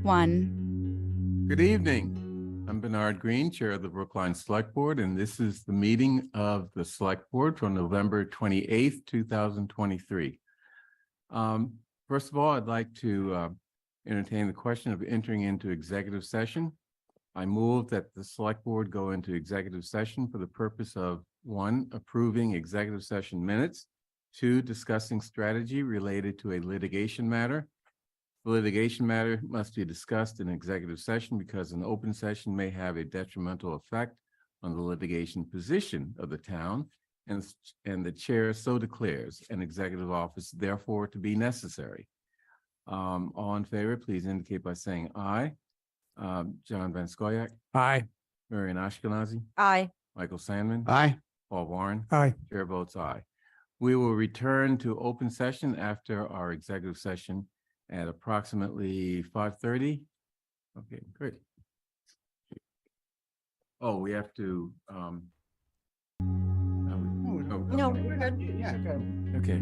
1. Good evening. I'm Bernard Green, Chair of the Brookline Select Board, and this is the meeting of the Select Board from November 28th, 2023. First of all, I'd like to entertain the question of entering into executive session. I move that the Select Board go into executive session for the purpose of 1, approving executive session minutes, 2, discussing strategy related to a litigation matter. The litigation matter must be discussed in executive session because an open session may have a detrimental effect on the litigation position of the town, and the chair so declares an executive office therefore to be necessary. All in favor, please indicate by saying aye. John Van Scoyac. Aye. Marian Ashkenazi. Aye. Michael Sandman. Aye. Paul Warren. Aye. Chair votes aye. We will return to open session after our executive session at approximately 5:30. Okay, great. Oh, we have to, No. okay.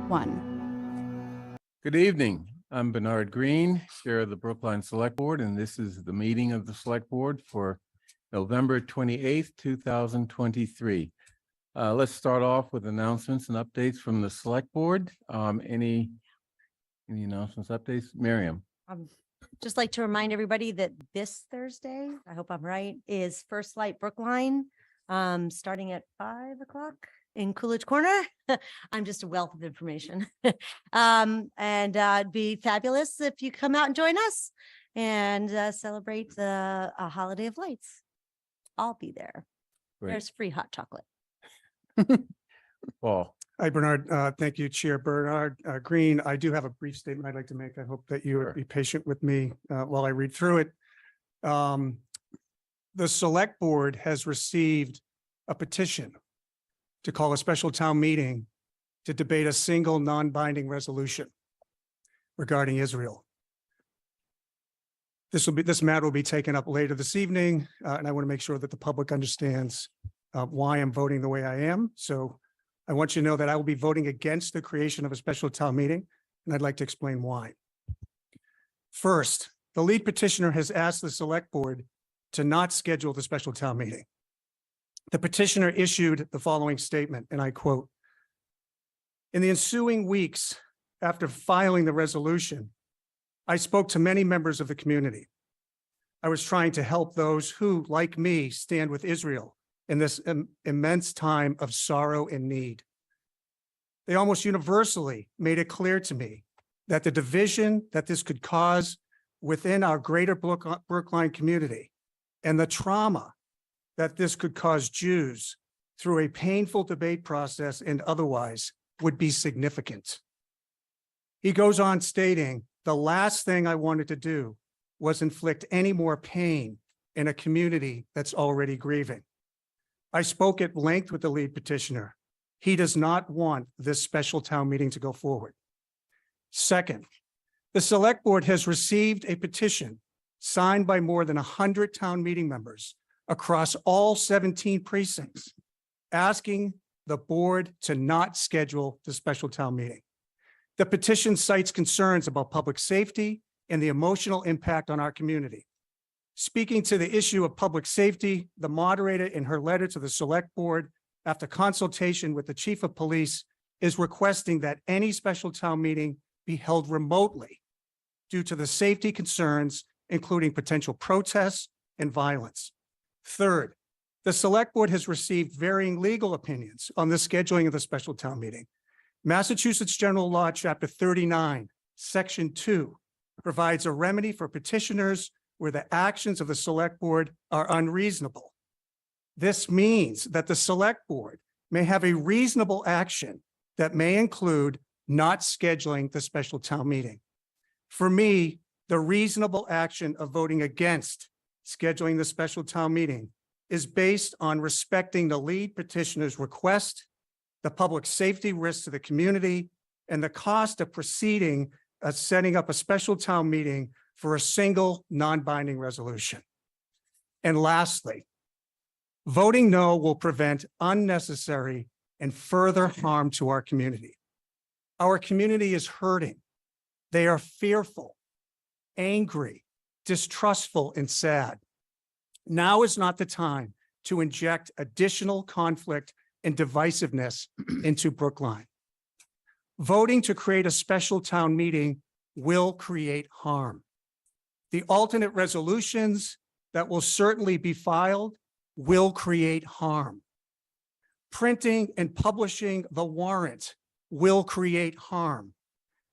1. Good evening. I'm Bernard Green, Chair of the Brookline Select Board, and this is the meeting of the Select Board for November 28th, 2023. Let's start off with announcements and updates from the Select Board. Any announcements, updates? Miriam? Just like to remind everybody that this Thursday, I hope I'm right, is First Light Brookline, starting at 5 o'clock in Coolidge Corner. I'm just a wealth of information. It'd be fabulous if you come out and join us and celebrate the holiday of lights. I'll be there. Great. There's free hot chocolate. Paul? Hi, Bernard. Thank you, Chair Bernard Green. I do have a brief statement I'd like to make. I hope that you Sure. would be patient with me while I read through it. The Select Board has received a petition to call a special town meeting to debate a single non-binding resolution regarding Israel. This matter will be taken up later this evening, and I want to make sure that the public understands why I'm voting the way I am. So I want you to know that I will be voting against the creation of a special town meeting, and I'd like to explain why. First, the lead petitioner has asked the Select Board to not schedule the special town meeting. The petitioner issued the following statement, and I quote, "In the ensuing weeks after filing the resolution, I spoke to many members of the community. I was trying to help those who, like me, stand with Israel in this immense time of sorrow and need. They almost universally made it clear to me that the division that this could cause within our greater Brookline community and the trauma that this could cause Jews through a painful debate process and otherwise would be significant." He goes on stating, "The last thing I wanted to do was inflict any more pain in a community that's already grieving. I spoke at length with the lead petitioner. He does not want this special town meeting to go forward." Second, the Select Board has received a petition signed by more than 100 town meeting members across all 17 precincts, asking the board to not schedule the special town meeting. The petition cites concerns about public safety and the emotional impact on our community. Speaking to the issue of public safety, the moderator in her letter to the Select Board, after consultation with the Chief of Police, is requesting that any special town meeting be held remotely due to the safety concerns, including potential protests and violence. Third, the Select Board has received varying legal opinions on the scheduling of the special town meeting. Massachusetts General Law, Chapter 39, Section 2, provides a remedy for petitioners where the actions of the Select Board are unreasonable. This means that the Select Board may have a reasonable action that may include not scheduling the special town meeting. For me, the reasonable action of voting against scheduling the special town meeting is based on respecting the lead petitioner's request, the public safety risks to the community, and the cost of proceeding setting up a special town meeting for a single non-binding resolution. And lastly, voting no will prevent unnecessary and further harm to our community. Our community is hurting. They are fearful, angry, distrustful, and sad. Now is not the time to inject additional conflict and divisiveness into Brookline. Voting to create a special town meeting will create harm. The alternate resolutions that will certainly be filed will create harm. Printing and publishing the warrant will create harm.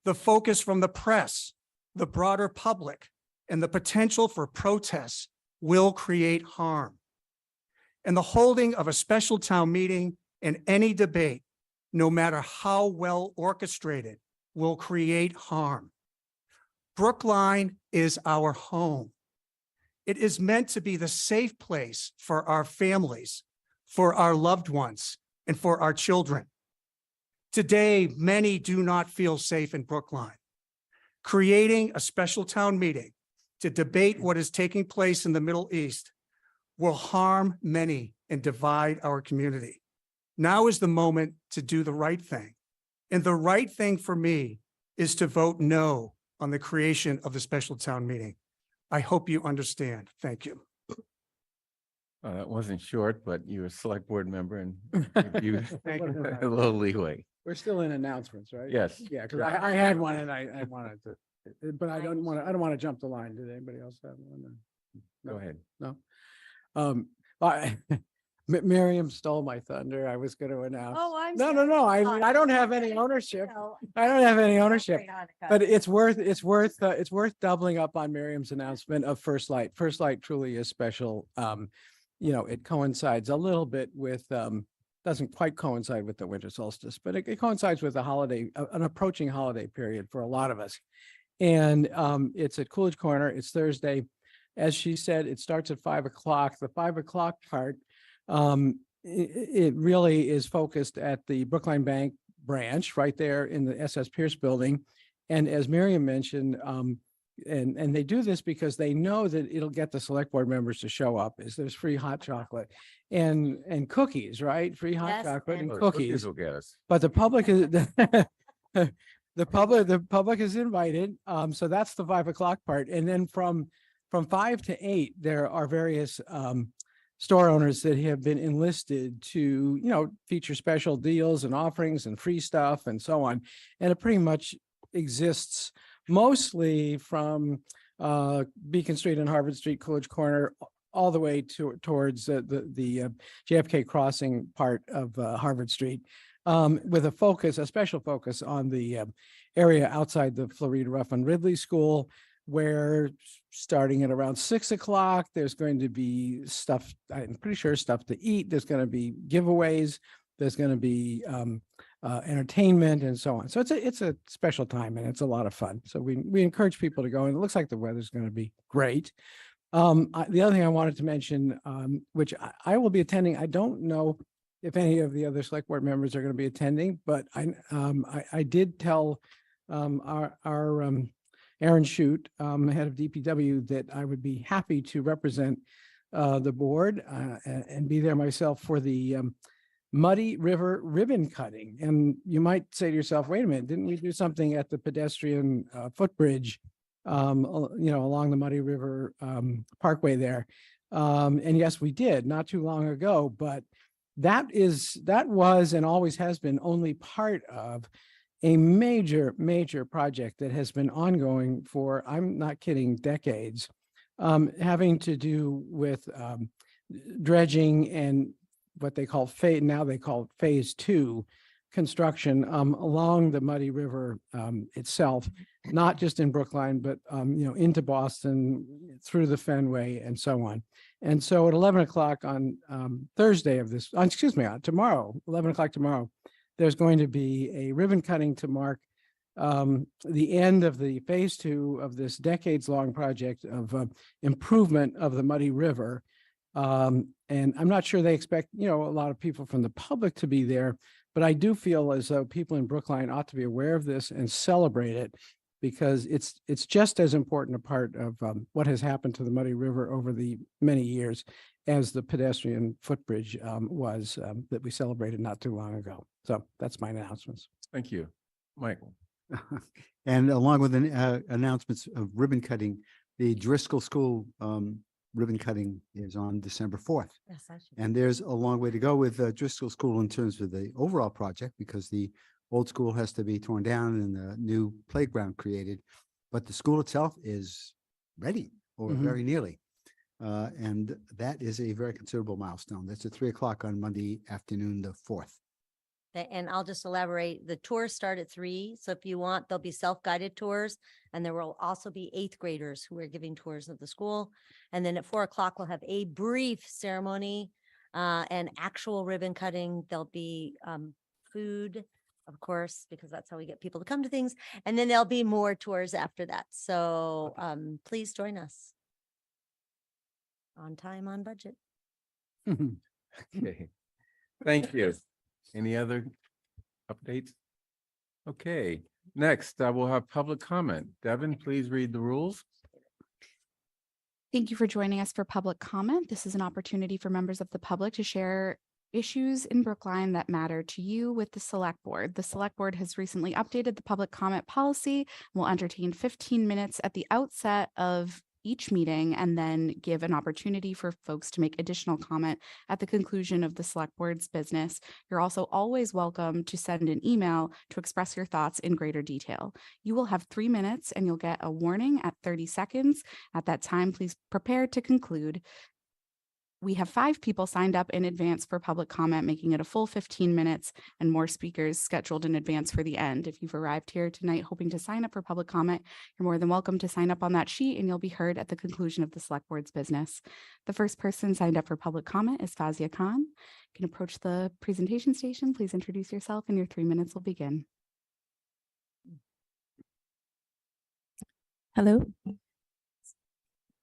The focus from the press, the broader public, and the potential for protests will create harm. And the holding of a special town meeting and any debate, no matter how well orchestrated, will create harm. Brookline is our home. It is meant to be the safe place for our families, for our loved ones, and for our children. Today, many do not feel safe in Brookline. Creating a special town meeting to debate what is taking place in the Middle East will harm many and divide our community. Now is the moment to do the right thing And the right thing for me is to vote no on the creation of the special town meeting. I hope you understand. Thank you. That wasn't short, but you're a select board member and give you Thank you. a little leeway. We're still in announcements, right? Yes. Yeah, because I had one and I wanted to, but I don't want to jump the line. Did anybody else have one? Go ahead. No. I- Miriam stole my thunder. I was going to announce. Oh, I'm. No. I don't have any ownership. No. I don't have any ownership. Hanukkah. But it's worth doubling up on Miriam's announcement of First Light. First Light truly is special. It coincides a little bit with, doesn't quite coincide with the winter solstice, but it coincides with a holiday, an approaching holiday period for a lot of us. And it's at Coolidge Corner. It's Thursday. As she said, it starts at 5 o'clock. The 5 o'clock part, it really is focused at the Brookline Bank branch right there in the SS Pierce building. And as Miriam mentioned, and they do this because they know that it'll get the select board members to show up, is there's free hot chocolate and cookies, right? Free hot Yes, chocolate and and cookies. Will get us. But the public is the public is invited. So that's the 5 o'clock part. And then from 5 to 8, there are various store owners that have been enlisted to, feature special deals and offerings and free stuff and so on. And it pretty much exists mostly from Beacon Street and Harvard Street, Coolidge Corner, all the way towards the JFK Crossing part of Harvard Street, with a special focus on the area outside the Florida Ruffin Ridley School, where starting at around 6 o'clock, there's going to be stuff, I'm pretty sure stuff to eat. There's going to be giveaways. There's going to be entertainment and so on. So it's a special time and it's a lot of fun. So we encourage people to go, and it looks like the weather's going to be great. The other thing I wanted to mention, which I will be attending, I don't know if any of the other select board members are going to be attending, but I did tell our Aaron Shute, head of DPW, that I would be happy to represent the board and be there myself for the Muddy River ribbon cutting. And you might say to yourself, wait a minute, didn't we do something at the pedestrian footbridge, along the Muddy River Parkway there? And yes, we did not too long ago, but that was and always has been only part of a major project that has been ongoing for, I'm not kidding, decades, having to do with dredging and what they call phase 2 construction along the Muddy River itself, not just in Brookline, but into Boston, through the Fenway and so on. And so at 11 o'clock on Thursday of this, tomorrow, 11 o'clock tomorrow, there's going to be a ribbon cutting to mark the end of the phase 2 of this decades-long project of improvement of the Muddy River. And I'm not sure they expect, a lot of people from the public to be there, but I do feel as though people in Brookline ought to be aware of this and celebrate it, because it's just as important a part of what has happened to the Muddy River over the many years as the pedestrian footbridge was that we celebrated not too long ago. So that's my announcements. Thank you. Michael. And along with the announcements of ribbon cutting, the Driscoll School ribbon cutting is on December 4th. Yes, I should. And there's a long way to go with Driscoll School in terms of the overall project, because the old school has to be torn down and the new playground created. But the school itself is ready, or very nearly. And that is a very considerable milestone. That's at 3 o'clock on Monday afternoon, the 4th. And I'll just elaborate, the tours start at 3. So if you want, there'll be self-guided tours, and there will also be 8th graders who are giving tours of the school. And then at 4 o'clock, we'll have a brief ceremony and actual ribbon cutting. There'll be food, of course, because that's how we get people to come to things. And then there'll be more tours after that. So please join us. On time, on budget. Okay. Thank you. Any other updates? Okay, next I will have public comment. Devin, please read the rules. Thank you for joining us for public comment. This is an opportunity for members of the public to share issues in Brookline that matter to you with the Select Board. The Select Board has recently updated the public comment policy and will entertain 15 minutes at the outset of each meeting and then give an opportunity for folks to make additional comment at the conclusion of the Select Board's business. You're also always welcome to send an email to express your thoughts in greater detail. You will have 3 minutes and you'll get a warning at 30 seconds. At that time, please prepare to conclude. We have 5 people signed up in advance for public comment, making it a full 15 minutes and more speakers scheduled in advance for the end. If you've arrived here tonight hoping to sign up for public comment, you're more than welcome to sign up on that sheet and you'll be heard at the conclusion of the Select Board's business. The first person signed up for public comment is Fazia Khan. You can approach the presentation station. Please introduce yourself and your 3 minutes will begin. Hello.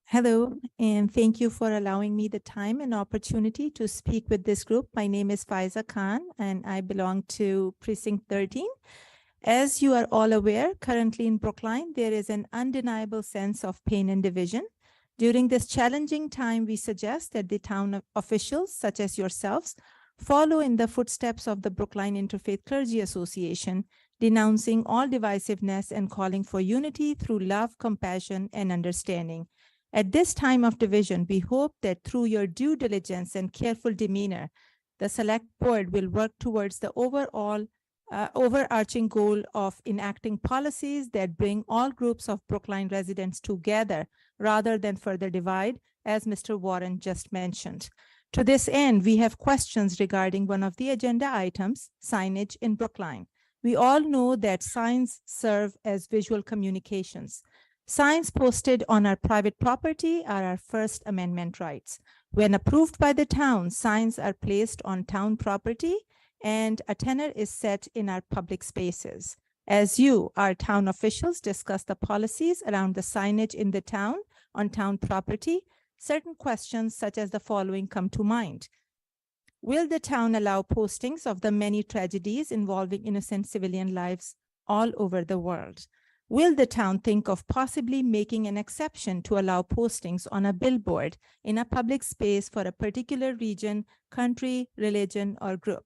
Hello, and thank you for allowing me the time and opportunity to speak with this group. My name is Faiza Khan, and I belong to Precinct 13. As you are all aware, currently in Brookline, there is an undeniable sense of pain and division. During this challenging time, we suggest that the town officials, such as yourselves, follow in the footsteps of the Brookline Interfaith Clergy Association, denouncing all divisiveness and calling for unity through love, compassion, and understanding. At this time of division, we hope that through your due diligence and careful demeanor, the Select Board will work towards the overarching goal of enacting policies that bring all groups of Brookline residents together rather than further divide, as Mr. Warren just mentioned. To this end, we have questions regarding one of the agenda items, signage in Brookline. We all know that signs serve as visual communications. Signs posted on our private property are our First Amendment rights. When approved by the town, signs are placed on town property and a tenor is set in our public spaces. As you, our town officials, discuss the policies around the signage in the town on town property, certain questions such as the following come to mind. Will the town allow postings of the many tragedies involving innocent civilian lives all over the world? Will the town think of possibly making an exception to allow postings on a billboard in a public space for a particular region, country, religion, or group?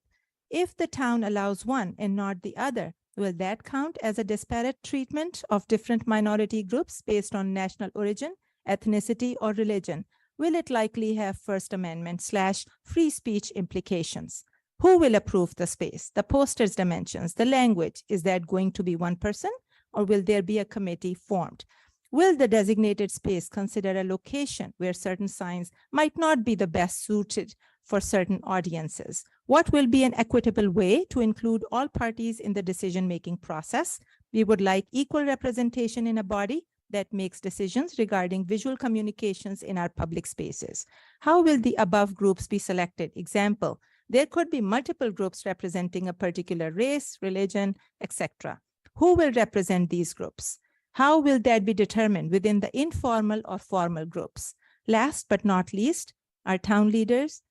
If the town allows one and not the other, will that count as a disparate treatment of different minority groups based on national origin, ethnicity, or religion? Will it likely have First Amendment / free speech implications? Who will approve the space, the poster's dimensions, the language? Is that going to be one person? Or will there be a committee formed? Will the designated space consider a location where certain signs might not be the best suited for certain audiences? What will be an equitable way to include all parties in the decision-making process? We would like equal representation in a body that makes decisions regarding visual communications in our public spaces. How will the above groups be selected? Example, there could be multiple groups representing a particular race, religion, etc. Who will represent these groups? How will that be determined within the informal or formal groups? Last but not least, our town leaders,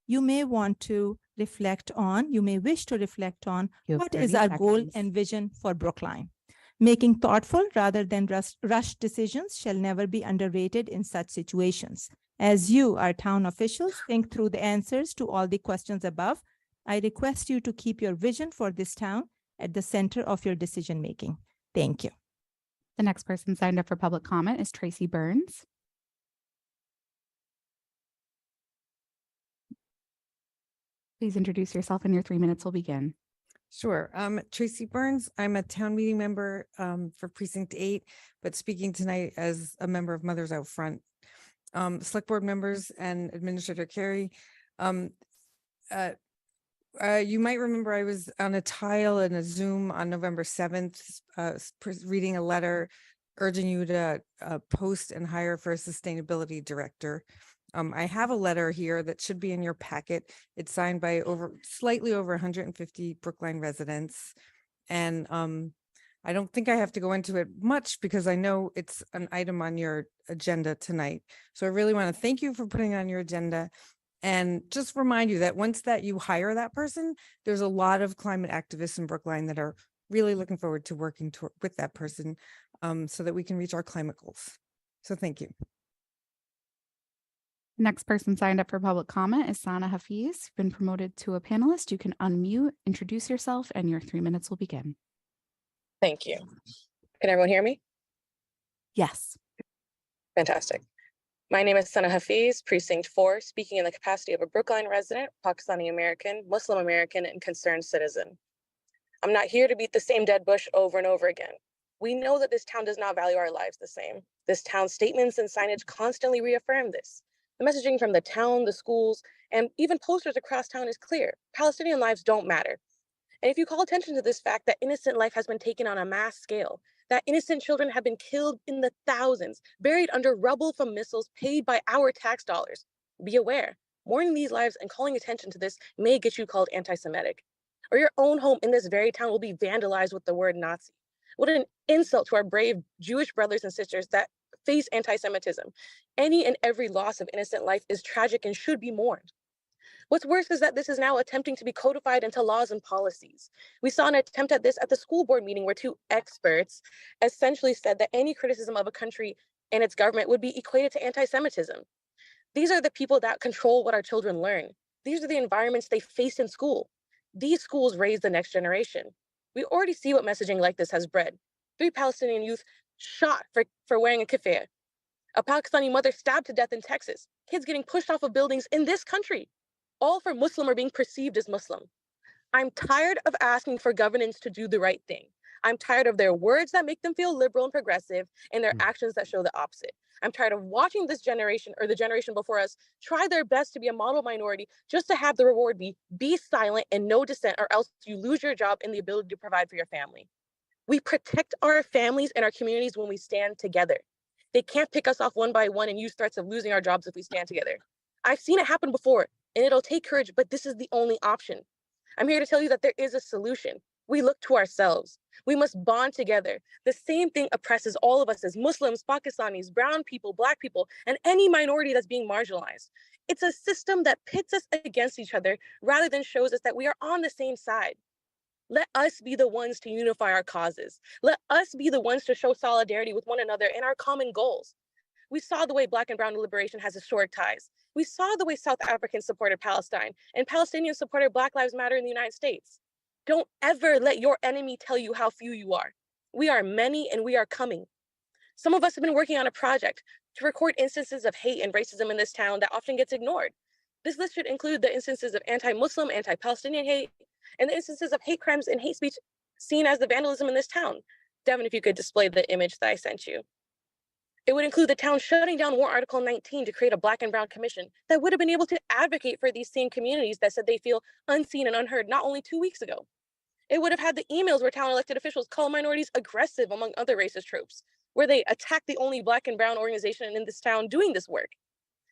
you may want to reflect on, you may wish to reflect on what is our goal and vision for Brookline. Making thoughtful rather than rushed decisions shall never be underrated in such situations. As you, our town officials, think through the answers to all the questions above, I request you to keep your vision for this town at the center of your decision-making. Thank you. The next person signed up for public comment is Tracy Burns. Please introduce yourself and your 3 minutes will begin. Sure. Tracy Burns. I'm a town meeting member for Precinct 8, but speaking tonight as a member of Mothers Out Front. Select Board members and Administrator Carey. You might remember I was on a tile in a Zoom on November 7th, reading a letter urging you to post and hire for a sustainability director. I have a letter here that should be in your packet. It's signed by slightly over 150 Brookline residents. And I don't think I have to go into it much because I know it's an item on your agenda tonight. So I really want to thank you for putting it on your agenda. And just remind you that once that you hire that person, there's a lot of climate activists in Brookline that are really looking forward to working with that person so that we can reach our climate goals. So thank you. Next person signed up for public comment is Sana Hafiz, been promoted to a panelist. You can unmute, introduce yourself, and your 3 minutes will begin. Thank you. Can everyone hear me? Yes. Fantastic. My name is Sana Hafiz, Precinct 4, speaking in the capacity of a Brookline resident, Pakistani American, Muslim American, and concerned citizen. I'm not here to beat the same dead bush over and over again. We know that this town does not value our lives the same. This town's statements and signage constantly reaffirm this. The messaging from the town, the schools, and even posters across town is clear. Palestinian lives don't matter. And if you call attention to this fact that innocent life has been taken on a mass scale, that innocent children have been killed in the thousands, buried under rubble from missiles paid by our tax dollars, be aware, mourning these lives and calling attention to this may get you called anti-Semitic. Or your own home in this very town will be vandalized with the word Nazi. What an insult to our brave Jewish brothers and sisters that face anti-Semitism. Any and every loss of innocent life is tragic and should be mourned. What's worse is that this is now attempting to be codified into laws and policies. We saw an attempt at this at the school board meeting where two experts essentially said that any criticism of a country and its government would be equated to anti-Semitism. These are the people that control what our children learn. These are the environments they face in school. These schools raise the next generation. We already see what messaging like this has bred. 3 Palestinian youth shot for wearing a kiffah. A Pakistani mother stabbed to death in Texas. Kids getting pushed off of buildings in this country. All for Muslim or being perceived as Muslim. I'm tired of asking for governance to do the right thing. I'm tired of their words that make them feel liberal and progressive and their actions that show the opposite. I'm tired of watching this generation or the generation before us try their best to be a model minority just to have the reward be silent and no dissent, or else you lose your job and the ability to provide for your family. We protect our families and our communities when we stand together. They can't pick us off one by one and use threats of losing our jobs if we stand together. I've seen it happen before, and it'll take courage, but this is the only option. I'm here to tell you that there is a solution. We look to ourselves. We must bond together. The same thing oppresses all of us as Muslims, Pakistanis, brown people, Black people, and any minority that's being marginalized. It's a system that pits us against each other rather than shows us that we are on the same side. Let us be the ones to unify our causes. Let us be the ones to show solidarity with one another in our common goals. We saw the way Black and brown liberation has historic ties. We saw the way South Africans supported Palestine and Palestinians supported Black Lives Matter in the United States. Don't ever let your enemy tell you how few you are. We are many and we are coming. Some of us have been working on a project to record instances of hate and racism in this town that often gets ignored. This list should include the instances of anti-Muslim, anti-Palestinian hate, and the instances of hate crimes and hate speech seen as the vandalism in this town. Devin, if you could display the image that I sent you. It would include the town shutting down Warrant Article 19 to create a Black and brown commission that would have been able to advocate for these same communities that said they feel unseen and unheard not only 2 weeks ago. It would have had the emails where town elected officials call minorities aggressive, among other racist tropes, where they attack the only Black and brown organization in this town doing this work.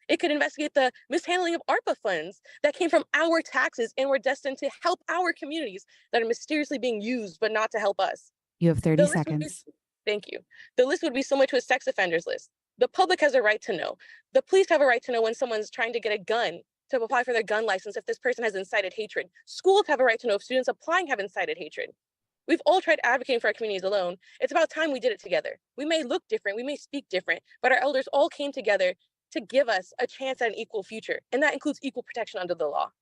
It could investigate the mishandling of ARPA funds that came from our taxes and were destined to help our communities that are mysteriously being used, but not to help us. You have 30 seconds. Thank you. The list would be similar to a sex offenders list. The public has a right to know. The police have a right to know when someone's trying to get a gun to apply for their gun license if this person has incited hatred. Schools have a right to know if students applying have incited hatred. We've all tried advocating for our communities alone. It's about time we did it together. We may look different, we may speak different, but our elders all came together to give us a chance at an equal future, and that includes equal protection under the law.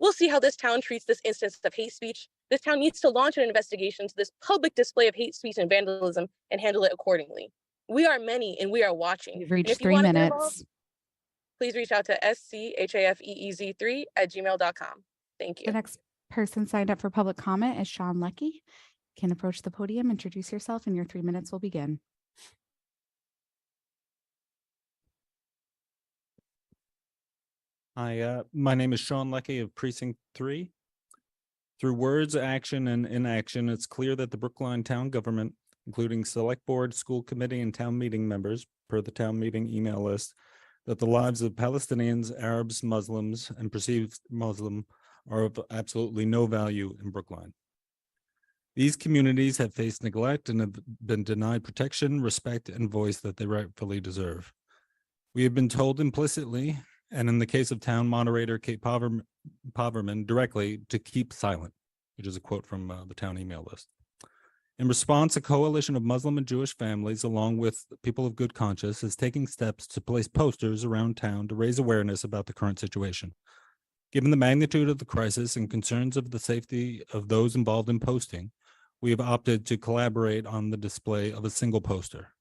We'll see how this town treats this instance of hate speech. This town needs to launch an investigation to this public display of hate speech and vandalism and handle it accordingly. We are many and we are watching. You've reached 3 minutes. Please reach out to schafeez3@gmail.com. Thank you. The next person signed up for public comment is Sean Leckie. You can approach the podium, introduce yourself, and your 3 minutes will begin. Hi, my name is Sean Leckie of Precinct 3. Through words, action, and inaction, it's clear that the Brookline town government, including select board, school committee, and town meeting members, per the town meeting email list, that the lives of Palestinians, Arabs, Muslims, and perceived Muslim are of absolutely no value in Brookline. These communities have faced neglect and have been denied protection, respect, and voice that they rightfully deserve. We have been told implicitly, and in the case of town moderator Kate Poverman directly, to keep silent, which is a quote from the town email list. In response, a coalition of Muslim and Jewish families, along with people of good conscience, is taking steps to place posters around town to raise awareness about the current situation. Given the magnitude of the crisis and concerns of the safety of those involved in posting, we have opted to collaborate on the display of a single poster.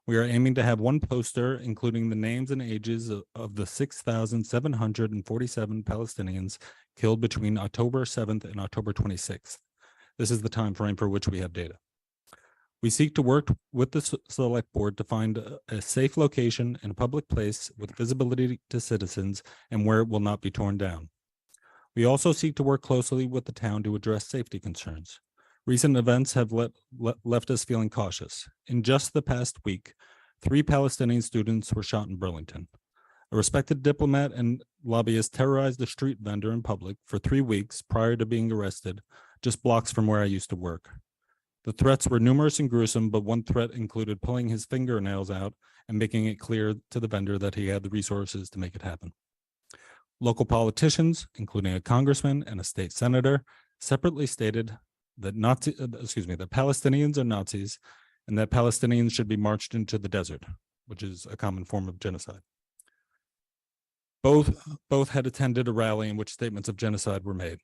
We are aiming to have one poster including the names and ages of the 6,747 Palestinians killed between October 7th and October 26th. This is the time frame for which we have data. We seek to work with the select board to find a safe location and a public place with visibility to citizens and where it will not be torn down. We also seek to work closely with the town to address safety concerns. Recent events have left us feeling cautious. In just the past week, 3 Palestinian students were shot in Burlington. A respected diplomat and lobbyist terrorized a street vendor in public for 3 weeks prior to being arrested, just blocks from where I used to work. The threats were numerous and gruesome, but one threat included pulling his fingernails out and making it clear to the vendor that he had the resources to make it happen. Local politicians, including a congressman and a state senator, separately stated that that Palestinians are Nazis and that Palestinians should be marched into the desert, which is a common form of genocide. Both had attended a rally in which statements of genocide were made.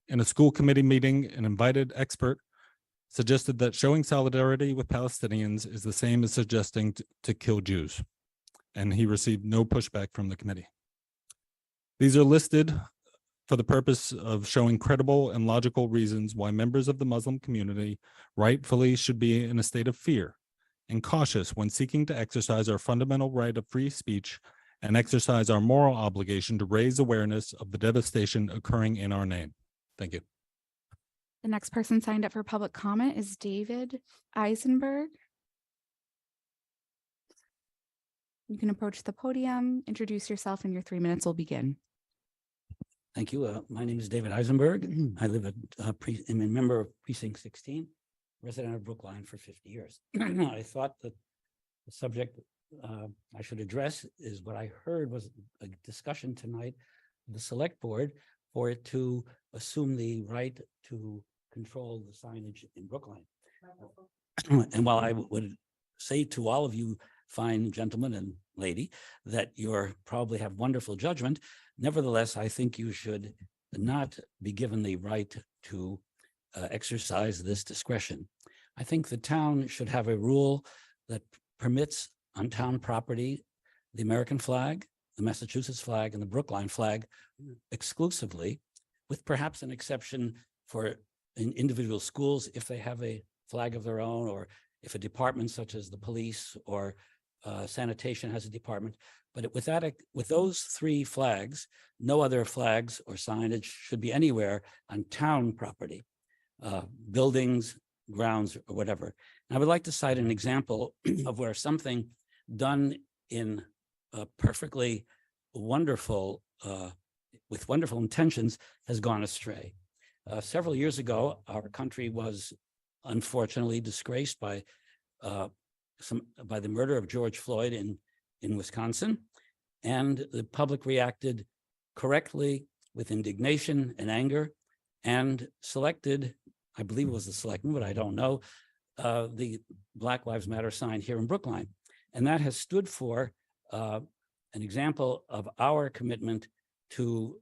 In a school committee meeting, an invited expert suggested that showing solidarity with Palestinians is the same as suggesting to kill Jews, and he received no pushback from the committee. These are listed for the purpose of showing credible and logical reasons why members of the Muslim community rightfully should be in a state of fear and cautious when seeking to exercise our fundamental right of free speech and exercise our moral obligation to raise awareness of the devastation occurring in our name. Thank you. The next person signed up for public comment is David Eisenberg. You can approach the podium, introduce yourself, and your 3 minutes will begin. Thank you. My name is David Eisenberg. I live at, I'm a member of Precinct 16, resident of Brookline for 50 years. I thought that the subject I should address is what I heard was a discussion tonight, the select board, for it to assume the right to control the signage in Brookline. And while I would say to all of you fine gentlemen and lady that you're probably have wonderful judgment, nevertheless, I think you should not be given the right to exercise this discretion. I think the town should have a rule that permits on town property the American flag, the Massachusetts flag, and the Brookline flag exclusively, with perhaps an exception for individual schools if they have a flag of their own, or if a department such as the police or sanitation has a department. But with those 3 flags, no other flags or signage should be anywhere on town property, buildings, grounds, or whatever. And I would like to cite an example of where something done in perfectly wonderful, with wonderful intentions, has gone astray. Several years ago, our country was unfortunately disgraced by the murder of George Floyd in Wisconsin, and the public reacted correctly with indignation and anger, and selected, I believe it was the selectman, but I don't know, the Black Lives Matter sign here in Brookline. And that has stood for an example of our commitment to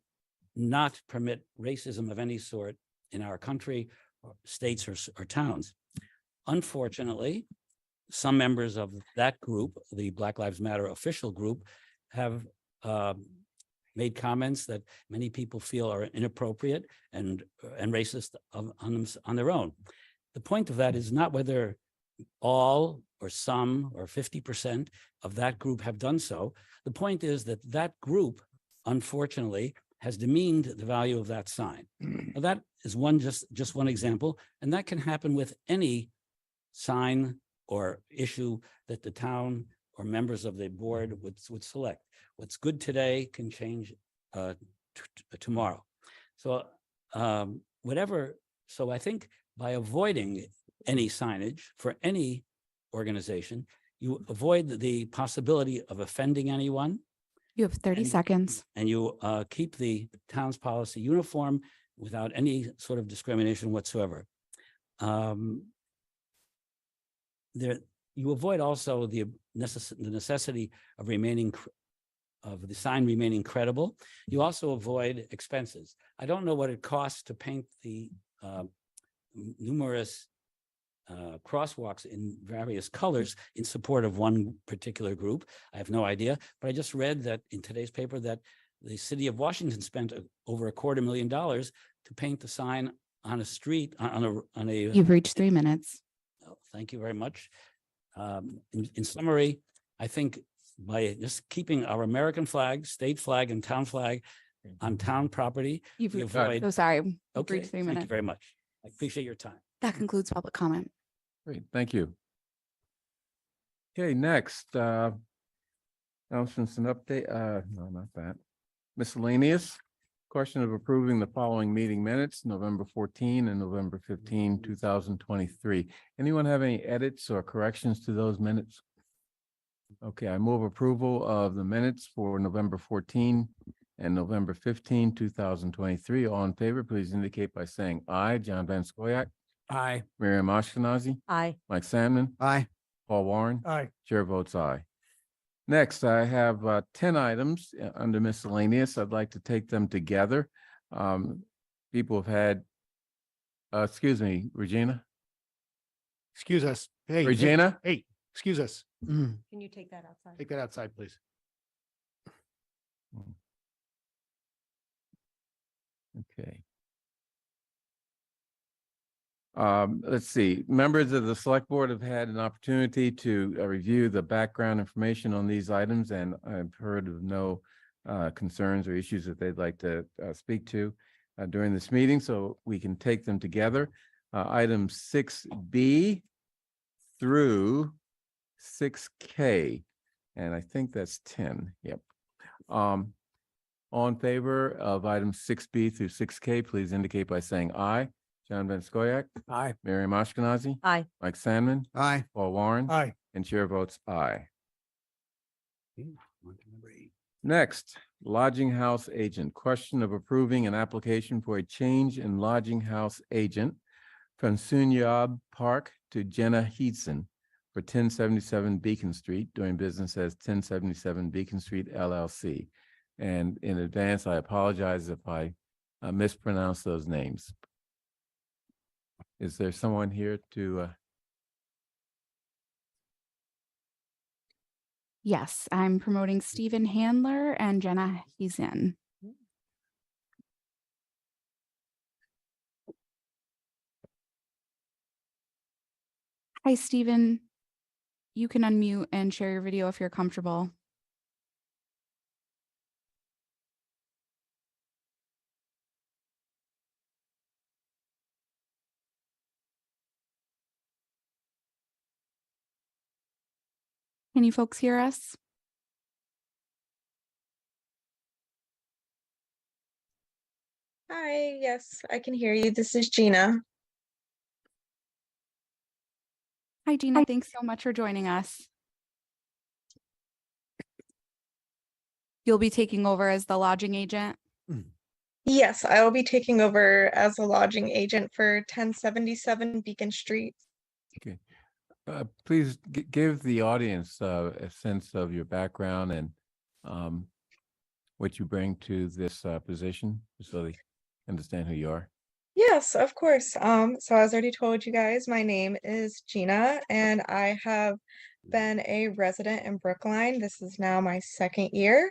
not permit racism of any sort in our country, or states, or towns. Unfortunately, some members of that group, the Black Lives Matter official group, have made comments that many people feel are inappropriate and racist on their own. The point of that is not whether all or some or 50% of that group have done so. The point is that that group, unfortunately, has demeaned the value of that sign. Now, that is just one example, and that can happen with any sign or issue that the town or members of the board would select. What's good today can change tomorrow. So so I think by avoiding any signage for any organization, you avoid the possibility of offending anyone. You have 30 seconds. And you keep the town's policy uniform without any sort of discrimination whatsoever. you avoid also the necessity of of the sign remaining credible. You also avoid expenses. I don't know what it costs to paint the numerous crosswalks in various colors in support of one particular group. I have no idea, but I just read that in today's paper that the city of Washington spent over $250,000 to paint the sign on a street on a. You've reached 3 minutes. Oh, thank you very much. In summary, I think by just keeping our American flag, state flag, and town flag on town property, You've we reached, avoid. so sorry. You've Okay, reached 3 thank minutes. you very much. I appreciate your time. That concludes public comment. Great, thank you. Okay, next, announcements and update, no, not that. Miscellaneous, question of approving the following meeting minutes, November 14 and November 15, 2023. Anyone have any edits or corrections to those minutes? Okay, I move approval of the minutes for November 14 and November 15, 2023. All in favor, please indicate by saying aye. John Van Scoyac. Aye. Miriam Ashkenazi. Aye. Mike Sandman. Aye. Paul Warren. Aye. Chair votes aye. Next, I have 10 items under miscellaneous. I'd like to take them together. People have had, excuse me, Regina? Excuse us. Hey, Regina? Hey, excuse us. Can you take that outside? Take that outside, please. Okay. Let's see, members of the select board have had an opportunity to review the background information on these items, and I've heard of no concerns or issues that they'd like to speak to during this meeting, so we can take them together. Item 6B through 6K, and I think that's 10. Yep. All in favor of items 6B through 6K, please indicate by saying aye. John Van Scoyac. Aye. Miriam Ashkenazi. Aye. Mike Sandman. Aye. Paul Warren. Aye. And chair votes aye. On to number 8. Next, lodging house agent. Question of approving an application for a change in lodging house agent from Sunyab Park to Jenna Heedson for 1077 Beacon Street, doing business as 1077 Beacon Street LLC. And in advance, I apologize if I mispronounce those names. Is there someone here to? Yes, I'm promoting Stephen Handler and Jenna Heeson. Hi, Stephen. You can unmute and share your video if you're comfortable. Can you folks hear us? Hi, yes, I can hear you. This is Gina. Hi, Gina. Thanks so much for joining us. You'll be taking over as the lodging agent. Yes, I will be taking over as a lodging agent for 1077 Beacon Street. Okay. Please give the audience a sense of your background and what you bring to this position, so they understand who you are. Yes, of course. So as I already told you guys, my name is Gina, and I have been a resident in Brookline. This is now my second year.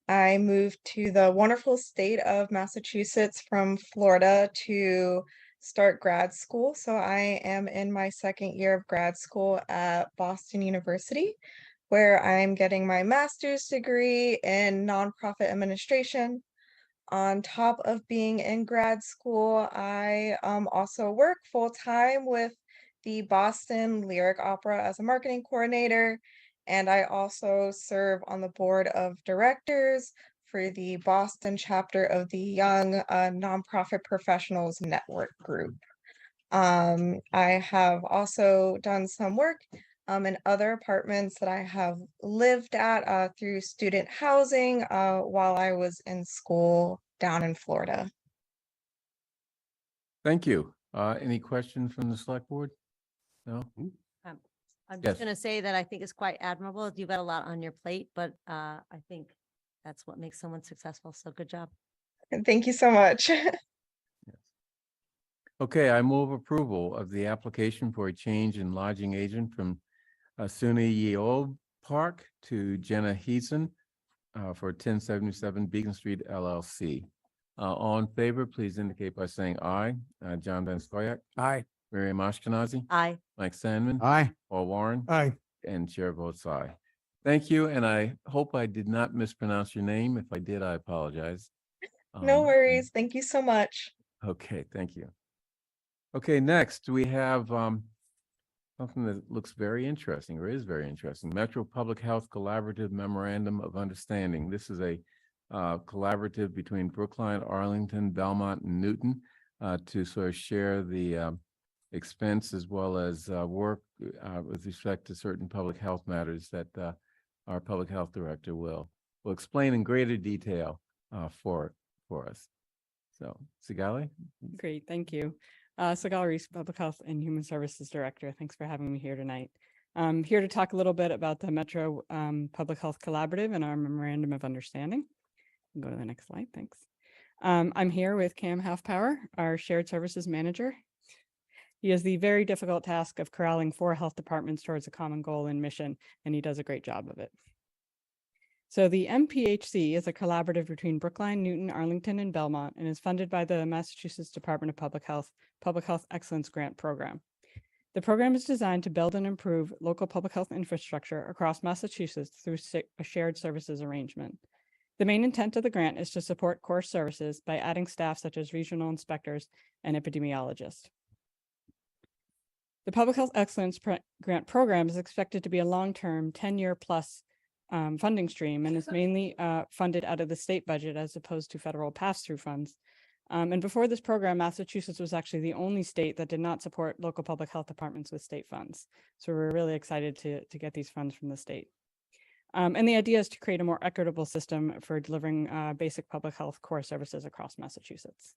I moved to the wonderful state of Massachusetts from Florida to start grad school. So I am in my second year of grad school at Boston University, where I'm getting my master's degree in nonprofit administration. On top of being in grad school, I also work full-time with the Boston Lyric Opera as a marketing coordinator, and I also serve on the board of directors for the Boston chapter of the Young Nonprofit Professionals Network Group. I have also done some work in other apartments that I have lived at through student housing while I was in school down in Florida. Thank you. Any questions from the select board? No? I'm Yes. just gonna say that I think it's quite admirable. You've got a lot on your plate, but I think that's what makes someone successful. So good job. And thank you so much. Okay, I move approval of the application for a change in lodging agent from SUNY Yeo Park to Jenna Heason for 1077 Beacon Street LLC. All in favor, please indicate by saying aye. John Van Scoyac, Aye. Miriam Ashkenazi, Aye. Mike Sandman, Aye. Paul Warren, Aye. and chair votes aye. Thank you, and I hope I did not mispronounce your name. If I did, I apologize. No Um, worries. Thank you so much. Okay, thank you. Okay, next we have something that looks very interesting, or is very interesting. Metro Public Health Collaborative Memorandum of Understanding. This is a collaborative between Brookline, Arlington, Belmont, and Newton to sort of share the expense as well as work with respect to certain public health matters that our public health director will explain in greater detail for us. So, Sigali? Great, thank you. Sigal Reese, Public Health and Human Services Director. Thanks for having me here tonight. I'm here to talk a little bit about the Metro Public Health Collaborative and our Memorandum of Understanding. Go to the next slide, thanks. I'm here with Cam Halfpower, our Shared Services Manager. He has the very difficult task of corralling 4 health departments towards a common goal and mission, and he does a great job of it. So the MPHC is a collaborative between Brookline, Newton, Arlington, and Belmont, and is funded by the Massachusetts Department of Public Health Excellence Grant Program. The program is designed to build and improve local public health infrastructure across Massachusetts through a shared services arrangement. The main intent of the grant is to support core services by adding staff such as regional inspectors and epidemiologists. The Public Health Excellence Grant Program is expected to be a long-term 10-year plus funding stream and is mainly funded out of the state budget as opposed to federal pass-through funds. And before this program, Massachusetts was actually the only state that did not support local public health departments with state funds. So we're really excited to get these funds from the state. And the idea is to create a more equitable system for delivering basic public health core services across Massachusetts.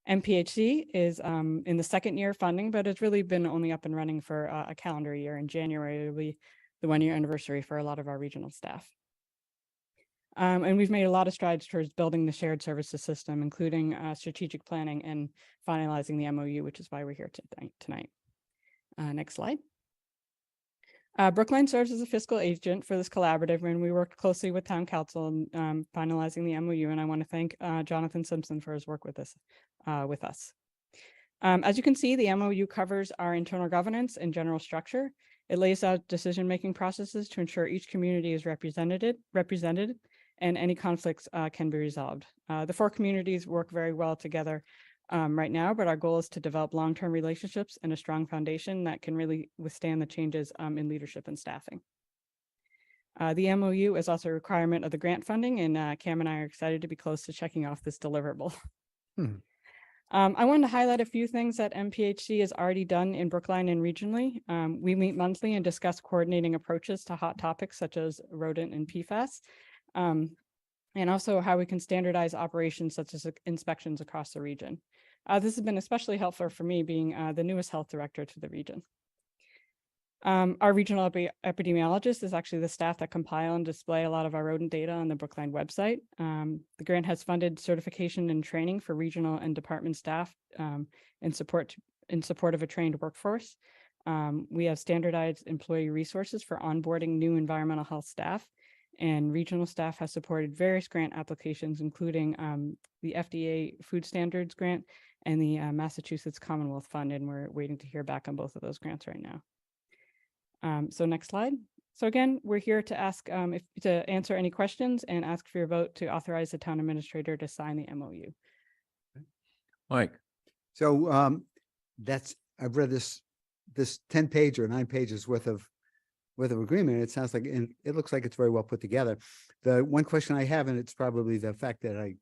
MPHC is in the second year of funding, but it's really been only up and running for a calendar year. In January will be the 1-year anniversary for a lot of our regional staff. And we've made a lot of strides towards building the shared services system, including strategic planning and finalizing the MOU, which is why we're here tonight. Next slide. Brookline serves as a fiscal agent for this collaborative, and we worked closely with town council in finalizing the MOU, and I want to thank Jonathan Simpson for his work with us. As you can see, the MOU covers our internal governance and general structure. It lays out decision-making processes to ensure each community is represented, and any conflicts can be resolved. The 4 communities work very well together right now, but our goal is to develop long-term relationships and a strong foundation that can really withstand the changes in leadership and staffing. The MOU is also a requirement of the grant funding, and Cam and I are excited to be close to checking off this deliverable. I wanted to highlight a few things that MPHC has already done in Brookline and regionally. We meet monthly and discuss coordinating approaches to hot topics such as rodent and PFAS, and also how we can standardize operations such as inspections across the region. This has been especially helpful for me being the newest health director to the region. Our regional epidemiologist is actually the staff that compile and display a lot of our rodent data on the Brookline website. The grant has funded certification and training for regional and department staff in support of a trained workforce. We have standardized employee resources for onboarding new environmental health staff, and regional staff has supported various grant applications, including the FDA Food Standards Grant and the Massachusetts Commonwealth Fund, and we're waiting to hear back on both of those grants right now. So next slide. So again, we're here to ask to answer any questions and ask for your vote to authorize the town administrator to sign the MOU. Mike. So I've read this 10-page or 9 pages worth of agreement. It sounds like, and it looks like it's very well put together. The one question I have, and it's probably the fact that I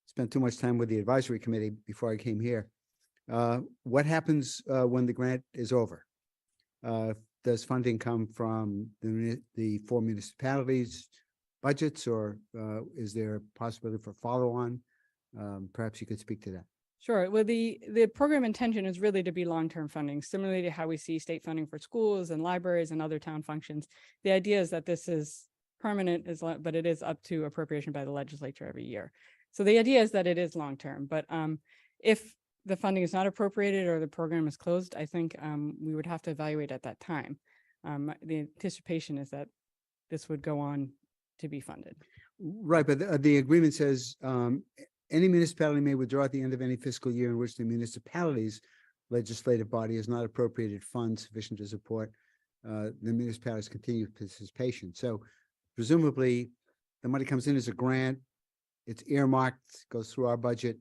spent too much time with the advisory committee before I came here. What happens when the grant is over? Does funding come from the 4 municipalities' budgets, or is there a possibility for follow-on? Perhaps you could speak to that. Sure. Well, the program intention is really to be long-term funding, similarly to how we see state funding for schools and libraries and other town functions. The idea is that this is permanent, but it is up to appropriation by the legislature every year. So the idea is that it is long-term, but if the funding is not appropriated or the program is closed, I think we would have to evaluate at that time. The anticipation is that this would go on to be funded. Right, but the agreement says, any municipality may withdraw at the end of any fiscal year in which the municipality's legislative body has not appropriated funds sufficient to support the municipality's continued participation. So presumably, the money comes in as a grant, it's earmarked, goes through our budget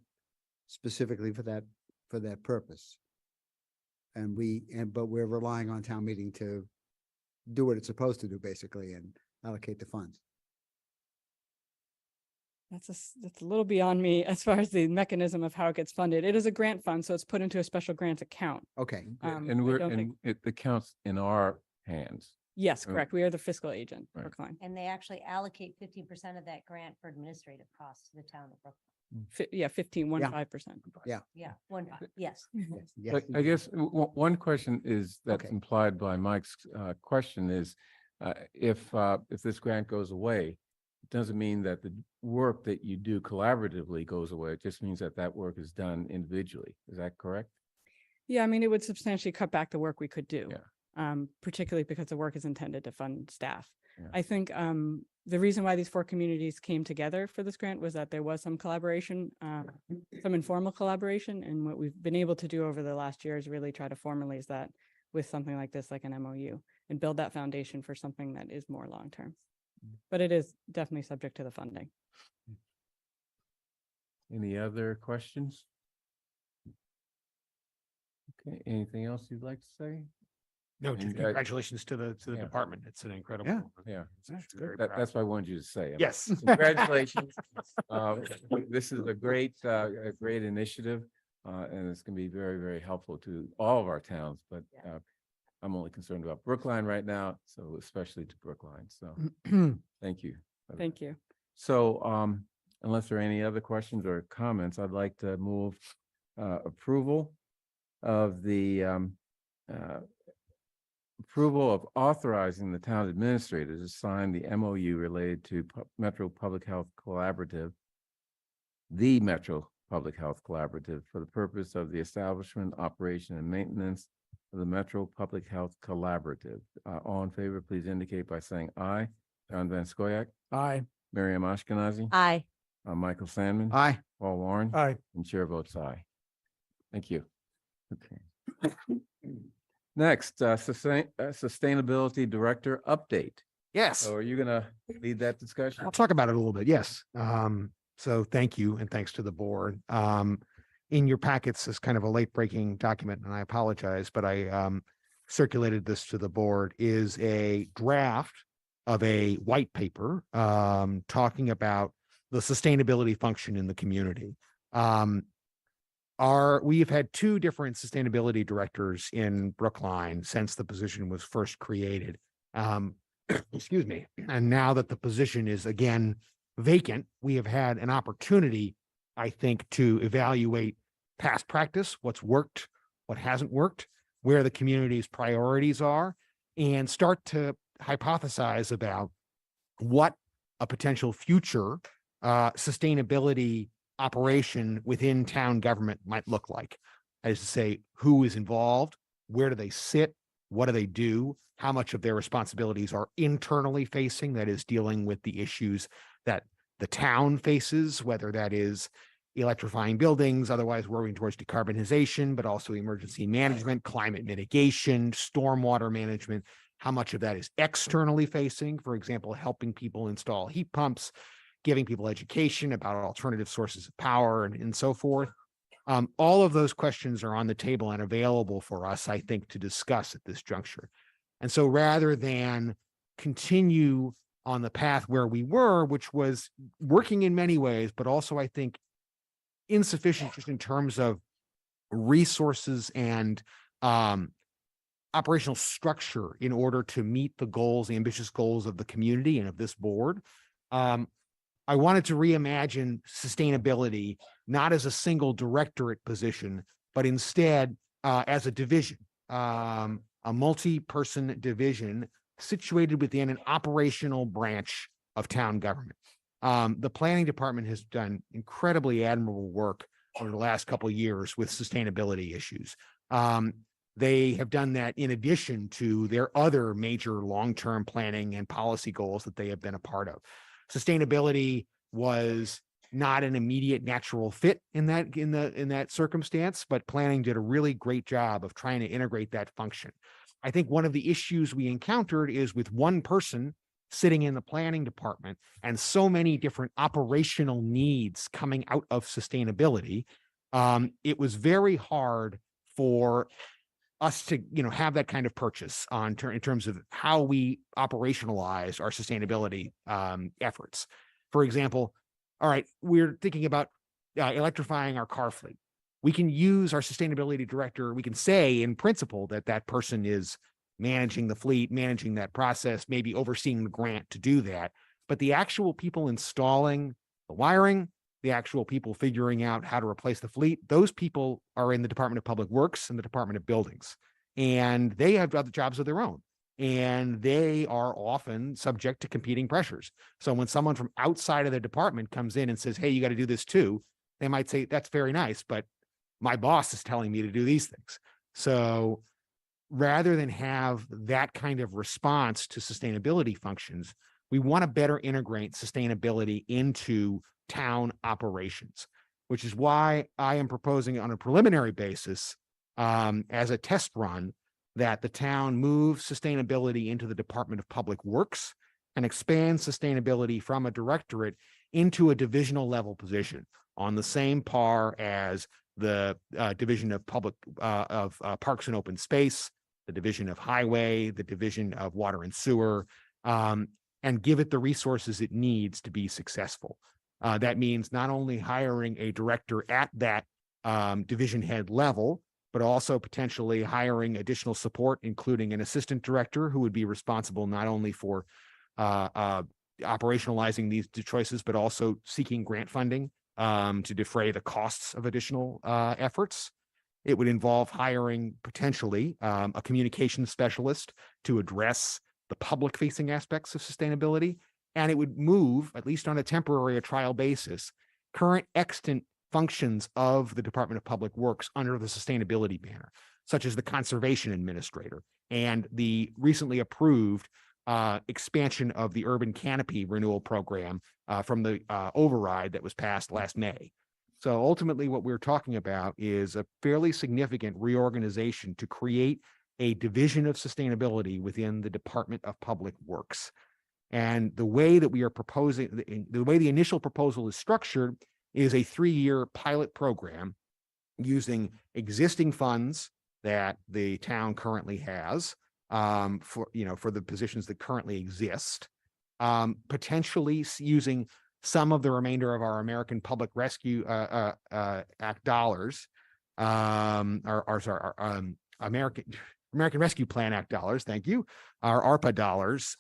specifically for that purpose. But we're relying on town meeting to do what it's supposed to do, basically, and allocate the funds. That's a little beyond me as far as the mechanism of how it gets funded. It is a grant fund, so it's put into a special grant account. Okay. And it counts in our hands. Yes, correct. We are the fiscal agent, Right. Brookline. And they actually allocate 15% of that grant for administrative costs to the town of Brookline. 15%. Yeah. Yeah, yes. Yes. I guess one question is that's Okay. implied by Mike's question is, if this grant goes away, it doesn't mean that the work that you do collaboratively goes away. It just means that that work is done individually. Is that correct? Yeah, I mean, it would substantially cut back the work we could do. Yeah. Particularly because the work is intended to fund staff. Yeah. I think the reason why these 4 communities came together for this grant was that there was some collaboration, some informal collaboration, and what we've been able to do over the last year is really try to formalize that with something like this, like an MOU, and build that foundation for something that is more long-term. But it is definitely subject to the funding. Any other questions? Okay, anything else you'd like to say? No, And, just congratulations to the yeah. department. It's an incredible. Yeah. Yeah. It's very That's proud. what I wanted you to say. I mean, Yes. Congratulations. This is a great initiative, and it's going to be very, very helpful to all of our towns, but I'm only concerned about Brookline right now, so especially to Brookline. So thank you. Thank you. So unless there are any other questions or comments, I'd like to move approval of the approval of authorizing the town administrator to sign the MOU related to Metro Public Health Collaborative, the Metro Public Health Collaborative, for the purpose of the establishment, operation, and maintenance of the Metro Public Health Collaborative. All in favor, please indicate by saying aye. John Van Scoyac, Aye. Miriam Ashkenazi, Aye. Michael Sandman, Aye. Paul Warren, Aye. and chair votes aye. Thank you. Okay. Next, Sustainability Director update. Yes. So are you gonna lead that discussion? I'll talk about it a little bit. Yes. So thank you and thanks to the board. In your packets is kind of a late breaking document, and I apologize, but I circulated this to the board, is a draft of a white paper talking about the sustainability function in the community. We've had 2 different sustainability directors in Brookline since the position was first created. Excuse me. And now that the position is again vacant, we have had an opportunity, I think, to evaluate past practice, what's worked, what hasn't worked, where the community's priorities are, and start to hypothesize about what a potential future sustainability operation within town government might look like. As to say, who is involved, where do they sit, what do they do, how much of their responsibilities are internally facing, that is dealing with the issues that the town faces, whether that is electrifying buildings, otherwise working towards decarbonization, but also emergency management, climate mitigation, stormwater management. How much of that is externally facing, for example, helping people install heat pumps, giving people education about alternative sources of power and so forth. All of those questions are on the table and available for us, I think, to discuss at this juncture. And so rather than continue on the path where we were, which was working in many ways, but also I think insufficient just in terms of resources and operational structure in order to meet the goals, the ambitious goals of the community and of this board. I wanted to reimagine sustainability, not as a single directorate position, but instead as a division, a multi-person division situated within an operational branch of town government. The planning department has done incredibly admirable work over the last couple of years with sustainability issues. They have done that in addition to their other major long-term planning and policy goals that they have been a part of. Sustainability was not an immediate natural fit in that circumstance, but planning did a really great job of trying to integrate that function. I think one of the issues we encountered is with one person sitting in the planning department and so many different operational needs coming out of sustainability, it was very hard for us to, have that kind of purchase in terms of how we operationalize our sustainability efforts. For example, all right, we're thinking about electrifying our car fleet. We can use our sustainability director. We can say in principle that that person is managing the fleet, managing that process, maybe overseeing the grant to do that. But the actual people installing the wiring, the actual people figuring out how to replace the fleet, those people are in the Department of Public Works and the Department of Buildings. And they have other jobs of their own. And they are often subject to competing pressures. So when someone from outside of the department comes in and says, hey, you got to do this too, they might say, that's very nice, but my boss is telling me to do these things. So rather than have that kind of response to sustainability functions, we want to better integrate sustainability into town operations, which is why I am proposing on a preliminary basis as a test run that the town move sustainability into the Department of Public Works and expand sustainability from a directorate into a divisional level position on the same par as the Division of Parks and Open Space, the Division of Highway, the Division of Water and Sewer, and give it the resources it needs to be successful. That means not only hiring a director at that division head level, but also potentially hiring additional support, including an assistant director who would be responsible not only for operationalizing these choices, but also seeking grant funding to defray the costs of additional efforts. It would involve hiring potentially a communications specialist to address the public-facing aspects of sustainability, and it would move, at least on a temporary or trial basis, current extant functions of the Department of Public Works under the sustainability banner, such as the conservation administrator and the recently approved expansion of the urban canopy renewal program from the override that was passed last May. So ultimately what we're talking about is a fairly significant reorganization to create a division of sustainability within the Department of Public Works. And the way that we are proposing, the way the initial proposal is structured is a 3-year pilot program using existing funds that the town currently has for the positions that currently exist, potentially using some of the remainder of our American Public Rescue Act dollars, American Rescue Plan Act dollars, thank you, our ARPA dollars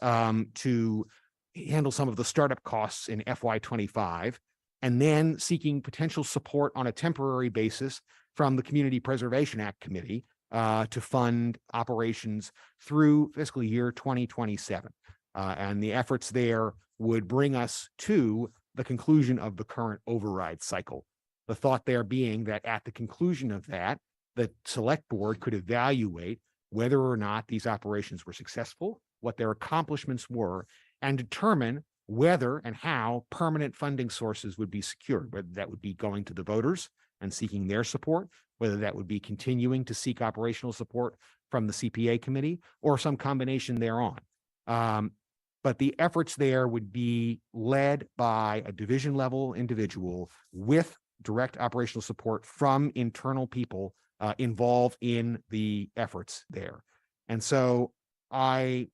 to handle some of the startup costs in FY25, and then seeking potential support on a temporary basis from the Community Preservation Act Committee to fund operations through fiscal year 2027. And the efforts there would bring us to the conclusion of the current override cycle. The thought there being that at the conclusion of that, the select board could evaluate whether or not these operations were successful, what their accomplishments were, and determine whether and how permanent funding sources would be secured, whether that would be going to the voters and seeking their support, whether that would be continuing to seek operational support from the CPA committee, or some combination thereon. But the efforts there would be led by a division level individual with direct operational support from internal people involved in the efforts there. And so I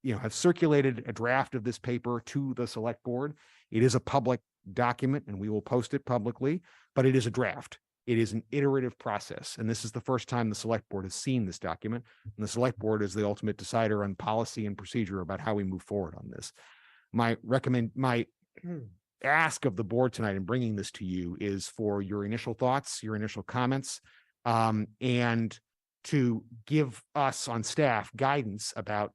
have circulated a draft of this paper to the select board. It is a public document and we will post it publicly, but it is a draft. It is an iterative process. And this is the first time the select board has seen this document. And the select board is the ultimate decider on policy and procedure about how we move forward on this. My ask of the board tonight in bringing this to you is for your initial thoughts, your initial comments, and to give us on staff guidance about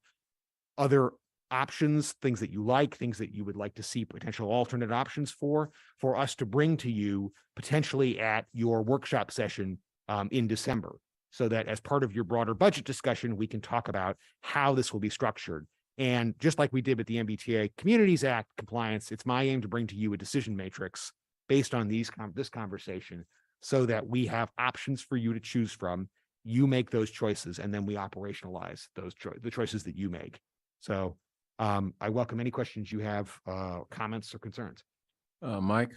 other options, things that you like, things that you would like to see potential alternate options for us to bring to you potentially at your workshop session in December, so that as part of your broader budget discussion, we can talk about how this will be structured. And just like we did with the MBTA Communities Act compliance, it's my aim to bring to you a decision matrix based on this conversation, so that we have options for you to choose from. You make those choices, and then we operationalize the choices that you make. So I welcome any questions you have, comments or concerns. Mike?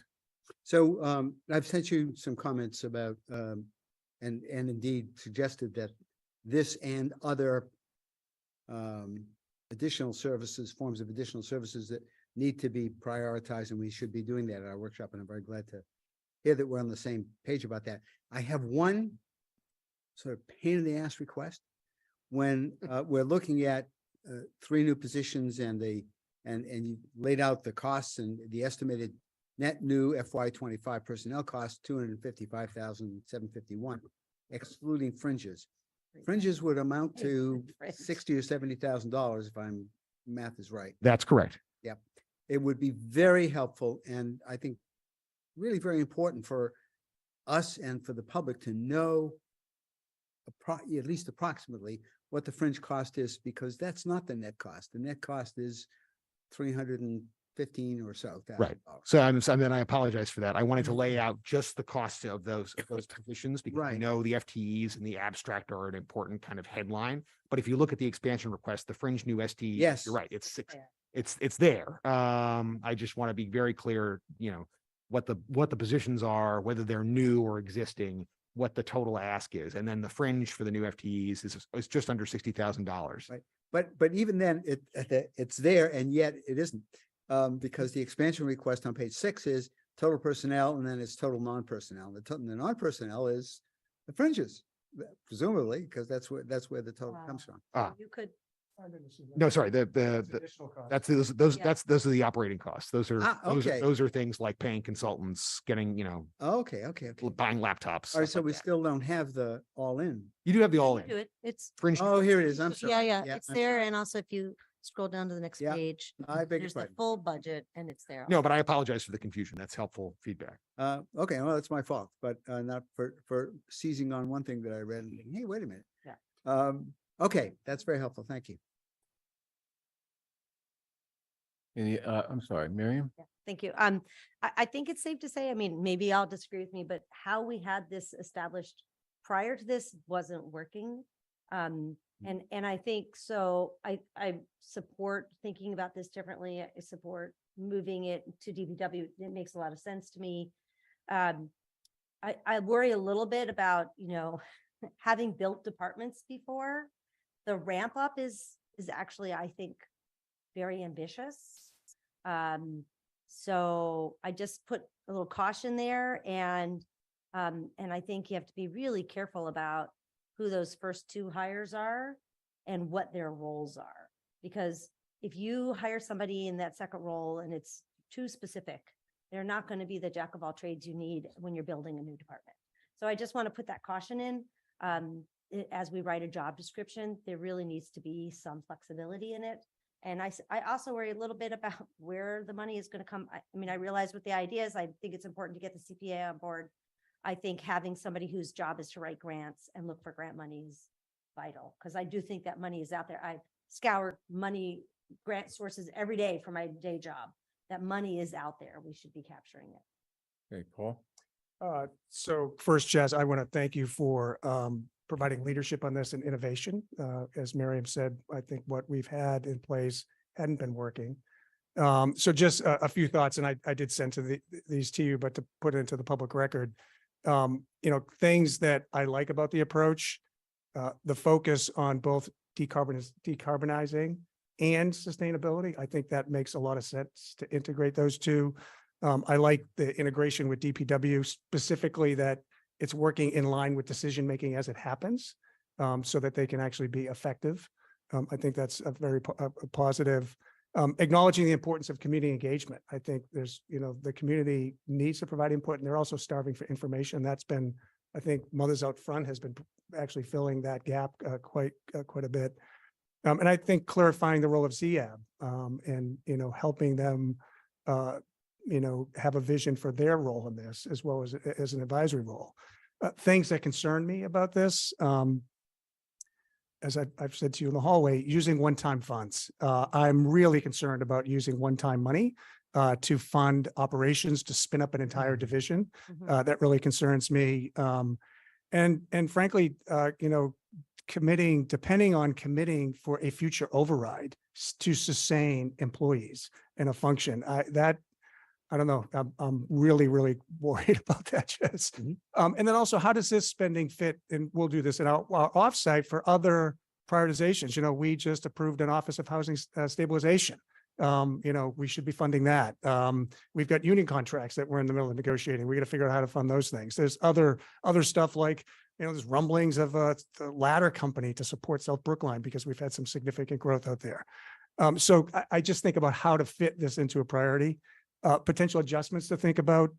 So I've sent you some comments about, and indeed suggested that this and other additional services, forms of additional services that need to be prioritized, and we should be doing that at our workshop. And I'm very glad to hear that we're on the same page about that. I have one sort of pain in the ass request. When we're looking at 3 new positions and you laid out the costs and the estimated net new FY25 personnel costs, $255,751, excluding fringes. Fringes would amount to $60,000 or $70,000 if math is right. That's correct. Yep. It would be very helpful, and I think really very important for us and for the public to know at least approximately what the fringe cost is, because that's not the net cost. The net cost is $315 or so. Right. So then I apologize for that. I wanted to lay out just the cost of those positions, because I Right. know the FTEs and the abstract are an important kind of headline. But if you look at the expansion request, the fringe new STE, Yes. you're right. It's 6. It's there. I just want to be very clear, what the positions are, whether they're new or existing, what the total ask is. And then the fringe for the new FTEs is just under $60,000. Right. But even then, it's there, and yet it isn't, because the expansion request on page 6 is total personnel, and then it's total non-personnel. The non-personnel is the fringes, presumably, because that's where the total comes from. You could. No, sorry, those Yeah. those are the operating costs. Those are okay. those are things like paying consultants, getting, Okay. buying laptops. All right, stuff so like we that. still don't have the all-in. You do have the all Do in it. It's, fringe. Oh, here it is. I'm sorry. yeah, Yeah, it's I'm there. sorry. And also if you scroll down to the next Yeah, page, I beg your there's the pardon. full budget and it's there. No, but I apologize for the confusion. That's helpful feedback. Okay, well, it's my fault, but not for seizing on one thing that I read and thinking, hey, wait a minute. Yeah. Okay, that's very helpful. Thank you. I'm sorry, Miriam? Yeah, thank you. I think it's safe to say, I mean, maybe I'll disagree with me, but how we had this established prior to this wasn't working. And I think so I support thinking about this differently. I support moving it to DPW. It makes a lot of sense to me. I worry a little bit about, having built departments before, the ramp up is actually, I think, very ambitious. So I just put a little caution there, and I think you have to be really careful about who those first 2 hires are and what their roles are. Because if you hire somebody in that second role and it's too specific, they're not going to be the jack of all trades you need when you're building a new department. So I just want to put that caution in. As we write a job description, there really needs to be some flexibility in it. And I also worry a little bit about where the money is going to come. I mean, I realize what the idea is. I think it's important to get the CPA on board. I think having somebody whose job is to write grants and look for grant money is vital, because I do think that money is out there. I scour grant sources every day for my day job. That money is out there. We should be capturing it. Okay, Paul? So first, Jazz, I want to thank you for providing leadership on this and innovation. As Miriam said, I think what we've had in place hadn't been working. So just a few thoughts, and I did send these to you, but to put it into the public record, things that I like about the approach, the focus on both decarbonizing and sustainability. I think that makes a lot of sense to integrate those two. I like the integration with DPW, specifically that it's working in line with decision-making as it happens, so that they can actually be effective. I think that's a very positive. Acknowledging the importance of community engagement. I think there's, the community needs to provide input, and they're also starving for information. That's been, I think, Mothers Out Front has been actually filling that gap quite a bit. And I think clarifying the role of ZAB and, helping them, have a vision for their role in this, as well as an advisory role. Things that concern me about this, as I've said to you in the hallway, using one-time funds. I'm really concerned about using one-time money to fund operations, to spin up an entire division. That really concerns me. And frankly, depending on committing for a future override to sustain employees in a function, I don't know. I'm really, really worried about that, Jess. And then also, how does this spending fit? And we'll do this in our offsite for other prioritizations. We just approved an Office of Housing Stabilization. We should be funding that. We've got union contracts that we're in the middle of negotiating. We got to figure out how to fund those things. There's other stuff like, there's rumblings of the ladder company to support South Brookline because we've had some significant growth out there. So I just think about how to fit this into a priority. Potential adjustments to think about,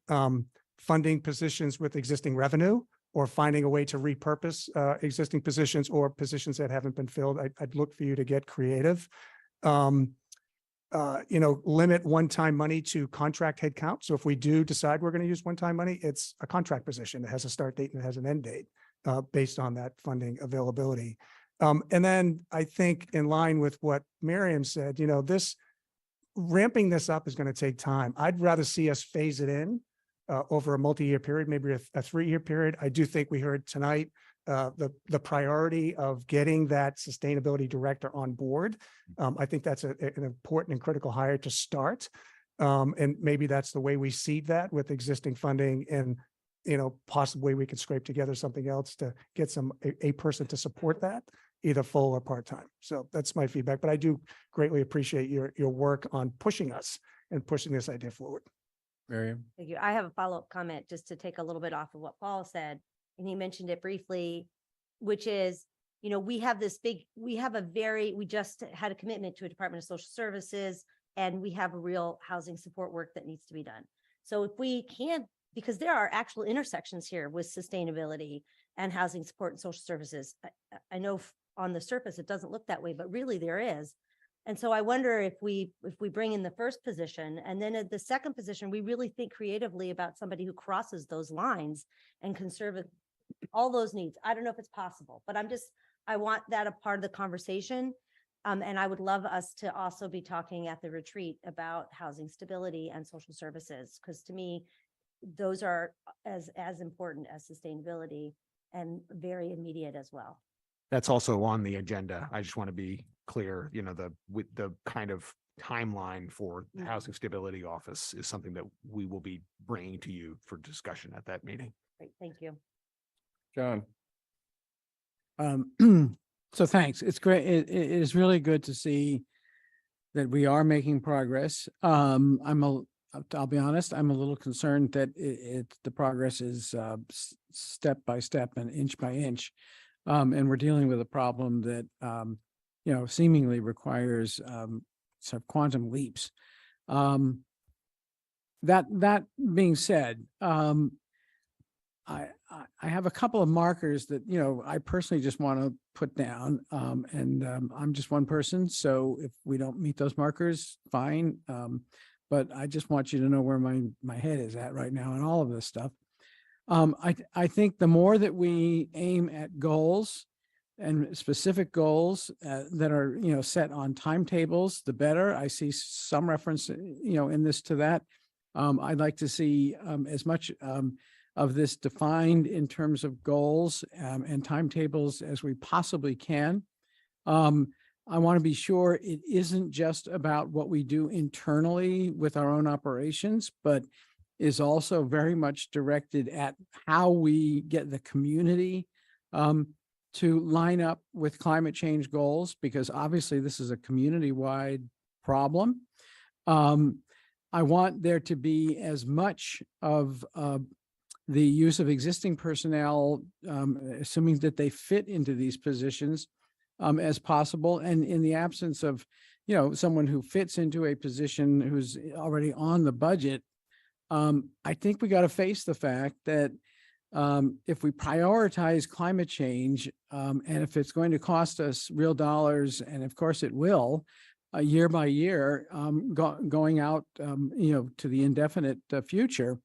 funding positions with existing revenue, or finding a way to repurpose existing positions or positions that haven't been filled. I'd look for you to get creative. Limit one-time money to contract headcount. So if we do decide we're going to use one-time money, it's a contract position. It has a start date and it has an end date based on that funding availability. And then I think, in line with what Miriam said, ramping this up is going to take time. I'd rather see us phase it in over a multi-year period, maybe a 3-year period. I do think we heard tonight the priority of getting that sustainability director on board. I think that's an important and critical hire to start. And maybe that's the way we seed that with existing funding, and possibly we could scrape together something else to get a person to support that, either full or part-time. So that's my feedback, but I do greatly appreciate your work on pushing us and pushing this idea forward. Miriam? Thank you. I have a follow-up comment just to take a little bit off of what Paul said, and he mentioned it briefly, which is, we just had a commitment to a Department of Social Services, and we have a real housing support work that needs to be done. So if we can't, because there are actual intersections here with sustainability and housing support and social services. I know on the surface, it doesn't look that way, but really there is. And so I wonder if we bring in the first position, and then at the second position, we really think creatively about somebody who crosses those lines and can serve all those needs. I don't know if it's possible, but I want that a part of the conversation. And I would love us to also be talking at the retreat about housing stability and social services, because to me, those are as important as sustainability and very immediate as well. That's also on the agenda. I just want to be clear, with the kind of timeline for the Housing Stability Office is something that we will be bringing to you for discussion at that meeting. Great, thank you. John? So thanks. It's great. It is really good to see that we are making progress. I'll be honest, I'm a little concerned that the progress is step by step and inch by inch. And we're dealing with a problem that, seemingly requires sort of quantum leaps. That being said, I have a couple of markers that, I personally just want to put down, and I'm just one person. So if we don't meet those markers, fine. But I just want you to know where my head is at right now and all of this stuff. I think the more that we aim at goals and specific goals that are, set on timetables, the better. I see some reference, in this to that. I'd like to see as much of this defined in terms of goals and timetables as we possibly can. I want to be sure it isn't just about what we do internally with our own operations, but is also very much directed at how we get the community to line up with climate change goals, because obviously this is a community-wide problem. I want there to be as much of the use of existing personnel, assuming that they fit into these positions, as possible. And in the absence of you know, someone who fits into a position who's already on the budget. I think we got to face the fact that if we prioritize climate change, and if it's going to cost us real dollars, and of course it will, year by year, going out, you know, to the indefinite future,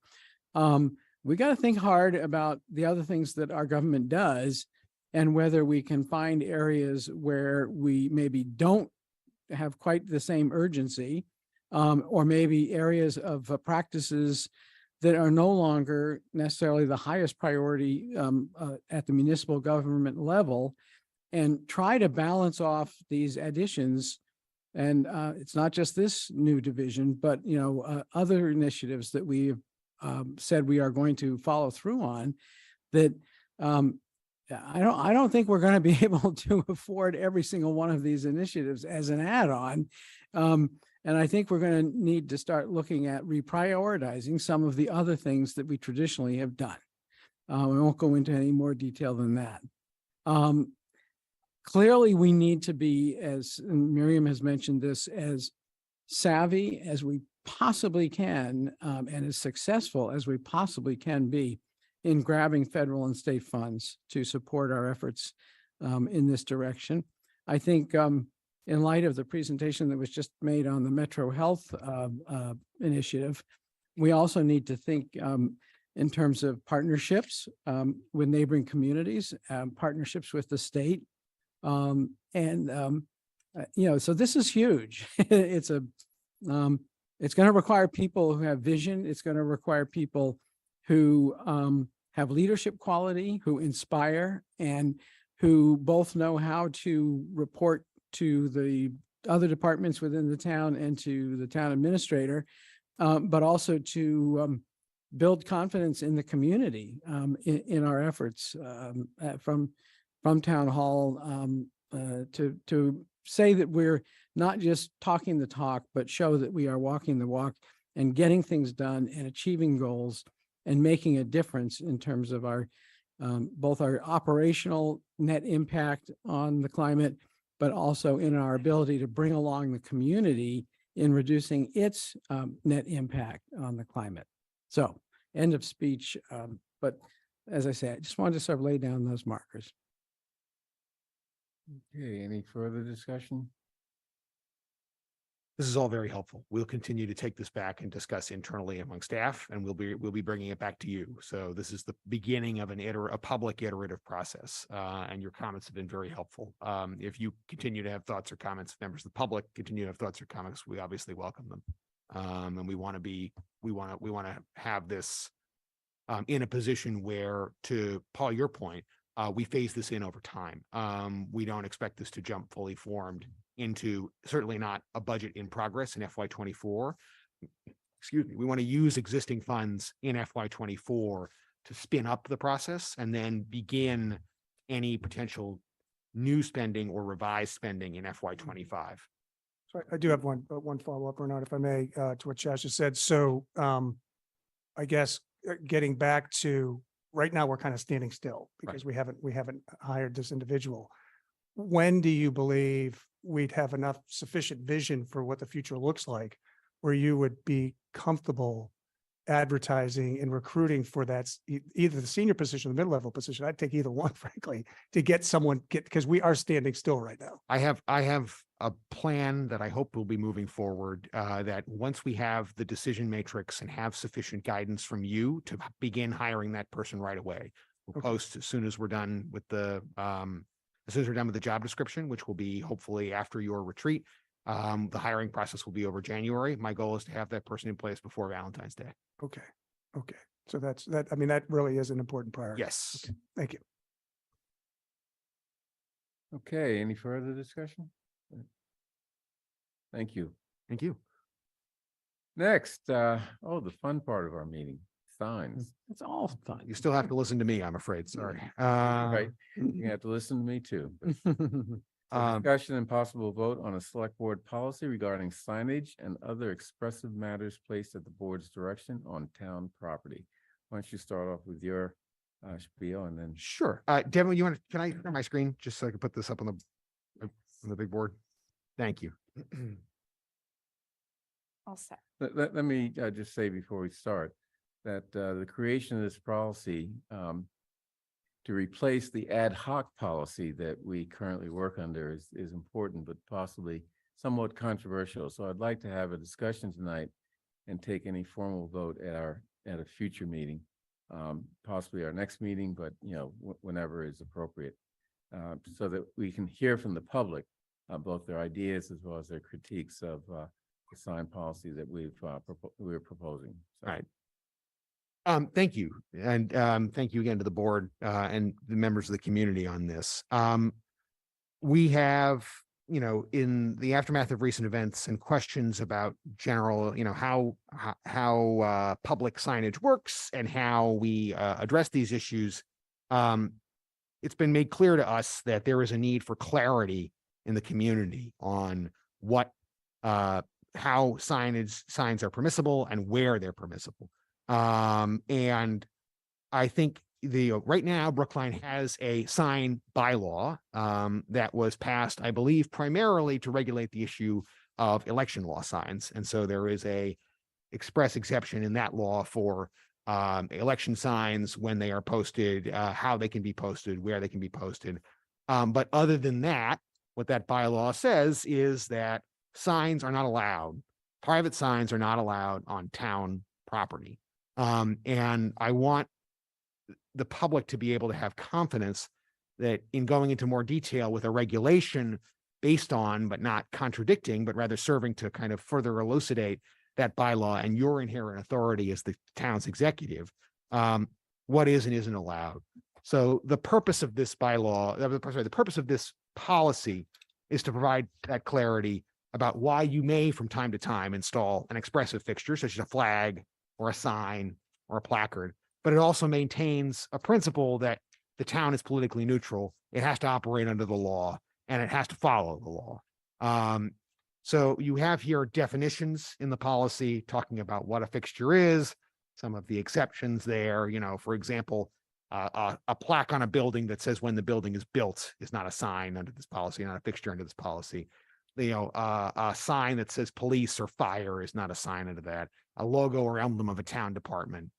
we got to think hard about the other things that our government does and whether we can find areas where we maybe don't have quite the same urgency, or maybe areas of practices that are no longer necessarily the highest priority at the municipal government level, and try to balance off these additions. And it's not just this new division, but, you know, other initiatives that we've said we are going to follow through on, that I don't think we're going to be able to afford every single one of these initiatives as an add-on. And I think we're going to need to start looking at reprioritizing some of the other things that we traditionally have done. We won't go into any more detail than that. Clearly, we need to be, as Miriam has mentioned this, as savvy as we possibly can, and as successful as we possibly can be in grabbing federal and state funds to support our efforts in this direction. I think in light of the presentation that was just made on the Metro Health initiative, we also need to think in terms of partnerships with neighboring communities, partnerships with the state. You know, so this is huge. It's going to require people who have vision. It's going to require people who have leadership quality, who inspire, and who both know how to report to the other departments within the town and to the town administrator, but also to build confidence in the community in our efforts from town hall, to say that we're not just talking the talk, but show that we are walking the walk and getting things done and achieving goals and making a difference in terms of our both our operational net impact on the climate, but also in our ability to bring along the community in reducing its net impact on the climate. So, end of speech. But as I say, I just wanted to sort of lay down those markers. Okay, any further discussion? This is all very helpful. We'll continue to take this back and discuss internally among staff, and we'll be bringing it back to you. So this is the beginning of a public iterative process, and your comments have been very helpful. If you continue to have thoughts or comments, members of the public continue to have thoughts or comments, we obviously welcome them. And we want to have this in a position where, to Paul, your point, we phase this in over time. We don't expect this to jump fully formed into, certainly not a budget in progress in FY24. Excuse me. We want to use existing funds in FY24 to spin up the process and then begin any potential new spending or revised spending in FY25. So I do have one follow-up, Bernard, if I may, to what Chaz just said. So I guess getting back to right now, we're kind of standing still because we haven't hired this individual. When do you believe we'd have enough sufficient vision for what the future looks like, where you would be comfortable advertising and recruiting for that, either the senior position or the mid-level position? I'd take either one, frankly, to get someone, because we are standing still right now. I have a plan that I hope will be moving forward, that once we have the decision matrix and have sufficient guidance from you to begin hiring that person right away. We'll post as soon as we're done with the job description, which will be hopefully after your retreat. The hiring process will be over January. My goal is to have that person in place before Valentine's Day. Okay. So that. I mean, that really is an important priority. Yes. Okay. Thank you. Okay, any further discussion? Thank you. Thank you. Next, the fun part of our meeting, signs. It's all fun. You still have to listen to me, I'm afraid. Sorry. Right, you have to listen to me too. Discussion and possible vote on a select board policy regarding signage and other expressive matters placed at the board's direction on town property. Why don't you start off with your spiel and then. Sure. Devin, can I share my screen just so I can put this up on the big board? Thank you. All set. Let me just say before we start that the creation of this policy to replace the ad hoc policy that we currently work under is important, but possibly somewhat controversial. So I'd like to have a discussion tonight and take any formal vote at a future meeting, possibly our next meeting, but whenever is appropriate, so that we can hear from the public both their ideas as well as their critiques of the sign policy that we're proposing. So, All right. Thank you. And thank you again to the board and the members of the community on this. We have, in the aftermath of recent events and questions about general, how public signage works and how we address these issues, it's been made clear to us that there is a need for clarity in the community on how signs are permissible and where they're permissible. And I think right now Brookline has a sign bylaw that was passed, I believe, primarily to regulate the issue of election law signs. And so there is a express exception in that law for election signs, when they are posted, how they can be posted, where they can be posted. But other than that, what that bylaw says is that signs are not allowed. Private signs are not allowed on town property. And I want the public to be able to have confidence that in going into more detail with a regulation based on, but not contradicting, but rather serving to kind of further elucidate that bylaw and your inherent authority as the town's executive, what is and isn't allowed. So the purpose of this bylaw, the purpose of this policy is to provide that clarity about why you may from time to time install an expressive fixture such as a flag or a sign or a placard, but it also maintains a principle that the town is politically neutral. It has to operate under the law and it has to follow the law. So you have here definitions in the policy talking about what a fixture is, some of the exceptions there, for example, a plaque on a building that says when the building is built is not a sign under this policy, not a fixture under this policy. A sign that says police or fire is not a sign under that. A logo or emblem of a town department,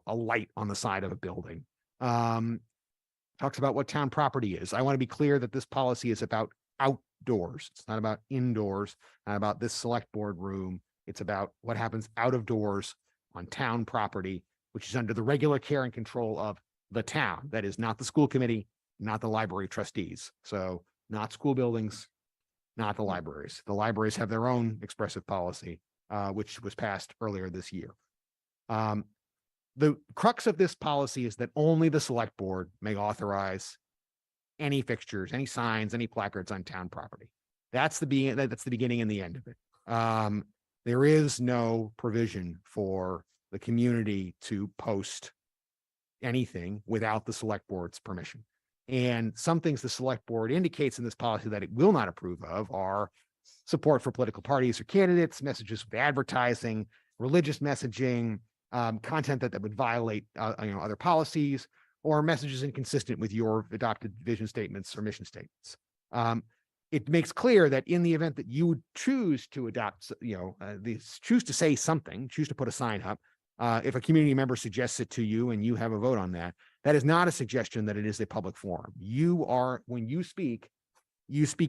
a light on the side of a building. Talks about what town property is. I want to be clear that this policy is about outdoors. It's not about indoors, not about this select board room. It's about what happens out of doors on town property, which is under the regular care and control of the town. That is not the school committee, not the library trustees. So not school buildings, not the libraries. The libraries have their own expressive policy, which was passed earlier this year. The crux of this policy is that only the select board may authorize any fixtures, any signs, any placards on town property. That's the beginning and the end of it. There is no provision for the community to post anything without the select board's permission. And some things the select board indicates in this policy that it will not approve of are support for political parties or candidates, messages with advertising, religious messaging, content that would violate other policies, or messages inconsistent with your adopted vision statements or mission statements. It makes clear that in the event that you would choose to adopt, choose to say something, choose to put a sign up, if a community member suggests it to you and you have a vote on that, that is not a suggestion that it is a public forum. When you speak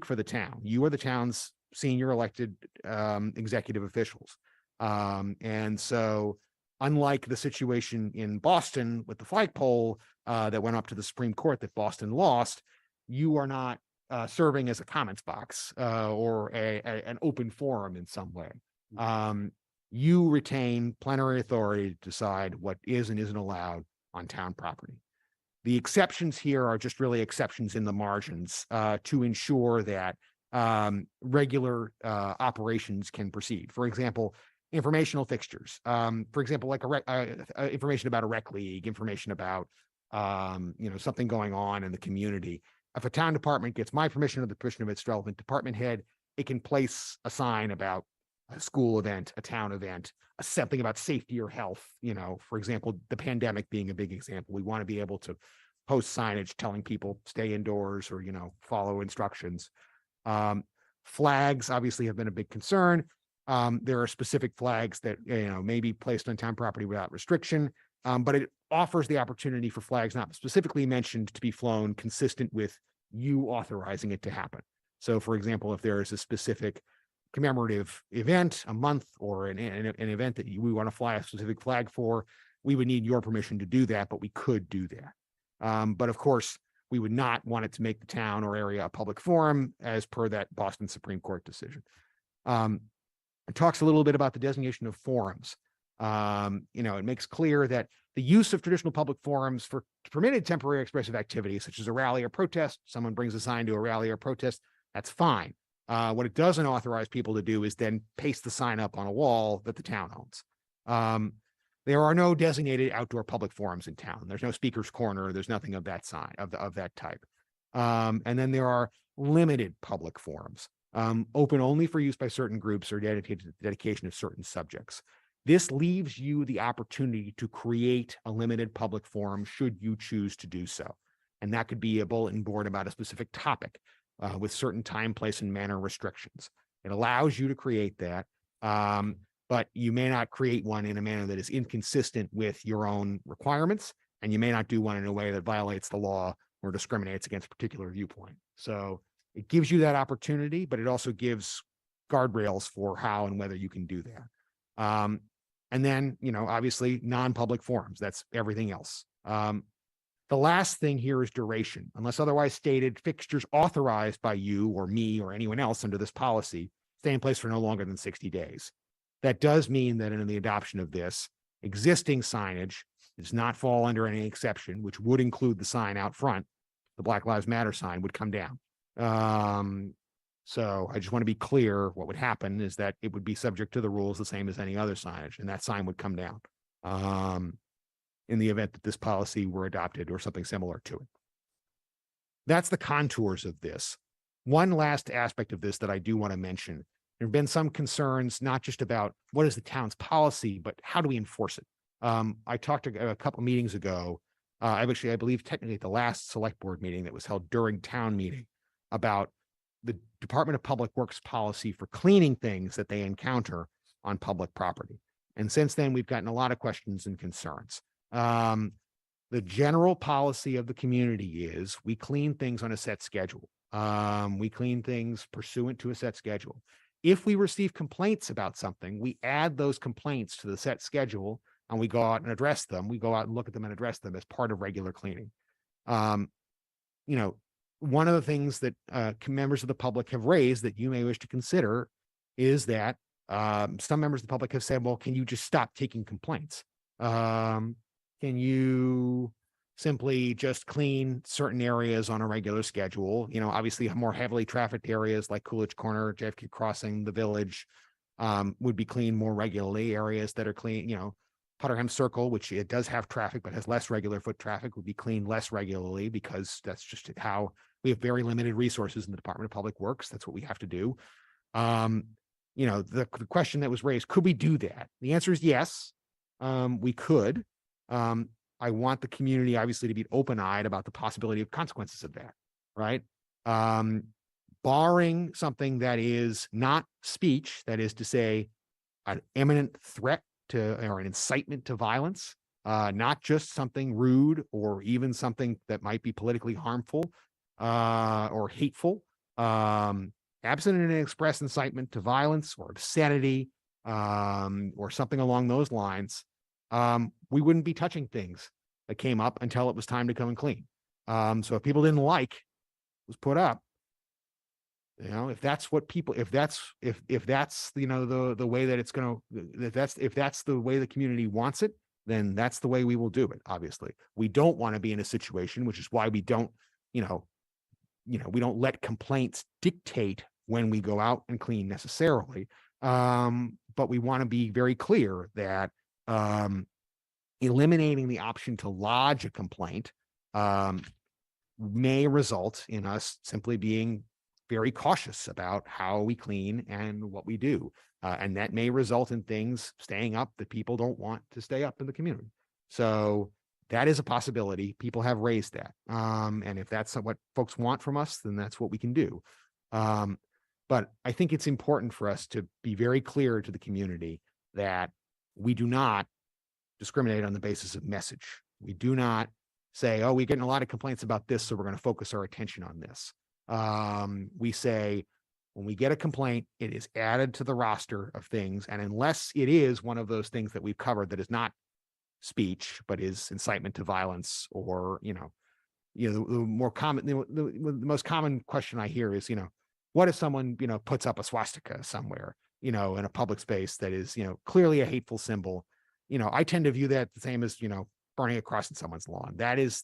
for the town. You are the town's senior elected executive officials. And so unlike the situation in Boston with the flagpole that went up to the Supreme Court that Boston lost, you are not serving as a comments box or an open forum in some way. You retain plenary authority to decide what is and isn't allowed on town property. The exceptions here are just really exceptions in the margins to ensure that regular operations can proceed. For example, informational fixtures. For example, like information about a rec league, information about something going on in the community. If a town department gets my permission or the permission of its relevant department head, it can place a sign about a school event, a town event, something about safety or health. For example, the pandemic being a big example. We want to be able to post signage telling people stay indoors or follow instructions. Flags obviously have been a big concern. There are specific flags that, may be placed on town property without restriction, but it offers the opportunity for flags not specifically mentioned to be flown consistent with you authorizing it to happen. So for example, if there is a specific commemorative event, a month, or an event that we want to fly a specific flag for, we would need your permission to do that, but we could do that. But of course, we would not want it to make the town or area a public forum as per that Boston Supreme Court decision. It talks a little bit about the designation of forums. It makes clear that the use of traditional public forums for permitted temporary expressive activities, such as a rally or protest, someone brings a sign to a rally or protest, that's fine. What it doesn't authorize people to do is then paste the sign up on a wall that the town owns. There are no designated outdoor public forums in town. There's no speaker's corner. There's nothing of that sign of that type. And then there are limited public forums, open only for use by certain groups or dedicated to the dedication of certain subjects. This leaves you the opportunity to create a limited public forum should you choose to do so. And that could be a bulletin board about a specific topic with certain time, place, and manner restrictions. It allows you to create that, but you may not create one in a manner that is inconsistent with your own requirements, and you may not do one in a way that violates the law or discriminates against a particular viewpoint. So it gives you that opportunity, but it also gives guardrails for how and whether you can do that. And then, obviously non-public forums, that's everything else. The last thing here is duration. Unless otherwise stated, fixtures authorized by you or me or anyone else under this policy stay in place for no longer than 60 days. That does mean that in the adoption of this, existing signage does not fall under any exception, which would include the sign out front. The Black Lives Matter sign would come down. So I just want to be clear, what would happen is that it would be subject to the rules the same as any other signage, and that sign would come down in the event that this policy were adopted or something similar to it. That's the contours of this. One last aspect of this that I do want to mention. There have been some concerns, not just about what is the town's policy, but how do we enforce it? I talked a couple meetings ago, I believe technically at the last select board meeting that was held during town meeting, about the Department of Public Works policy for cleaning things that they encounter on public property. And since then, we've gotten a lot of questions and concerns. The general policy of the community is we clean things on a set schedule. We clean things pursuant to a set schedule. If we receive complaints about something, we add those complaints to the set schedule and we go out and address them. We go out and look at them and address them as part of regular cleaning. One of the things that members of the public have raised that you may wish to consider is that some members of the public have said, well, can you just stop taking complaints? Can you simply just clean certain areas on a regular schedule? Obviously more heavily trafficked areas like Coolidge Corner, JFK Crossing, the Village would be cleaned more regularly. Areas that are clean, Putterham Circle, which it does have traffic but has less regular foot traffic, would be cleaned less regularly because that's just how we have very limited resources in the Department of Public Works. That's what we have to do. The question that was raised, could we do that? The answer is yes, we could. I want the community obviously to be open-eyed about the possibility of consequences of that, right? Barring something that is not speech, that is to say, an imminent threat to or an incitement to violence, not just something rude or even something that might be politically harmful or hateful, absent an express incitement to violence or obscenity or something along those lines, we wouldn't be touching things that came up until it was time to come and clean. So if people didn't like what was put up, if that's what people, if that's the way that it's going to, if that's the way the community wants it, then that's the way we will do it. Obviously, we don't want to be in a situation, which is why we don't, we don't let complaints dictate when we go out and clean necessarily. But we want to be very clear that eliminating the option to lodge a complaint may result in us simply being very cautious about how we clean and what we do. And that may result in things staying up that people don't want to stay up in the community. So that is a possibility. People have raised that. And if that's what folks want from us, then that's what we can do. But I think it's important for us to be very clear to the community that we do not discriminate on the basis of message. We do not say, oh, we're getting a lot of complaints about this, so we're going to focus our attention on this. We say, when we get a complaint, it is added to the roster of things. And unless it is one of those things that we've covered that is not speech, but is incitement to violence, or, the more common, the most common question I hear is, what if someone, puts up a swastika somewhere, in a public space that is, clearly a hateful symbol? I tend to view that the same as, burning a cross in someone's lawn. That is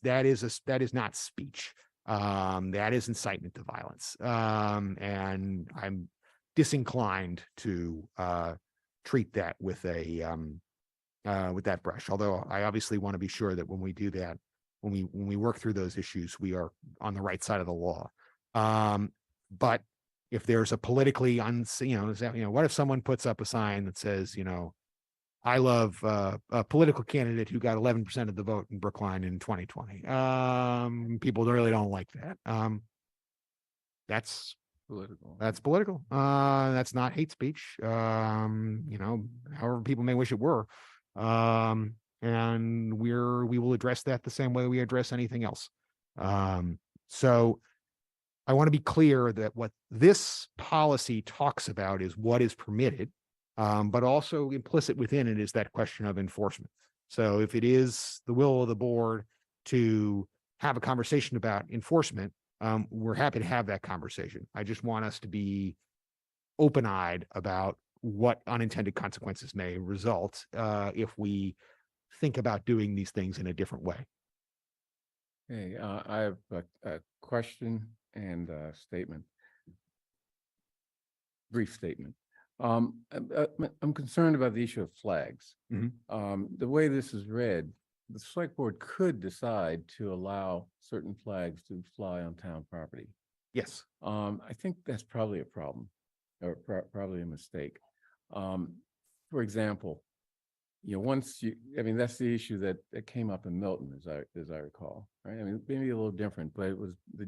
not speech. That is incitement to violence. And I'm disinclined to treat that with that brush. Although I obviously want to be sure that when we do that, when we work through those issues, we are on the right side of the law. But if there's a politically what if someone puts up a sign that says, I love a political candidate who got 11% of the vote in Brookline in 2020. People really don't like that. That's political. That's political. That's not hate speech. However people may wish it were. And we will address that the same way we address anything else. So I want to be clear that what this policy talks about is what is permitted. But also implicit within it is that question of enforcement. So if it is the will of the board to have a conversation about enforcement, we're happy to have that conversation. I just want us to be open-eyed about what unintended consequences may result if we think about doing these things in a different way. Hey, I have a question and a statement. Brief statement. I'm concerned about the issue of flags. The way this is read, the select board could decide to allow certain flags to fly on town property. Yes. I think that's probably a problem, or probably a mistake. For example, that's the issue that came up in Milton, as I recall, right? I mean, maybe a little different, but it was the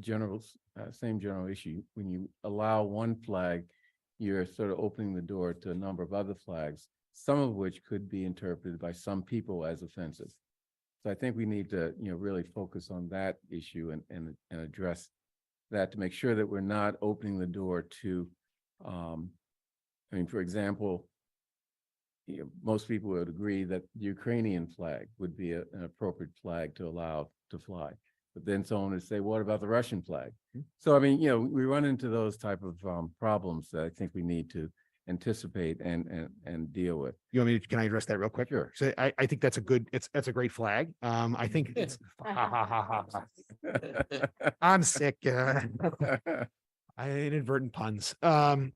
same general issue. When you allow one flag, you're sort of opening the door to a number of other flags, some of which could be interpreted by some people as offensive. So I think we need to, really focus on that issue and address that to make sure that we're not opening the door to, for example, most people would agree that the Ukrainian flag would be an appropriate flag to allow to fly. But then someone would say, what about the Russian flag? So, we run into those type of problems that I think we need to anticipate and deal with. You want me to, can I address that real quick? Sure. So I think that's a great flag. I think it's, I'm sick. Inadvertent puns. I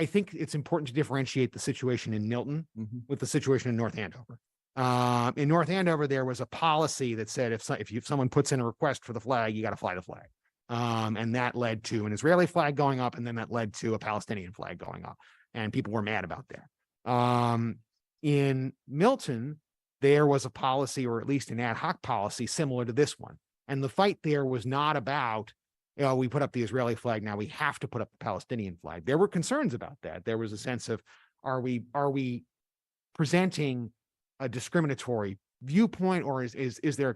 think it's important to differentiate the situation in Milton with the situation in North Andover. In North Andover, there was a policy that said if someone puts in a request for the flag, you got to fly the flag. And that led to an Israeli flag going up, and then that led to a Palestinian flag going up. And people were mad about that. In Milton, there was a policy, or at least an ad hoc policy, similar to this one. And the fight there was not about, we put up the Israeli flag, now we have to put up the Palestinian flag. There were concerns about that. There was a sense of, are we presenting a discriminatory viewpoint, or is there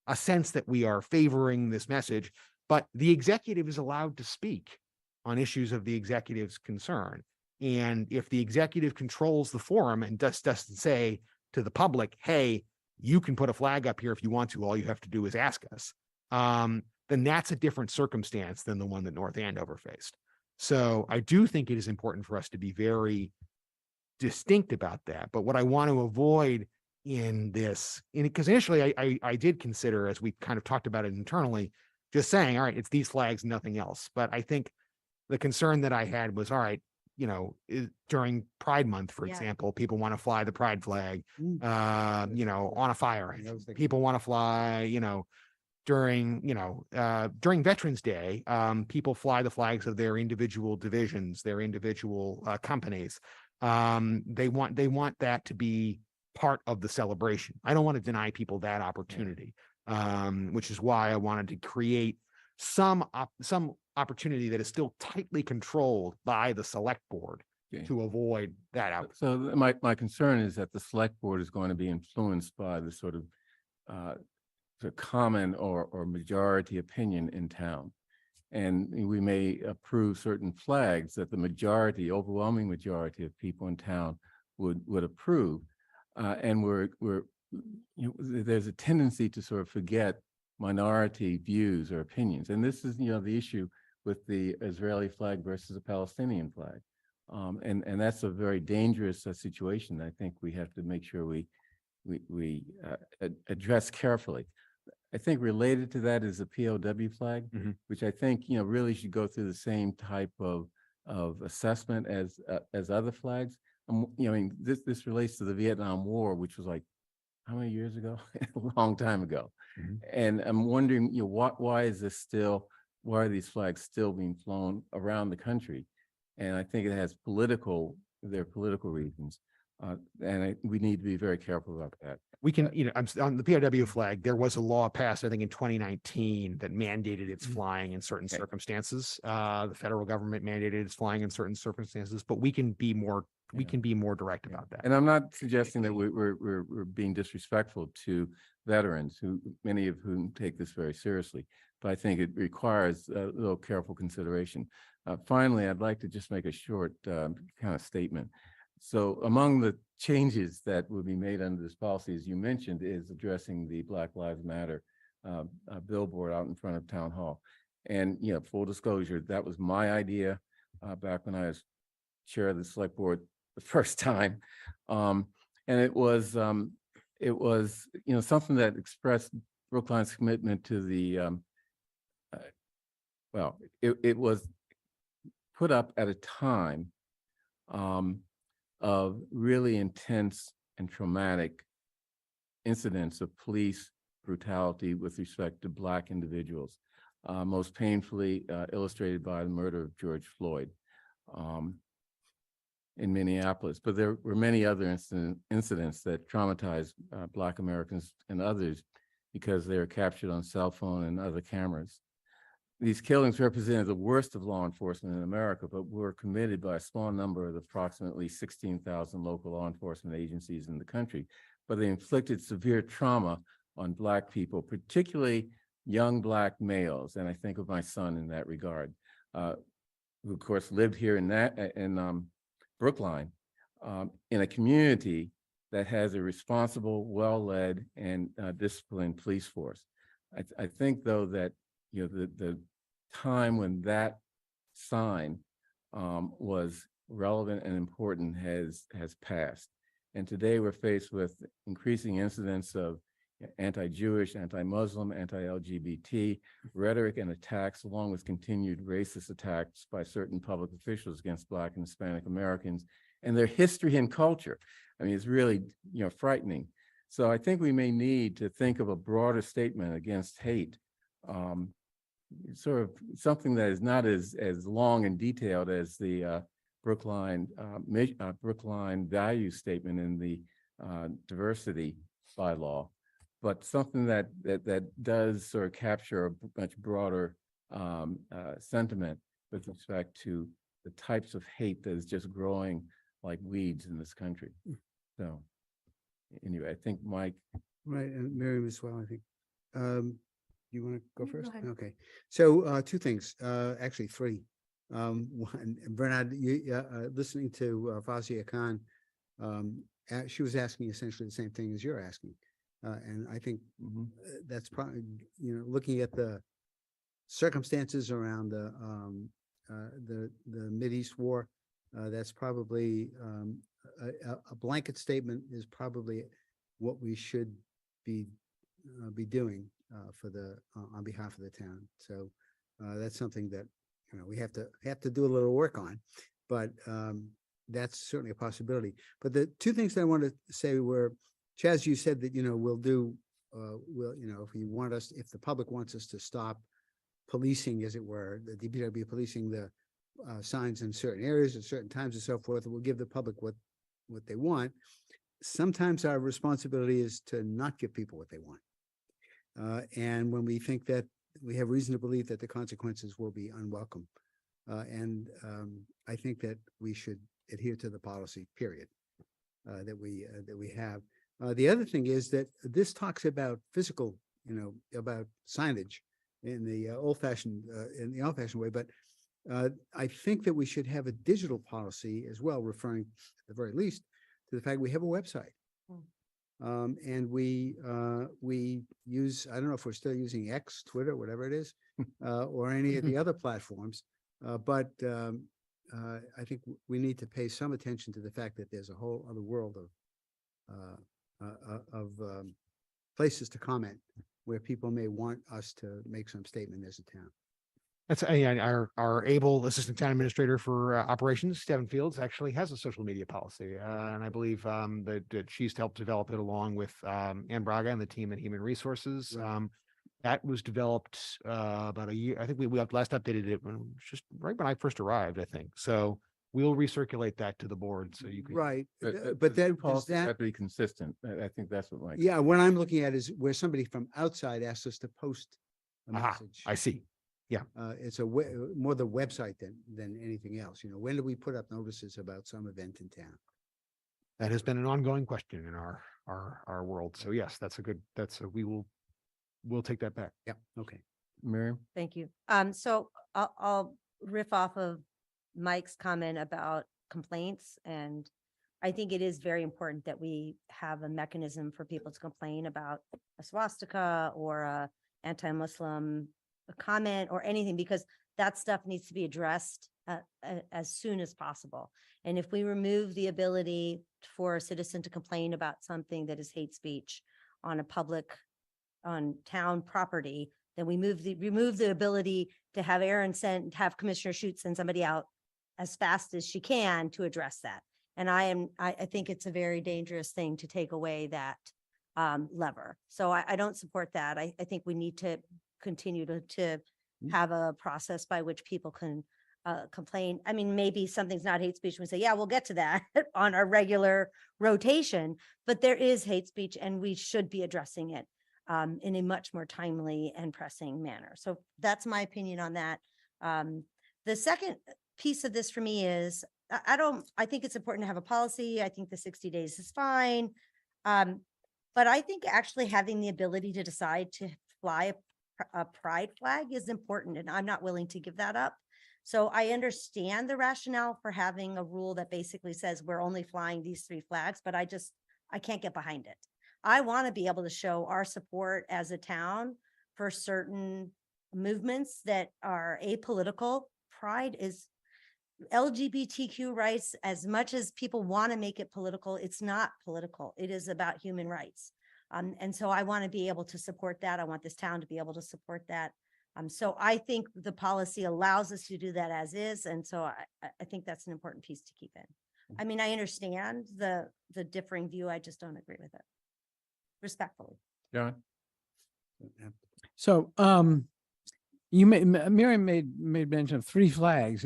a sense that we are favoring this message? But the executive is allowed to speak on issues of the executive's concern. And if the executive controls the forum and doesn't say to the public, hey, you can put a flag up here if you want to, all you have to do is ask us, then that's a different circumstance than the one that North Andover faced. So I do think it is important for us to be very distinct about that. But what I want to avoid in this, because initially I did consider, as we kind of talked about it internally, just saying, all right, it's these flags, nothing else. But I think the concern that I had was, all right, during Pride Month, for example, people want to fly the Pride flag, on a fire engine. People want to fly, during Veterans Day, people fly the flags of their individual divisions, their individual companies. They want that to be part of the celebration. I don't want to deny people that opportunity, which is why I wanted to create some opportunity that is still tightly controlled by the select board Okay. to avoid that outcome. So my concern is that the select board is going to be influenced by the sort of common or majority opinion in town. And we may approve certain flags that the majority, overwhelming majority of people in town would approve. And there's a tendency to sort of forget minority views or opinions. And this is, the issue with the Israeli flag versus the Palestinian flag. And that's a very dangerous situation. I think we have to make sure we address carefully. I think related to that is the POW flag, which I think, really should go through the same type of assessment as other flags. This relates to the Vietnam War, which was like, how many years ago? A long time ago. And I'm wondering, why are these flags still being flown around the country? And I think it has political reasons. We need to be very careful about that. We can, on the POW flag, there was a law passed, I think in 2019 that mandated its flying in certain circumstances. The federal government mandated its flying in certain circumstances, but we can be more direct about that. And I'm not suggesting that we're being disrespectful to veterans, many of whom take this very seriously, but I think it requires a little careful consideration. Finally, I'd like to just make a short kind of statement. So among the changes that will be made under this policy, as you mentioned, is addressing the Black Lives Matter billboard out in front of Town Hall. And, full disclosure, that was my idea back when I was chair of the select board the first time. And it was, something that expressed Brookline's commitment to the, it was put up at a time of really intense and traumatic incidents of police brutality with respect to Black individuals, most painfully illustrated by the murder of George Floyd in Minneapolis. But there were many other incidents that traumatized Black Americans and others because they were captured on cell phone and other cameras. These killings represented the worst of law enforcement in America, but were committed by a small number of the approximately 16,000 local law enforcement agencies in the country. But they inflicted severe trauma on Black people, particularly young Black males. And I think of my son in that regard, who of course lived here in Brookline, in a community that has a responsible, well-led, and disciplined police force. I think, though, that the time when that sign was relevant and important has passed. And today we're faced with increasing incidents of anti-Jewish, anti-Muslim, anti-LGBT rhetoric and attacks, along with continued racist attacks by certain public officials against Black and Hispanic Americans and their history and culture. I mean, it's really, frightening. So I think we may need to think of a broader statement against hate, sort of something that is not as long and detailed as the Brookline value statement in the diversity bylaw, but something that does sort of capture a much broader sentiment with respect to the types of hate that is just growing like weeds in this country. So anyway, I think Mike. Right, and Miriam as well, I think. You want to go first? ahead. Okay, so two things, actually three. One, Bernard, listening to Fazia Khan, she was asking essentially the same thing as you're asking. And I think that's probably, looking at the circumstances around the Mideast war, that's probably a blanket statement is probably what we should be doing on behalf of the town. So that's something that we have to do a little work on, but that's certainly a possibility. But the two things that I wanted to say were, Chaz, you said that we'll do if the public wants us to stop policing, as it were, the DPW policing the signs in certain areas at certain times and so forth, we'll give the public what they want. Sometimes our responsibility is to not give people what they want. And when we think that we have reason to believe that the consequences will be unwelcome. And I think that we should adhere to the policy, period, that we have. The other thing is that this talks about physical, about signage in the old-fashioned way, but I think that we should have a digital policy as well, referring at the very least to the fact we have a website. And we use, I don't know if we're still using X, Twitter, whatever it is, or any of the other platforms. But I think we need to pay some attention to the fact that there's a whole other world of places to comment where people may want us to make some statement as a town. That's our able assistant town administrator for operations, Stephen Fields, actually has a social media policy. And I believe that she's helped develop it along with Ann Braga and the team at Human Resources. That was developed about a year. I think we last updated it just right when I first arrived, I think. So we'll recirculate that to the board so you can. Right. But then does Policies that have to be consistent. I think that's what Mike. Yeah, what I'm looking at is where somebody from outside asks us to post a message. I see. Yeah. It's more the website than anything else. When do we put up notices about some event in town? That has been an ongoing question in our world. So yes, we'll take that back. Yeah. Okay. Miriam? Thank you. So I'll riff off of Mike's comment about complaints. And I think it is very important that we have a mechanism for people to complain about a swastika or a anti-Muslim comment or anything, because that stuff needs to be addressed as soon as possible. And if we remove the ability for a citizen to complain about something that is hate speech on town property, then we remove the ability to have have Commissioner Shute send somebody out as fast as she can to address that. And I think it's a very dangerous thing to take away that lever. So I don't support that. I think we need to continue to have a process by which people can complain. I mean, maybe something's not hate speech. We say, yeah, we'll get to that on our regular rotation, but there is hate speech and we should be addressing it in a much more timely and pressing manner. So that's my opinion on that. The second piece of this for me is, I think it's important to have a policy. I think the 60 days is fine. But I think actually having the ability to decide to fly a pride flag is important, and I'm not willing to give that up. So I understand the rationale for having a rule that basically says we're only flying these 3 flags, but I can't get behind it. I want to be able to show our support as a town for certain movements that are apolitical. Pride is LGBTQ rights. As much as people want to make it political, it's not political. It is about human rights. And so I want to be able to support that. I want this town to be able to support that. So I think the policy allows us to do that as is. And so I think that's an important piece to keep in. I mean, I understand the differing view. I just don't agree with it. Respectfully. John? So, Miriam made mention of 3 flags.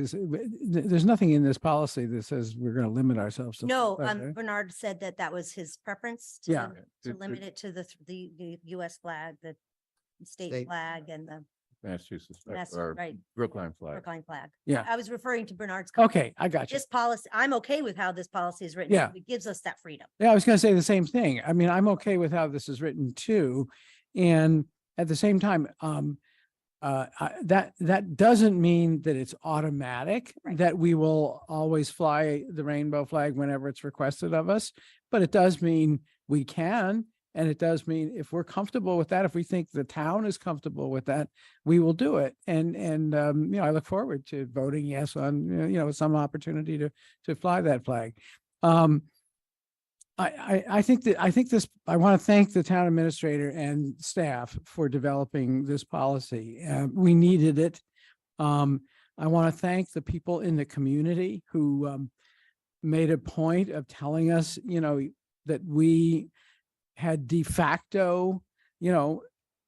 There's nothing in this policy that says we're going to limit ourselves to. No, 3 flags, right? Bernard said that was his preference Yeah. to limit it to the US flag, the state flag, and the Massachusetts, right, Brookline flag. Brookline flag. Yeah. I was referring to Bernard's comment. Okay, I got you. This policy, I'm okay with how this policy is written. Yeah. It gives us that freedom. Yeah, I was going to say the same thing. I mean, I'm okay with how this is written too. And at the same time, that doesn't mean that it's automatic, that we will always fly the rainbow flag whenever it's requested of us, but it does mean we can. And it does mean if we're comfortable with that, if we think the town is comfortable with that, we will do it. And I look forward to voting yes on, some opportunity to fly that flag. I think I want to thank the town administrator and staff for developing this policy. We needed it. I want to thank the people in the community who made a point of telling us, that we had de facto,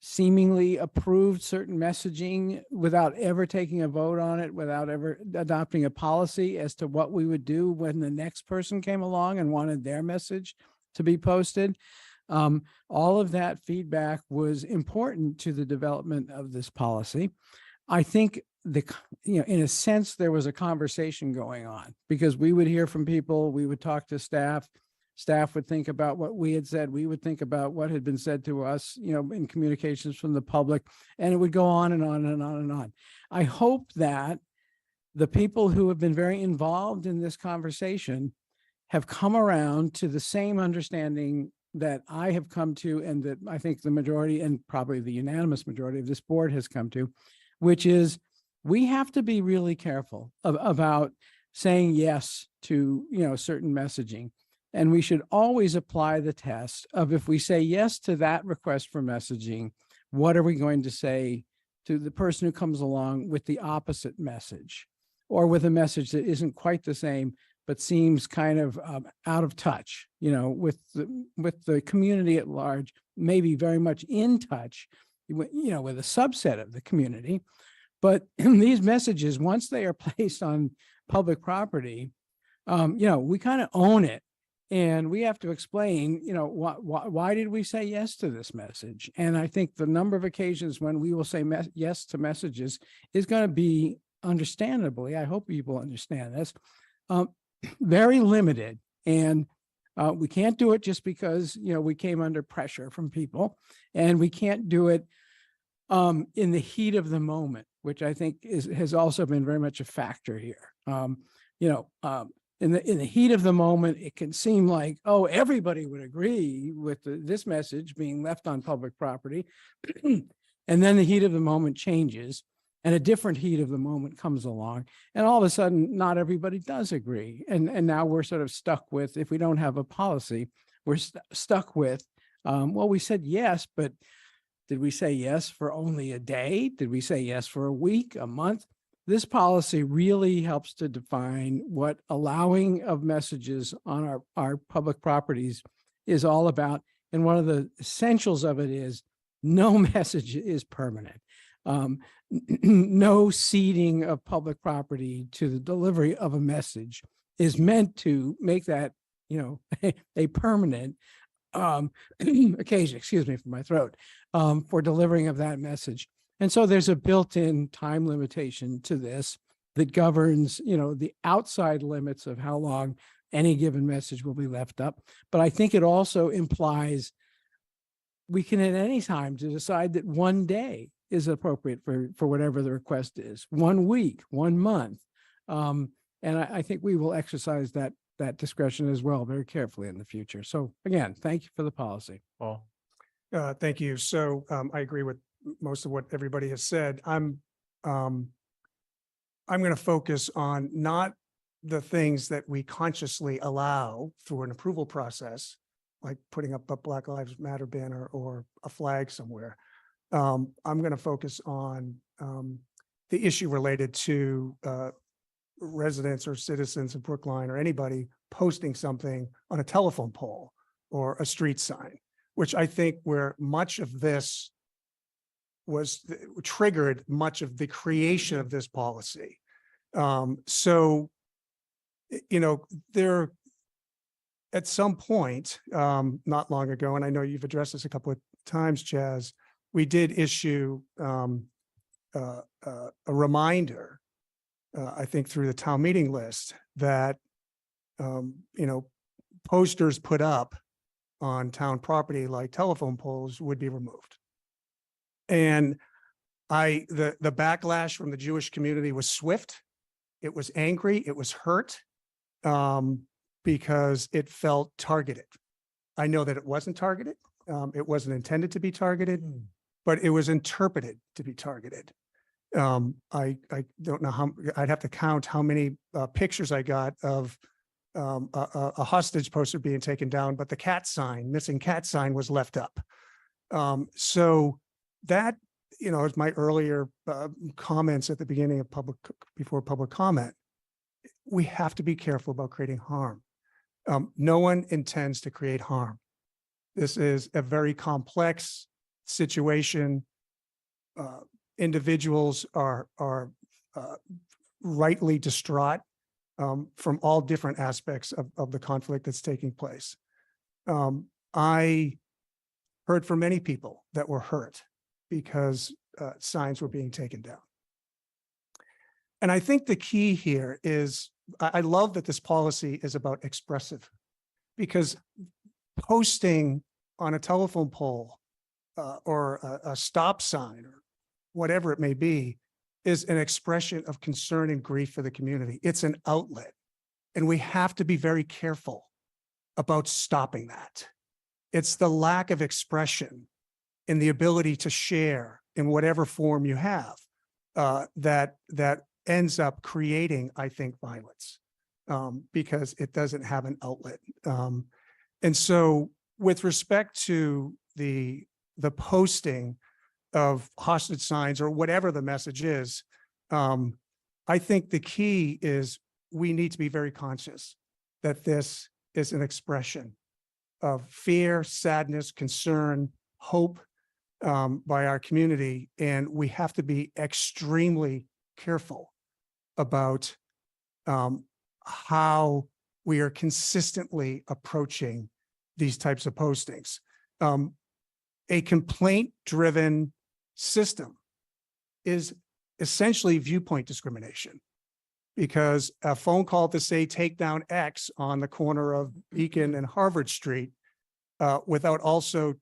seemingly approved certain messaging without ever taking a vote on it, without ever adopting a policy as to what we would do when the next person came along and wanted their message to be posted. All of that feedback was important to the development of this policy. I think in a sense, there was a conversation going on because we would hear from people, we would talk to staff. Staff would think about what we had said. We would think about what had been said to us, in communications from the public, and it would go on and on and on and on. I hope that the people who have been very involved in this conversation have come around to the same understanding that I have come to, and that I think the majority, and probably the unanimous majority of this board has come to, which is we have to be really careful about saying yes to, certain messaging. And we should always apply the test of, if we say yes to that request for messaging, what are we going to say to the person who comes along with the opposite message, or with a message that isn't quite the same, but seems kind of out of touch, with the community at large, maybe very much in touch, with a subset of the community. But these messages, once they are placed on public property, we kind of own it. And we have to explain, why did we say yes to this message? And I think the number of occasions when we will say yes to messages is going to be, understandably, I hope people understand this, very limited. And we can't do it just because, we came under pressure from people, and we can't do it in the heat of the moment, which I think has also been very much a factor here. In the heat of the moment, it can seem like, oh, everybody would agree with this message being left on public property. And then the heat of the moment changes, and a different heat of the moment comes along. And all of a sudden, not everybody does agree. And now we're sort of stuck with, if we don't have a policy, we're stuck with, well, we said yes, but did we say yes for only a day? Did we say yes for a week, a month? This policy really helps to define what allowing of messages on our public properties is all about. And one of the essentials of it is no message is permanent. No ceding of public property to the delivery of a message is meant to make that, a permanent occasion, excuse me for my throat, for delivering of that message. And so there's a built-in time limitation to this that governs, the outside limits of how long any given message will be left up. But I think it also implies we can at any time to decide that one day is appropriate for whatever the request is, 1 week, 1 month. And I think we will exercise that discretion as well very carefully in the future. So again, thank you for the policy. Paul? Thank you. So I agree with most of what everybody has said. I'm going to focus on not the things that we consciously allow through an approval process, like putting up a Black Lives Matter banner or a flag somewhere. I'm going to focus on the issue related to residents or citizens of Brookline or anybody posting something on a telephone pole or a street sign, which I think where much of this triggered much of the creation of this policy. So, there at some point, not long ago, and I know you've addressed this a couple of times, Chaz, we did issue a reminder, I think through the town meeting list, that, posters put up on town property like telephone poles would be removed. And the backlash from the Jewish community was swift. It was angry. It was hurt because it felt targeted. I know that it wasn't targeted. It wasn't intended to be targeted, but it was interpreted to be targeted. I don't know how, I'd have to count how many pictures I got of a hostage poster being taken down, but the missing cat sign was left up. So that, as my earlier comments at the beginning of before public comment, we have to be careful about creating harm. No one intends to create harm. This is a very complex situation. Individuals are rightly distraught from all different aspects of the conflict that's taking place. I heard from many people that were hurt because signs were being taken down. And I think the key here is, I love that this policy is about expressive, because posting on a telephone pole or a stop sign or whatever it may be is an expression of concern and grief for the community. It's an outlet. And we have to be very careful about stopping that. It's the lack of expression and the ability to share in whatever form you have that ends up creating, I think, violence because it doesn't have an outlet. And so with respect to the posting of hostage signs or whatever the message is, I think the key is we need to be very conscious that this is an expression of fear, sadness, concern, hope by our community. And we have to be extremely careful about how we are consistently approaching these types of postings. A complaint-driven system is essentially viewpoint discrimination, because a phone call to say take down X on the corner of Beacon and Harvard Street without also,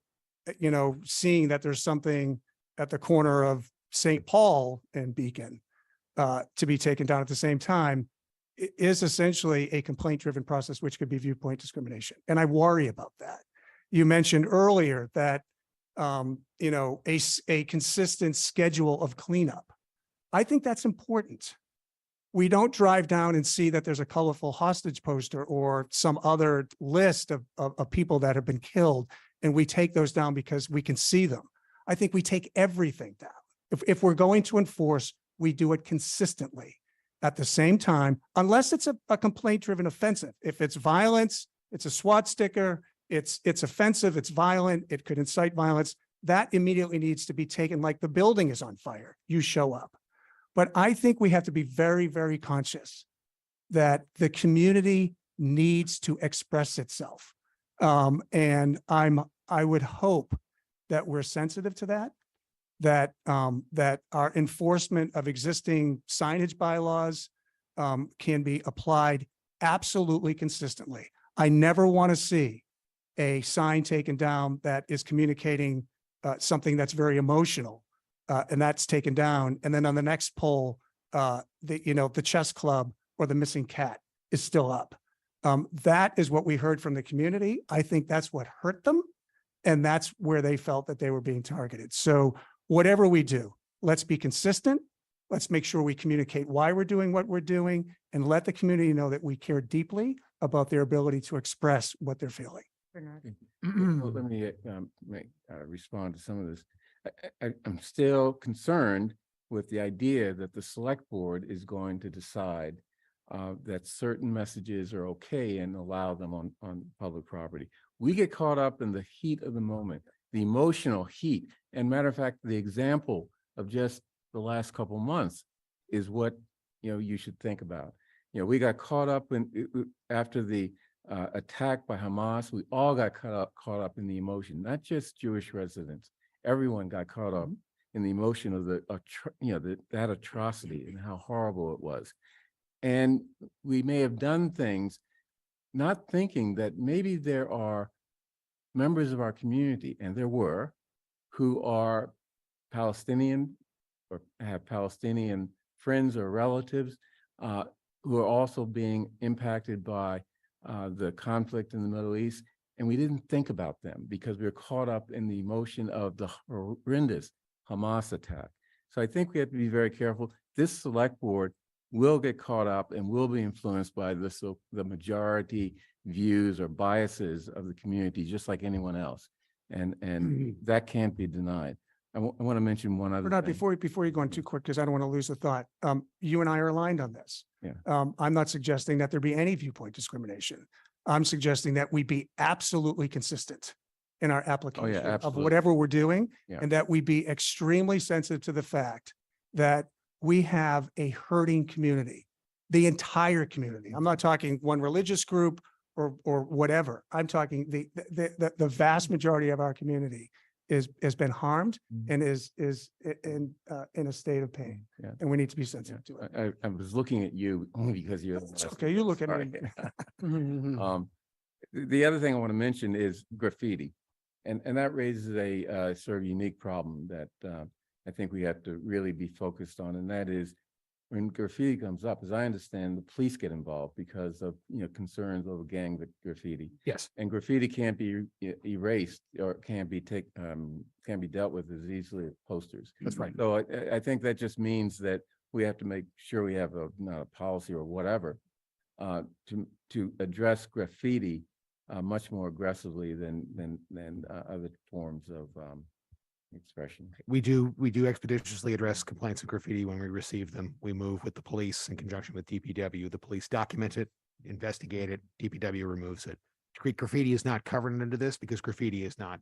seeing that there's something at the corner of St. Paul and Beacon to be taken down at the same time is essentially a complaint-driven process, which could be viewpoint discrimination. And I worry about that. You mentioned earlier that, a consistent schedule of cleanup. I think that's important. We don't drive down and see that there's a colorful hostage poster or some other list of people that have been killed, and we take those down because we can see them. I think we take everything down. If we're going to enforce, we do it consistently at the same time, unless it's a complaint-driven offensive. If it's violence, it's a SWAT sticker, it's offensive, it's violent, it could incite violence, that immediately needs to be taken, like the building is on fire, you show up. But I think we have to be very, very conscious that the community needs to express itself. And I would hope that we're sensitive to that our enforcement of existing signage bylaws can be applied absolutely consistently. I never want to see a sign taken down that is communicating something that's very emotional, and that's taken down. And then on the next poll, the chess club or the missing cat is still up. That is what we heard from the community. I think that's what hurt them. And that's where they felt that they were being targeted. So whatever we do, let's be consistent. Let's make sure we communicate why we're doing what we're doing, and let the community know that we care deeply about their ability to express what they're feeling. Bernard. Well, let me respond to some of this. I'm still concerned with the idea that the select board is going to decide that certain messages are okay and allow them on public property. We get caught up in the heat of the moment, the emotional heat. And matter of fact, the example of just the last couple months is what you should think about. We got caught up after the attack by Hamas. We all got caught up in the emotion, not just Jewish residents. Everyone got caught up in the emotion of that atrocity and how horrible it was. And we may have done things not thinking that maybe there are members of our community, and there were, who are Palestinian or have Palestinian friends or relatives who are also being impacted by the conflict in the Middle East. And we didn't think about them because we were caught up in the emotion of the horrendous Hamas attack. So I think we have to be very careful. This select board will get caught up and will be influenced by the majority views or biases of the community, just like anyone else. And that can't be denied. I want to mention one other Bernard, thing. before you go on too quick, because I don't want to lose the thought. You and I are aligned on this. Yeah. I'm not suggesting that there be any viewpoint discrimination. I'm suggesting that we be absolutely consistent in our application of absolutely. whatever we're doing, Yeah. and that we be extremely sensitive to the fact that we have a hurting community, the entire community. I'm not talking one religious group or whatever. I'm talking the vast majority of our community has been harmed and is in a state of pain. Yeah. And we need to be sensitive to it. I was looking at you only because you're. the It's last okay, you look at Sorry. me. The other thing I want to mention is graffiti. And that raises a sort of unique problem that I think we have to really be focused on. And that is when graffiti comes up, as I understand, the police get involved because of, concerns over gang graffiti. Yes. And graffiti can't be erased or can't be dealt with as easily as posters. That's right. So I think that just means that we have to make sure we have not a policy or whatever to address graffiti much more aggressively than other forms of expression. We do expeditiously address complaints of graffiti when we receive them. We move with the police in conjunction with DPW. The police document it, investigate it, DPW removes it. Graffiti is not covered under this because graffiti is not,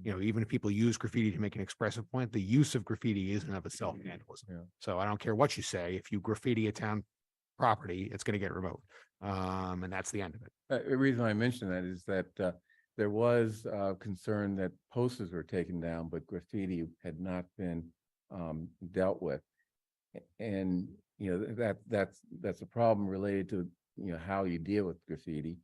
even if people use graffiti to make an expressive point, the use of graffiti is in of itself vandalism. Yeah. So I don't care what you say, if you graffiti a town property, it's going to get removed. And that's the end of it. The reason I mention that is that there was concern that posters were taken down, but graffiti had not been dealt with. And, that's a problem related to, how you deal with graffiti.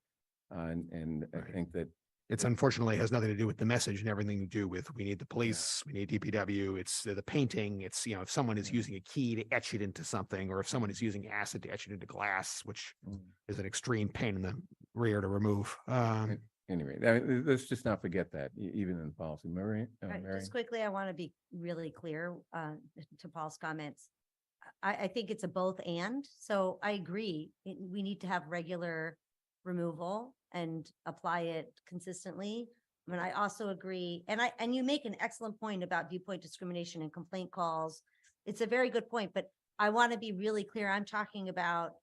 And I think that It's unfortunately has nothing to do with the message and everything to do with, we need the police, we need DPW, it's the painting, it's, if someone is using a key to etch it into something, or if someone is using acid to etch it into glass, which is an extreme pain in the rear to remove. anyway, let's just not forget that, even in policy. Mary? Mary? Just quickly, I want to be really clear to Paul's comments. I think it's a both and. So I agree. We need to have regular removal and apply it consistently. I mean, I also agree. And you make an excellent point about viewpoint discrimination and complaint calls. It's a very good point, but I want to be really clear. I'm talking about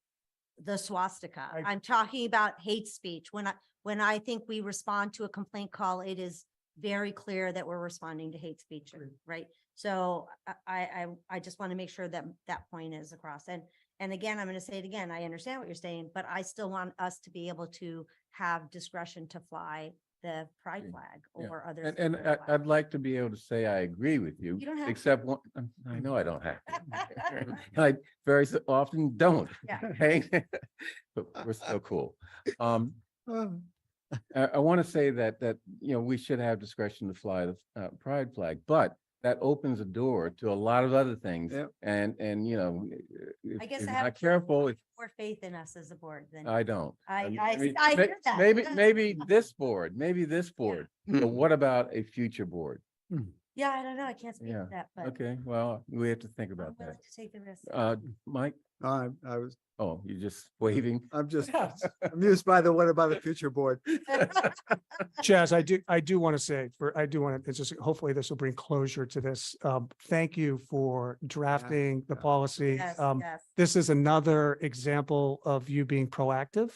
the swastika. I'm talking about hate speech. When I think we respond to a complaint call, it is very clear that we're responding to hate speech, right? So I just want to make sure that that point is across. And again, I'm going to say it again. I understand what you're saying, but I still want us to be able to have discretion to fly the pride flag over other. And I'd like to be able to say I agree with you. You don't have to. Except one, I know I don't have to. I very often don't. Yeah. Okay? But we're so cool. I want to say that we should have discretion to fly the pride flag, but that opens a door to a lot of other things. Yep. And I guess if I you're have not careful, more faith in us as a board than. I don't. I mean, hear that. Maybe this board, but what about a future board? Yeah, I don't know. I can't speak Yeah. to that, but. Okay, well, we have to think I'm about willing that. to take the risk. Mike? I You're just waving. I'm just amused by the what about the future board? Chaz, I do want to say it's just, hopefully this will bring closure to this. Thank you for drafting the policy. Yes, yes. This is another example of you being proactive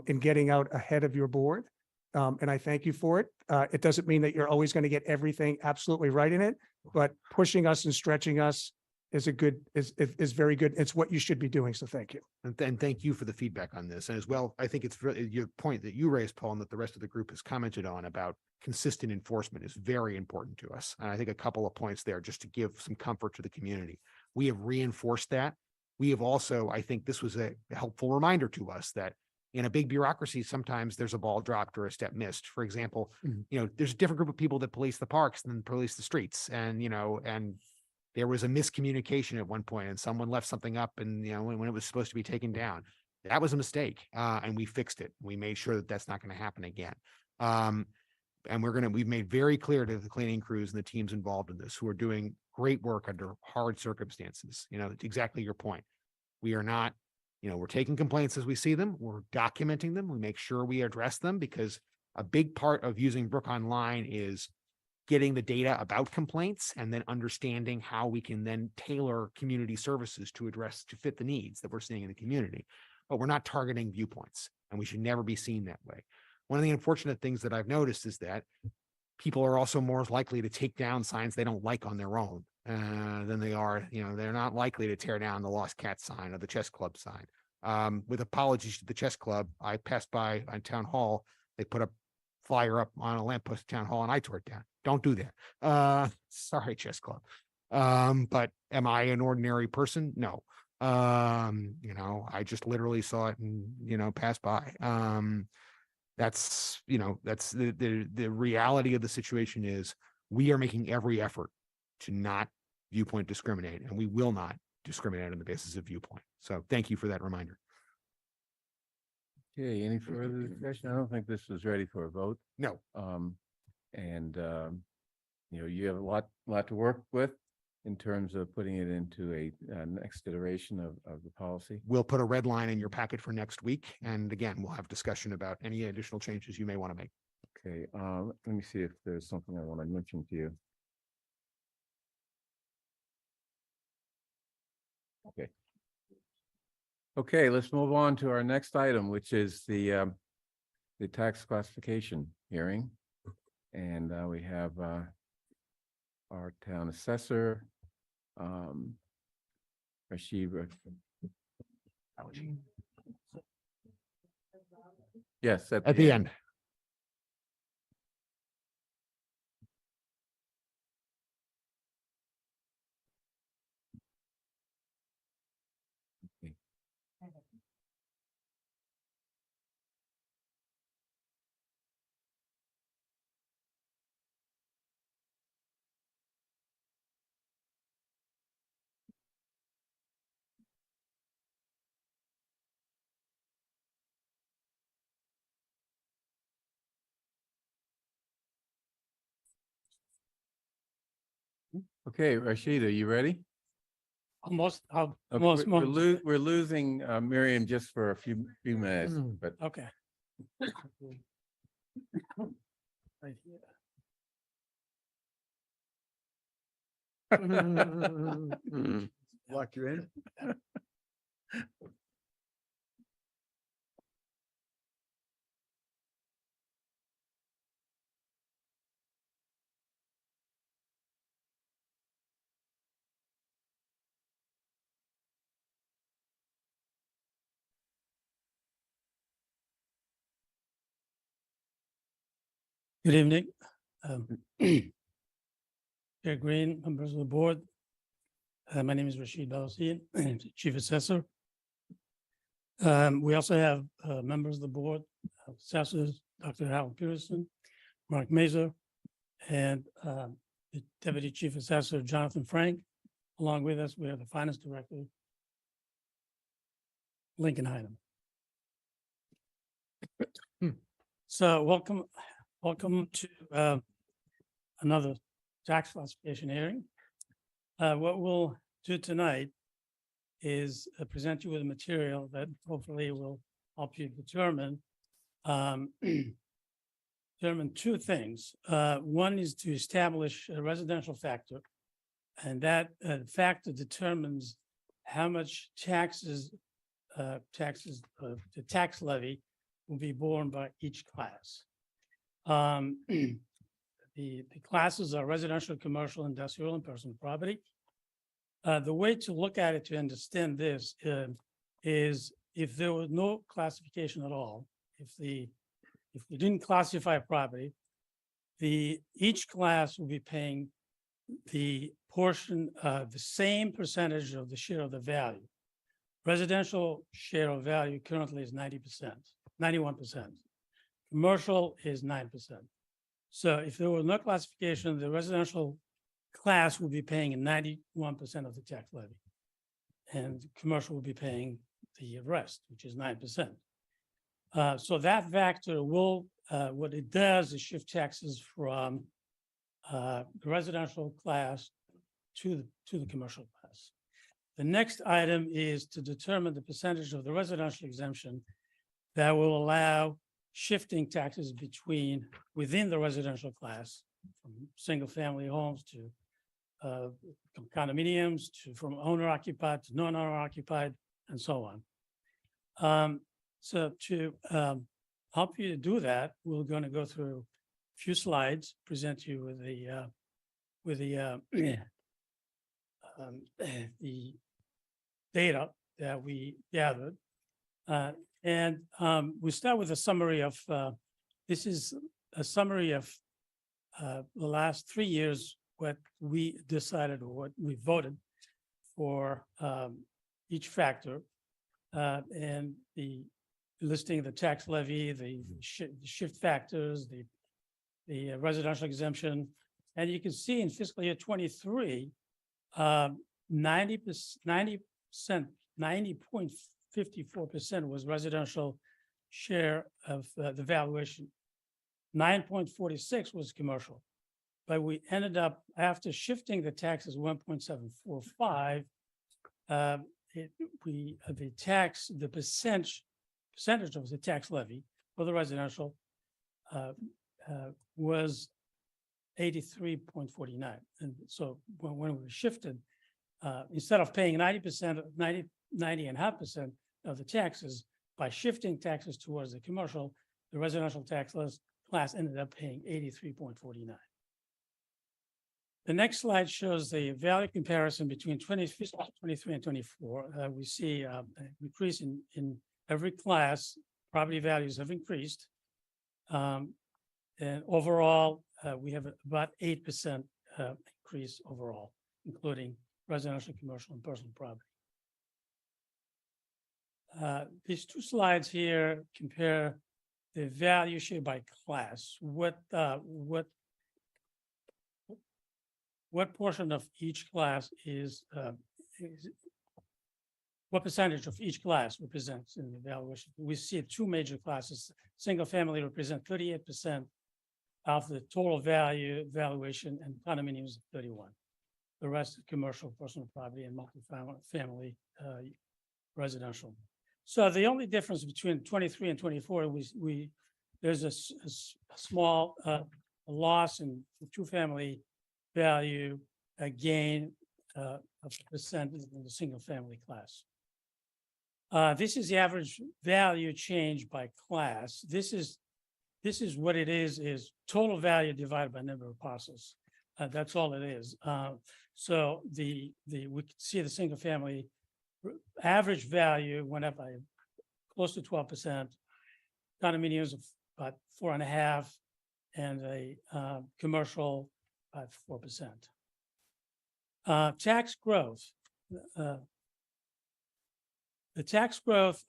in getting out ahead of your board. And I thank you for it. It doesn't mean that you're always going to get everything absolutely right in it, but pushing us and stretching us is very good. It's what you should be doing. So thank you. And thank you for the feedback on this. And as well, I think it's your point that you raised, Paul, and that the rest of the group has commented on about consistent enforcement is very important to us. And I think a couple of points there just to give some comfort to the community. We have reinforced that. We have also, I think this was a helpful reminder to us that in a big bureaucracy, sometimes there's a ball dropped or a step missed. For example, there's a different group of people that police the parks than police the streets. And, and there was a miscommunication at one point and someone left something up and, when it was supposed to be taken down, that was a mistake. And we fixed it. We made sure that that's not going to happen again. And we've made very clear to the cleaning crews and the teams involved in this who are doing great work under hard circumstances. Exactly your point. We are not, we're taking complaints as we see them. We're documenting them. We make sure we address them because a big part of using Brook Online is getting the data about complaints and then understanding how we can then tailor community services to fit the needs that we're seeing in the community. But we're not targeting viewpoints and we should never be seen that way. One of the unfortunate things that I've noticed is that people are also more likely to take down signs they don't like on their own than they are, they're not likely to tear down the Lost Cat sign or the chess club sign. With apologies to the chess club, I passed by on town hall. They put a flyer up on a lamppost at town hall and I tore it down. Don't do that. Sorry, chess club. But am I an ordinary person? No. I just literally saw it and, passed by. That's the reality of the situation is we are making every effort to not viewpoint discriminate, and we will not discriminate on the basis of viewpoint. So thank you for that reminder. Okay, any further discussion? I don't think this was ready for a vote. No. You have a lot to work with in terms of putting it into a next iteration of the policy. We'll put a red line in your packet for next week. And again, we'll have discussion about any additional changes you may want to make. Okay, let me see if there's something I want to mention to you. Okay. Okay, let's move on to our next item, which is the tax classification hearing. And we have our town assessor, Rashid. Yes, At the end. Okay, Rashid, are you ready? Almost, Okay, we're losing Miriam just for a few minutes, but okay. Right here. Lock you in. Good evening. Chair Green, members of the board. My name is Rashid Balasian, Chief Assessor. We also have members of the board, assessors, Dr. Howard Pearson, Mark Mazur, and the Deputy Chief Assessor, Jonathan Frank. Along with us, we have the Finance Director, Lincoln Hyden. So welcome to another tax classification hearing. What we'll do tonight is present you with a material that hopefully will help you determine two things. One is to establish a residential factor, and that factor determines how much taxes the tax levy will be borne by each class. The classes are residential, commercial, industrial, and personal property. The way to look at it to understand this is if there was no classification at all, if we didn't classify a property, each class will be paying the portion of the same percentage of the share of the value. Residential share of value currently is 90%, 91%. Commercial is 9%. So if there was no classification, the residential class will be paying 91% of the tax levy. And commercial will be paying the rest, which is 9%. So that factor will, what it does is shift taxes from the residential class to the commercial class. The next item is to determine the percentage of the residential exemption that will allow shifting taxes within the residential class, from single family homes to condominiums, from owner occupied to non-owner occupied, and so on. So to help you to do that, we're going to go through a few slides, present you with the data that we gathered, We start with a summary of, this is a summary of the last 3 years, what we decided or what we voted for each factor. And the listing of the tax levy, the shift factors, the residential exemption. And you can see in fiscal year 23, 90.54% was residential share of the valuation. 9.46 was commercial. But we ended up, after shifting the taxes 1.745, the percentage of the tax levy for the residential was 83.49. And so when we shifted, instead of paying 90.5% of the taxes, by shifting taxes towards the commercial, the residential tax class ended up paying 83.49. The next slide shows the value comparison between fiscal 23 and 24. We see an increase in every class. Property values have increased. And overall, we have about 8% increase overall, including residential, commercial, and personal property. These two slides here compare the value share by class. What portion of each class what percentage of each class represents in the evaluation? We see two major classes. Single family represent 38% of the total value valuation, and condominiums 31. The rest is commercial, personal property, and multifamily residential. So the only difference between 23 and 24, there's a small loss in the two-family value, a gain of percent in the single-family class. This is the average value change by class. This is what it is total value divided by number of parcels. That's all it is. So we can see the single-family average value went up by close to 12%. Condominiums of about 4.5%, and a commercial at 4%. Tax growth. The tax growth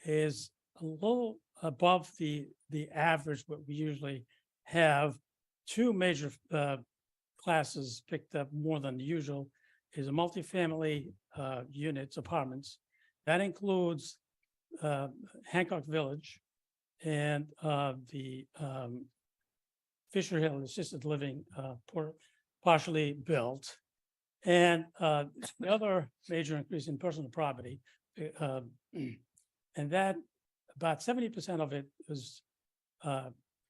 is a little above the average, what we usually have. Two major classes picked up more than usual is a multifamily units, apartments. That includes Hancock Village and the Fisher Hill Assisted Living partially built. And the other major increase in personal property, and that about 70% of it was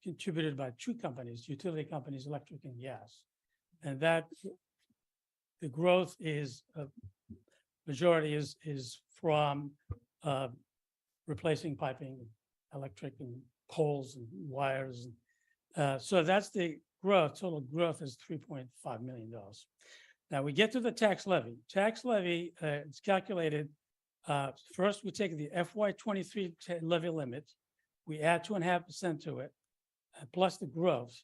contributed by two companies, utility companies, electric and gas. And that the growth is, majority is from replacing piping, electric and poles and wires. So that's the growth. Total growth is $3.5 million. Now we get to the tax levy. Tax levy is calculated. First, we take the FY23 levy limit. We add 2.5% to it, plus the growth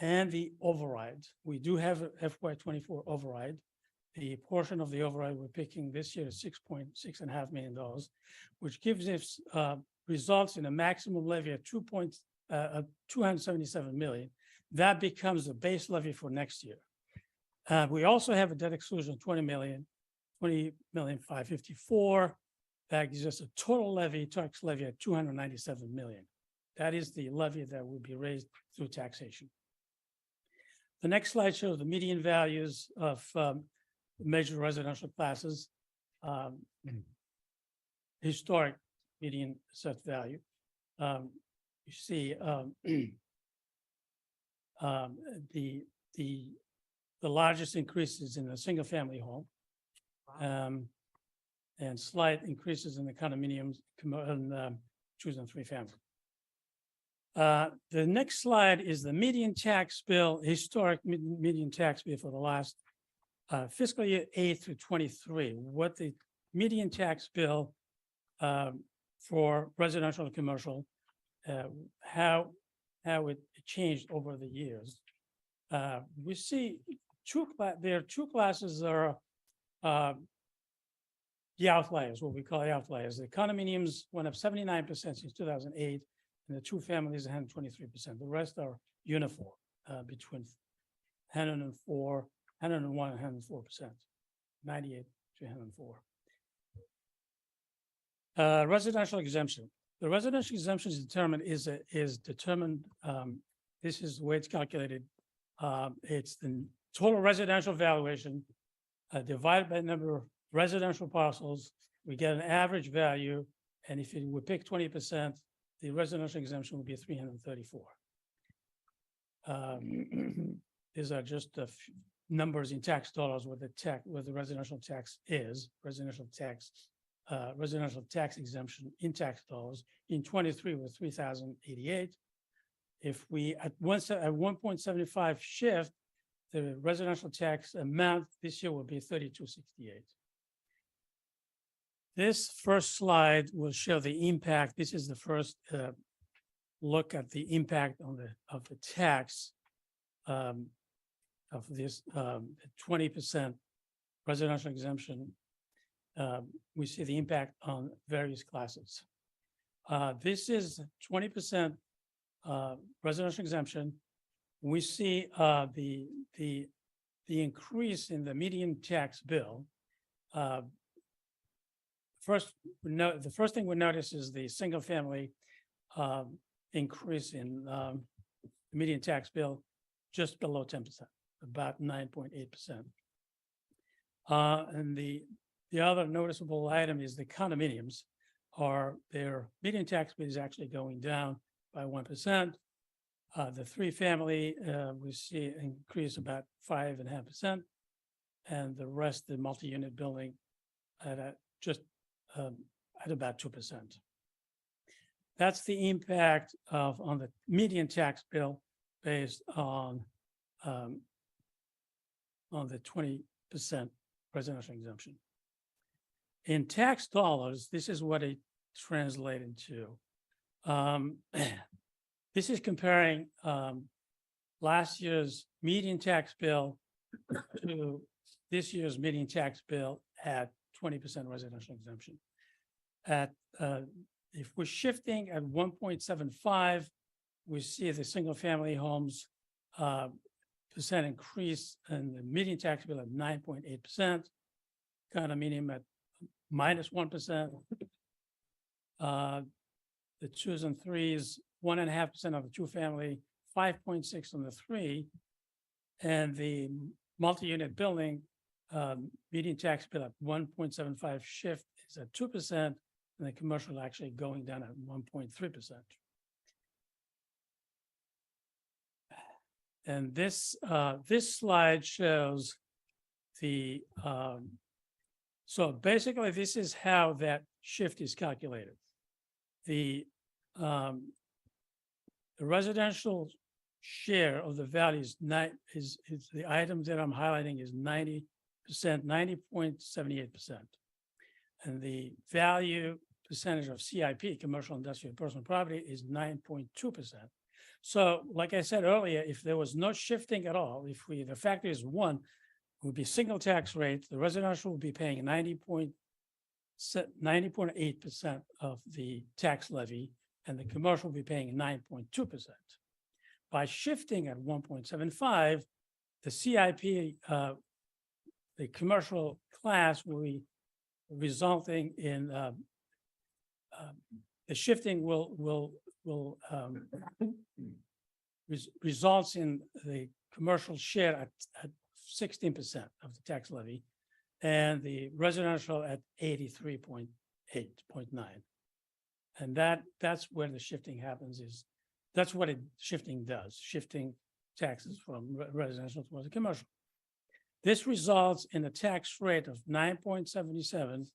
and the override. We do have a FY24 override. The portion of the override we're picking this year is $6.5 million, which gives us results in a maximum levy of $277 million. That becomes the base levy for next year. We also have a debt exclusion of $20,554,000. That gives us a total tax levy of $297 million. That is the levy that will be raised through taxation. The next slide shows the median values of major residential classes, historic median assessed value. You see the largest increases in the single family home, and slight increases in the condominiums and 2 and 3 family. The next slide is the median tax bill, historic median tax bill for the last fiscal year 8 through 23. What the median tax bill for residential and commercial, how it changed over the years. We see there are two classes that are the outliers, what we call the outliers. The condominiums went up 79% since 2008, and the two families 123%. The rest are uniform between 101 and 104%, 98 to 104. Residential exemption. The residential exemption is determined this is the way it's calculated. It's the total residential valuation divided by the number of residential parcels. We get an average value, and if we pick 20%, the residential exemption would be 334. These are just numbers in tax dollars what the residential tax is. Residential tax exemption in tax dollars in 23 was 3,088. If we at 1.75 shift, the residential tax amount this year will be 3268. This first slide will show the impact. This is the first look at the impact of the tax of this 20% residential exemption. We see the impact on various classes. This is 20% residential exemption. We see the increase in the median tax bill. The first thing we notice is the single family increase in the median tax bill just below 10%, about 9.8%. And the other noticeable item is the condominiums their median tax bill is actually going down by 1%. The three family, we see an increase about 5.5%, and the rest, the multi-unit building at about 2%. That's the impact on the median tax bill based on the 20% residential exemption. In tax dollars, this is what it translated to. This is comparing last year's median tax bill to this year's median tax bill at 20% residential exemption. If we're shifting at 1.75, we see the single family homes percent increase in the median tax bill at 9.8%, condominium at -1%. The twos and threes, 1.5% of the two family, 5.6 on the three, and the multi-unit building median tax bill at 1.75 shift is at 2%, and the commercial actually going down at 1.3%. And this slide shows the so basically this is how that shift is calculated. The residential share of the value is the item that I'm highlighting is 90%, 90.78%. And the value percentage of CIP, commercial, industrial, personal property, is 9.2%. So like I said earlier, if there was no shifting at all, if the factor is 1, it would be single tax rate, the residential would be paying 90.8% of the tax levy, and the commercial will be paying 9.2%. By shifting at 1.75, the CIP, the commercial class will be resulting in the shifting results in the commercial share at 16% of the tax levy, and the residential at 83.9. And that's where the shifting happens. That's what shifting does, shifting taxes from residential towards the commercial. This results in a tax rate of 9.77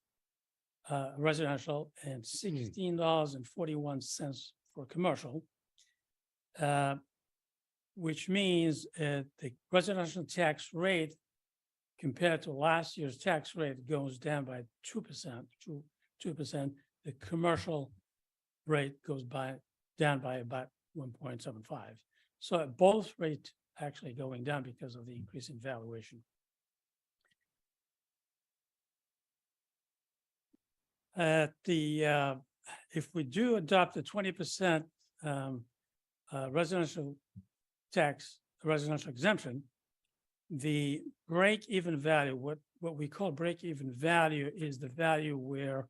residential and $16.41 for commercial, which means the residential tax rate compared to last year's tax rate goes down by 2%, the commercial rate goes down by about 1.75. So both rates actually going down because of the increase in valuation. If we do adopt the 20% residential tax, residential exemption, the break-even value, what we call break-even value, is the value where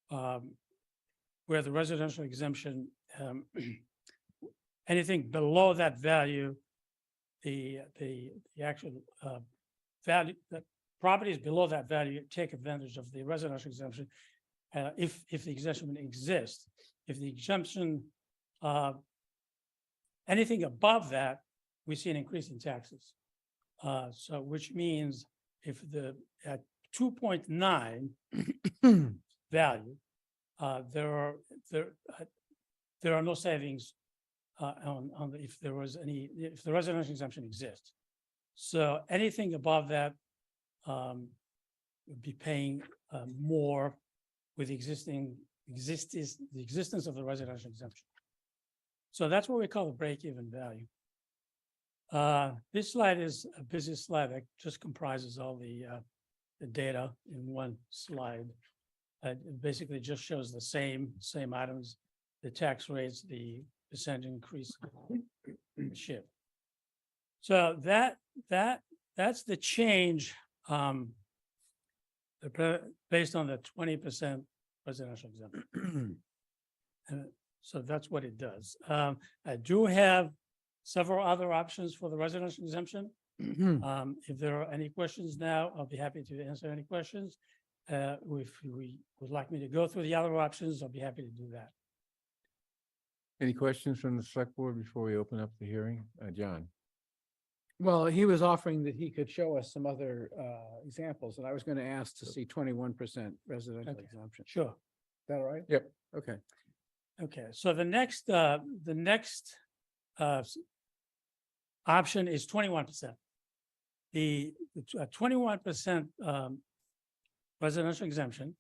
the residential exemption, anything below that value, the actual value, that properties below that value take advantage of the residential exemption. If the exemption exists, if the exemption, anything above that, we see an increase in taxes. So which means if at 2.9 value, there are no savings on if the residential exemption exists. So anything above that would be paying more with the existence of the residential exemption. So that's what we call the break-even value. This slide is a busy slide that just comprises all the data in one slide. It basically just shows the same items, the tax rates, the percent increase, shift. So that's the change based on the 20% residential exemption. And so that's what it does. I do have several other options for the residential exemption. If there are any questions now, I'll be happy to answer any questions. If we would like me to go through the other options, I'll be happy to do that. Any questions from the select board before we open up the hearing? John? Well, he was offering that he could show us some other examples, and I was going to ask to see 21% residential Okay. exemption. Is Sure. that all right? Yep. Okay. Okay, so the next option is 21%. The 21% residential exemption,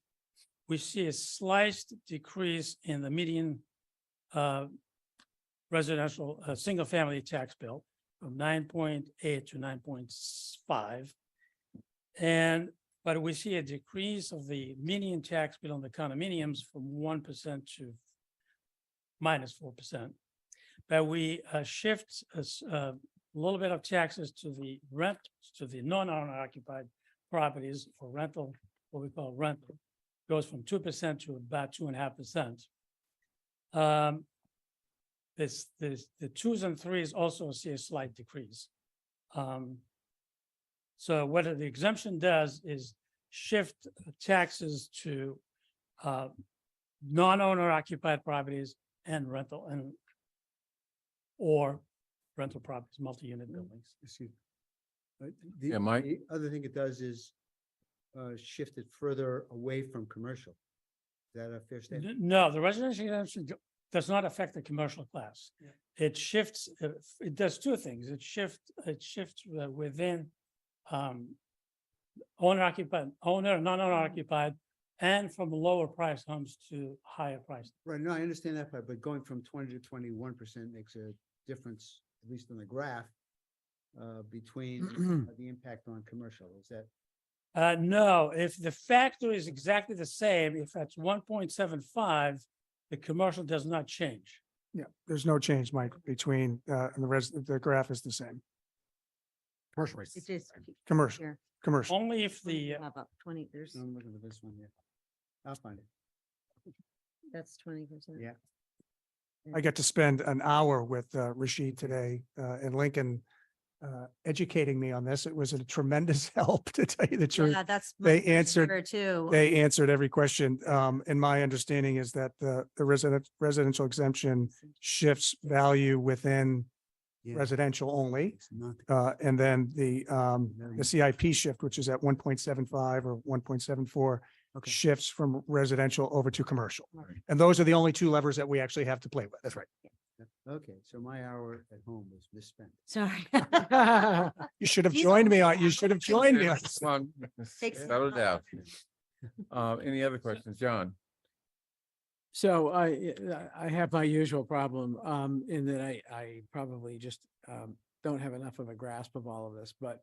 we see a slight decrease in the median residential single-family tax bill from 9.8 to 9.5. But we see a decrease of the median tax bill on the condominiums from 1% to -4%. But we shift a little bit of taxes to the non-owner occupied properties for rental, what we call rental, goes from 2% to about 2.5%. The twos and threes also see a slight decrease. So what the exemption does is shift taxes to non-owner occupied properties and rental or rental properties, multi-unit buildings. Excuse me. Yeah, Mike? The other thing it does is shift it further away from commercial. Is that a fair statement? No, the residential exemption does not affect the commercial class. Yeah. It shifts, it does two things. It shifts within owner occupied, owner, non-owner occupied, and from lower price homes to higher price. Right, no, I understand that part, but going from 20 to 21% makes a difference, at least on the graph, between the impact on commercial. Is that? No, if the factor is exactly the same, if that's 1.75, the commercial does not change. Yeah, there's no change, Mike, between, and the graph is the same. Commercial rates. It is. Commercial, Here, commercial. Only if the, have up 20, there's, I'm looking at this one here. I'll find it. that's 20%. Yeah. I get to spend an hour with Rashid today in Lincoln, educating me on this. It was a tremendous help, to tell you the truth. Yeah, that's. They my answered- concern Too. They answered every question. And my understanding is that the residential exemption shifts value within Yeah. residential only. It's not- And then the CIP shift, which is at 1.75 or 1.74, Okay. shifts from residential over to commercial. Right. And those are the only two levers that we actually have to play with. That's right. Okay, so my hour at home was misspent. Sorry. You should have These joined me all on, you should have joined me on. Come on, Takes some settle time. down. Any other questions? John? So I have my usual problem, in that I probably just, don't have enough of a grasp of all of this, but,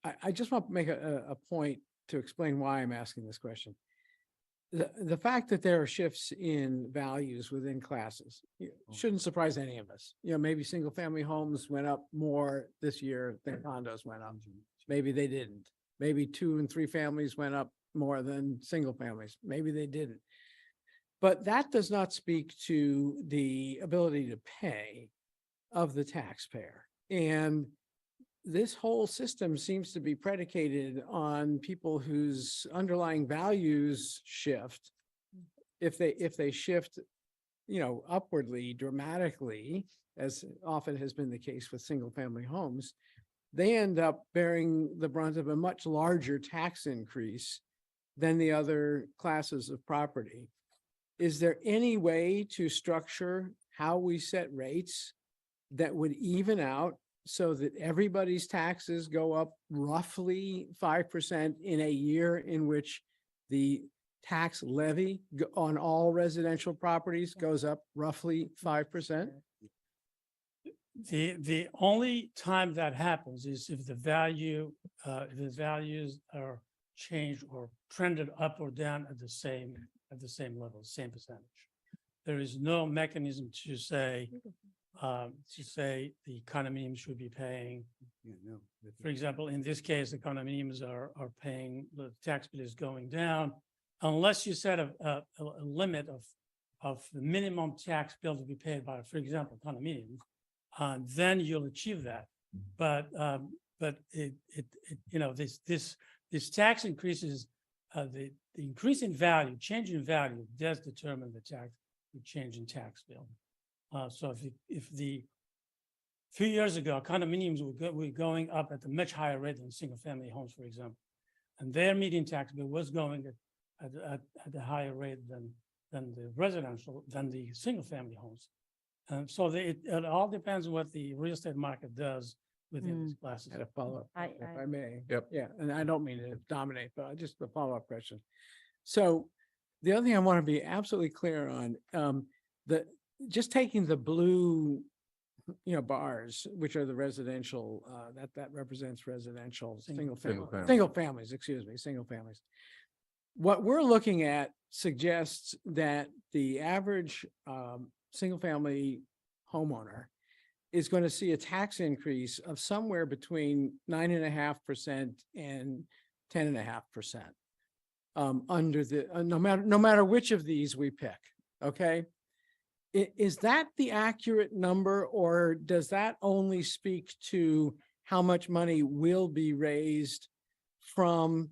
I just want to make a point to explain why I'm asking this question. The fact that there are shifts in values within classes shouldn't surprise any of us. You know, maybe single family homes went up more this year than condos went up. Maybe they didn't. Maybe 2 and 3 families went up more than single families. Maybe they didn't. But that does not speak to the ability to pay of the taxpayer. And this whole system seems to be predicated on people whose underlying values shift. If they shift, upwardly dramatically, as often has been the case with single family homes, they end up bearing the brunt of a much larger tax increase than the other classes of property. Is there any way to structure how we set rates that would even out so that everybody's taxes go up roughly 5% in a year in which the tax levy on all residential properties goes up roughly 5%? The only time that happens is if the values are changed or trended up or down at the same level, same percentage. There is no mechanism to say the condominiums should be paying. For example, in this case, the condominiums are paying, the tax bill is going down, unless you set a limit of the minimum tax bill to be paid by, for example, condominiums, then you'll achieve that. But this tax increases, the increase in value, change in value does determine the change in tax bill. So if a few years ago, condominiums were going up at a much higher rate than single family homes, for example, and their median tax bill was going at a higher rate than the single family homes. So it all depends on what the real estate market does within these classes. I had a follow-up, if I- I may. Yep. Yeah, and I don't mean to dominate, but just a follow-up question. So the other thing I want to be absolutely clear on, just taking the blue, bars, which are the residential, that represents residential, single families, excuse me, single families. What we're looking at suggests that the average, single family homeowner is going to see a tax increase of somewhere between 9.5% and 10.5%. Under the, no matter which of these we pick, okay? Is that the accurate number, or does that only speak to how much money will be raised from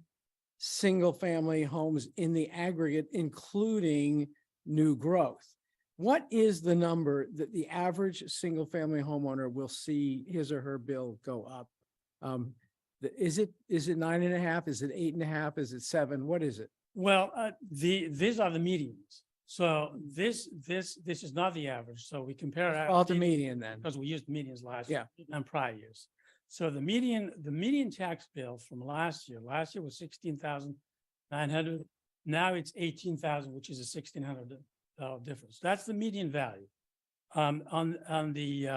single family homes in the aggregate, including new growth? What is the number that the average single family homeowner will see his or her bill go up? Is it 9.5? Is it 8.5? Is it 7? What is it? Well, these are the medians. So this is not the average. So we compare All the median then. because we used medians last Yeah. year and prior years. So the median tax bill from last year was 16,900. Now it's 18,000, which is a $1,600 difference. That's the median value. On the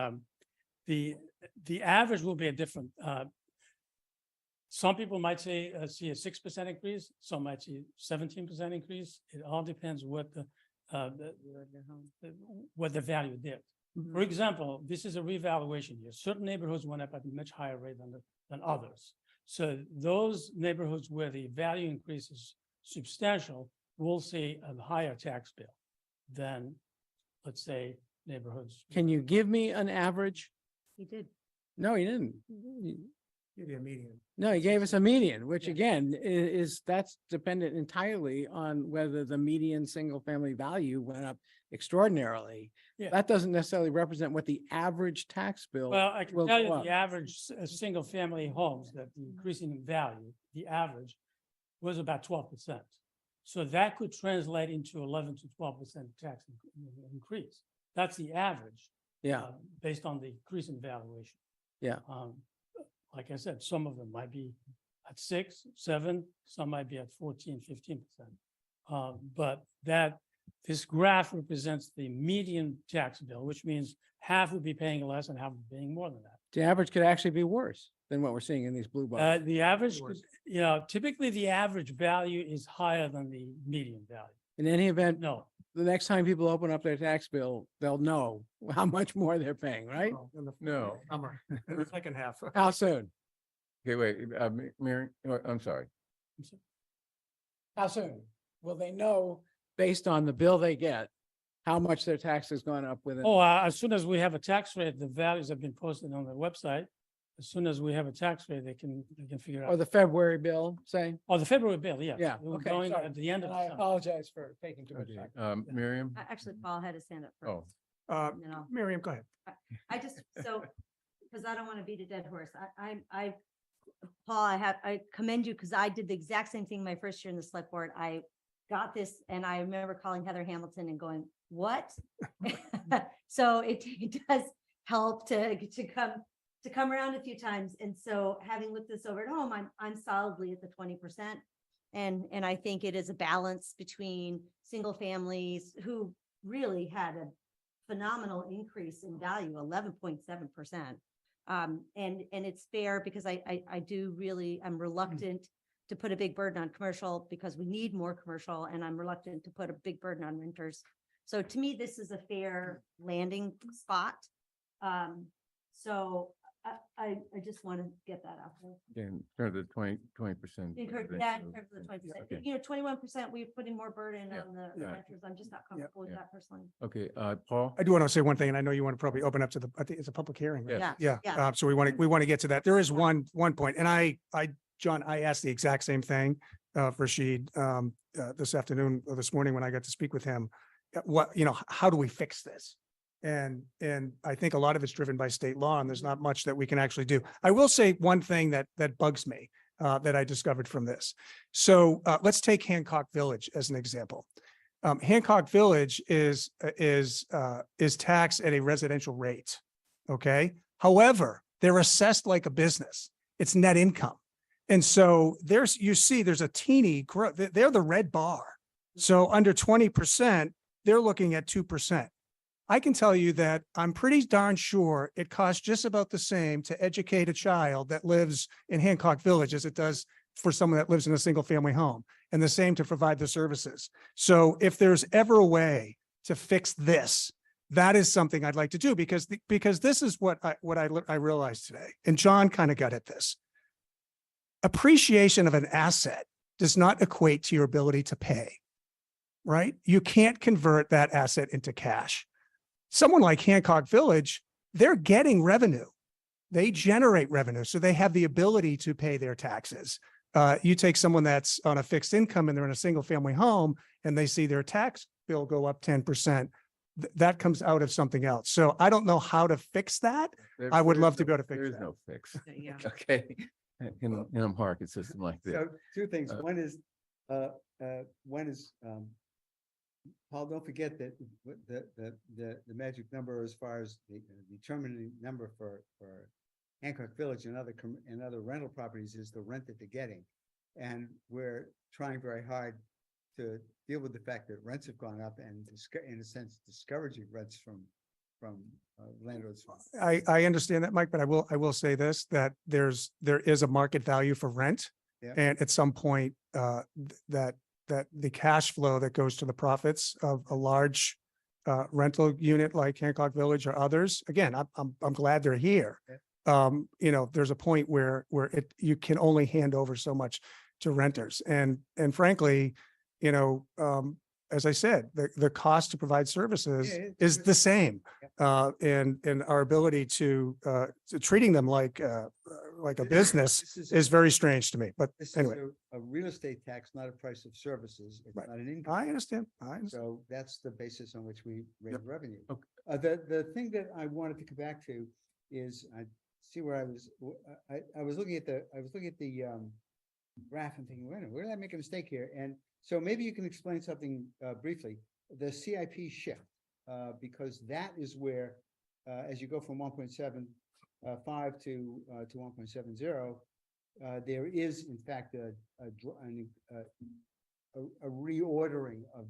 average will be a different. Some people might see a 6% increase. Some might see 17% increase. It all depends what the value did. For example, this is a revaluation year. Certain neighborhoods went up at a much higher rate than others. So those neighborhoods where the value increase is substantial will see a higher tax bill than, let's say, neighborhoods. Can you give me an average? He did. No, he didn't. Give you a median. No, he gave us a median, which again, that's dependent entirely on whether the median single family value went up extraordinarily. Yeah. That doesn't necessarily represent what the average tax bill. Well, I can will tell go you up. the average single family homes, that the increasing in value, the average was about 12%. So that could translate into 11 to 12% tax increase. That's the average. Yeah. Based on the increase in valuation. Yeah. Like I said, some of them might be at 6, 7, some might be at 14, 15%. But This graph represents the median tax bill, which means half would be paying less and half would be paying more than that. The average could actually be worse than what we're seeing in these blue bars. The average, typically the average value is higher than the median value. In any event, No, the next time people open up their tax bill, they'll know how much more they're paying, right? No. The second half. How soon? Okay, wait, Mary, I'm sorry. How soon? Will they know based on the bill they get, how much their tax has gone up with it? oh, as soon as we have a tax rate, the values have been posted on the website. As soon as we have a tax rate, they can figure Or out. the February bill, say? Oh, the February bill, yes. Yeah, We're okay, going sorry. at the end of And I December. apologize for taking too much Okay, time. Miriam? Actually, Paul had his hand up Oh, first. and then I'll- Miriam, go ahead. I just, so, because I don't want to beat a dead horse, Paul, I commend you because I did the exact same thing my first year in the select board. I got this and I remember calling Heather Hamilton and going, what? So it does help to come around a few times. And so having looked this over at home, I'm solidly at the 20%. And I think it is a balance between single families who really had a phenomenal increase in value, 11.7%. And it's fair because I'm reluctant to put a big burden on commercial because we need more commercial and I'm reluctant to put a big burden on renters. So to me, this is a fair landing spot. So I just want to get that out there. in terms of 20%. In terms of the 20%, 21%, we put in more burden Yeah, on the yeah. renters. I'm just not comfortable with yeah. that personally. Okay, Paul? I do want to say one thing, and I know you want to probably open up to I think it's a public hearing, right? Yes. Yeah. Yeah, so we want to get to that. There is one point, and John, I asked the exact same thing for Rashid this afternoon or this morning when I got to speak with him. How do we fix this? And I think a lot of it's driven by state law, and there's not much that we can actually do. I will say one thing that bugs me that I discovered from this. So let's take Hancock Village as an example. Hancock Village is taxed at a residential rate. Okay. However, they're assessed like a business. It's net income. And so there's a teeny growth. They're the red bar. So under 20%, they're looking at 2%. I can tell you that I'm pretty darn sure it costs just about the same to educate a child that lives in Hancock Village as it does for someone that lives in a single family home, and the same to provide the services. So if there's ever a way to fix this, that is something I'd like to do because this is what I realized today. And John kind of got at this. Appreciation of an asset does not equate to your ability to pay, right? You can't convert that asset into cash. Someone like Hancock Village, they're getting revenue. They generate revenue, so they have the ability to pay their taxes. You take someone that's on a fixed income and they're in a single family home and they see their tax bill go up 10%, that comes out of something else. So I don't know how to fix that. I would love to be able to fix There is that. no fix. Yeah. Okay, in a market system like this. So two things. Uh, One is, Paul, don't forget that the magic number as far as the determining number for Hancock Village and other rental properties is the rent that they're getting. And we're trying very hard to deal with the fact that rents have gone up and in a sense discouraging rents from landlords. I understand that, Mike, but I will say this, that there is a market value for rent. Yeah. And at some point, that the cash flow that goes to the profits of a large rental unit like Hancock Village or others, again, I'm glad they're here. There's a point where you can only hand over so much to renters. And frankly, as I said, the cost to provide services Yeah, is the same. And our ability to treating them like a business is very strange to me. But This is anyway, a real estate tax, not a price of services. It's Right. not an income. I understand. So that's the basis on which we raise Yep. revenue. Okay. The thing that I wanted to come back to is, I see where I was looking at the graph and thinking, wait a minute, where did I make a mistake here? And so maybe you can explain something briefly, the CIP shift, because that is where, as you go from 1.75 to 1.70, there is in fact a reordering of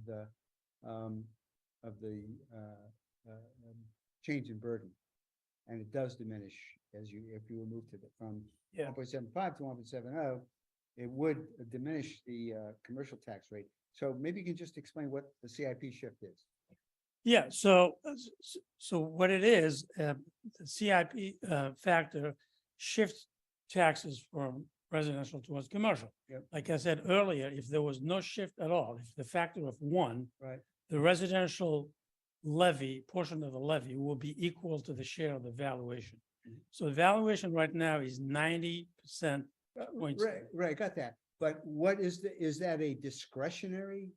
of the change in burden. And it does diminish if you were moved from Yeah. 1.75 to 1.70, it would diminish the commercial tax rate. So maybe you can just explain what the CIP shift is. Yeah, so what it is, the CIP factor shifts taxes from residential towards commercial. Yep. Like I said earlier, if there was no shift at all, if the factor of 1, Right. the residential levy, portion of the levy will be equal to the share of the valuation. So the valuation right now is 90%. points. Right, got that. But what is that a discretionary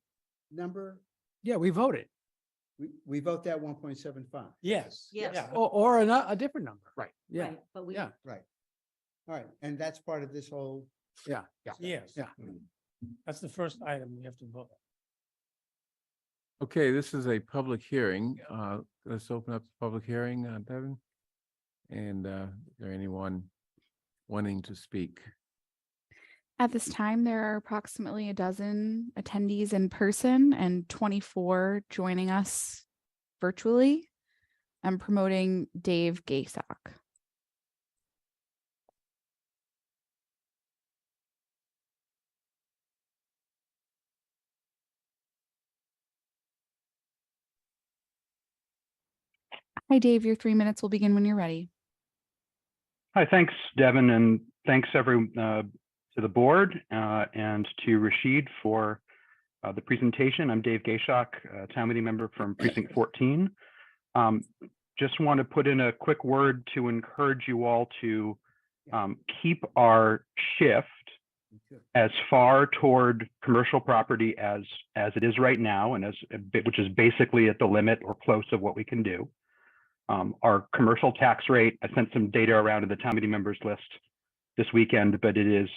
number? Yeah, we voted. We vote that 1.75. Yes. Yes. Yeah. Or a different number. Right. Yeah, Right, but we, yeah. Right. All right, and that's part of this whole. Yeah. Yes. Yeah. That's the first item we have to vote. Okay, this is a public hearing. Let's open up the public hearing, Devin. And is there anyone wanting to speak? At this time, there are approximately a dozen attendees in person and 24 joining us virtually. I'm promoting Dave Gasock. Hi, Dave. Your 3 minutes will begin when you're ready. Hi, thanks, Devin, and thanks to the board and to Rashid for the presentation. I'm Dave Gayshock, town meeting member from Precinct 14. Just want to put in a quick word to encourage you all to keep our shift as far toward commercial property as it is right now, and which is basically at the limit or close of what we can do. Our commercial tax rate, I sent some data around to the town meeting members list this weekend, but it is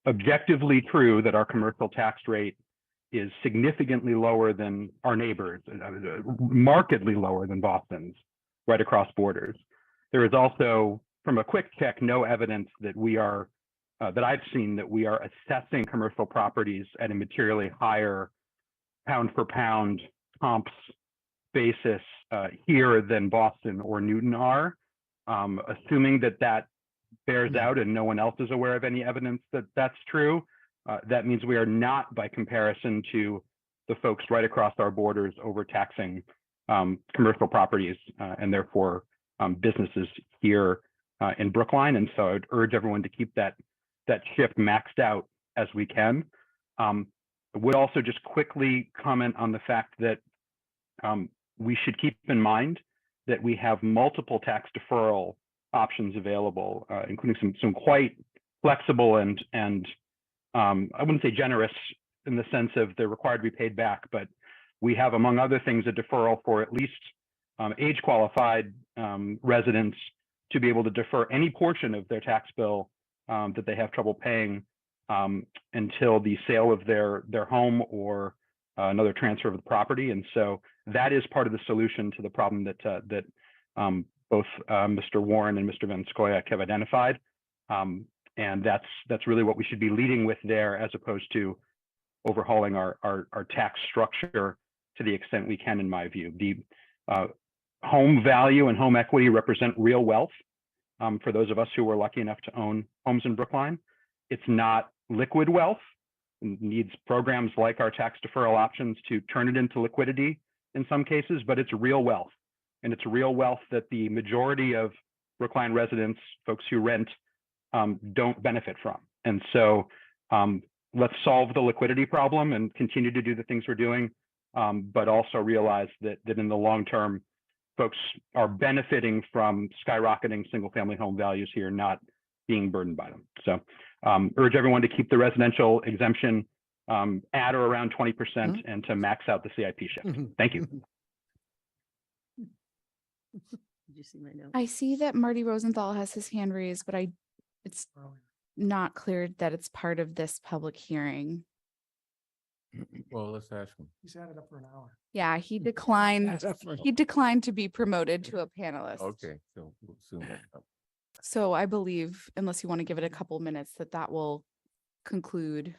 objectively true that our commercial tax rate is significantly lower than our neighbors, markedly lower than Boston's, right across borders. There is also, from a quick check, no evidence that we are, that I've seen, that we are assessing commercial properties at a materially higher pound for pound comps basis here than Boston or Newton are. Assuming that bears out and no one else is aware of any evidence that that's true, that means we are not, by comparison to the folks right across our borders, overtaxing commercial properties and therefore businesses here in Brookline. And so I'd urge everyone to keep that shift maxed out as we can. I would also just quickly comment on the fact that we should keep in mind that we have multiple tax deferral options available, including some quite flexible and I wouldn't say generous in the sense of they're required to be paid back, but we have, among other things, a deferral for at least age qualified residents to be able to defer any portion of their tax bill that they have trouble paying until the sale of their home or another transfer of the property. And so that is part of the solution to the problem that both Mr. Warren and Mr. Van Scoyoc have identified. And that's really what we should be leading with there, as opposed to overhauling our tax structure to the extent we can, in my view. The home value and home equity represent real wealth for those of us who were lucky enough to own homes in Brookline. It's not liquid wealth. It needs programs like our tax deferral options to turn it into liquidity in some cases, but it's real wealth. And it's real wealth that the majority of Brookline residents, folks who rent, don't benefit from. And so let's solve the liquidity problem and continue to do the things we're doing, but also realize that in the long term, folks are benefiting from skyrocketing single family home values here, not being burdened by them. So urge everyone to keep the residential exemption at or around 20% and to max out the CIP shift. Thank you. did you see my note? I see that Marty Rosenthal has his hand raised, but it's not clear that it's part of this public hearing. Well, let's ask him. He's had it up for an hour. Yeah, he declined to be promoted to a panelist. Okay, so we'll soon look up. So I believe, unless you want to give it a couple minutes, that will conclude.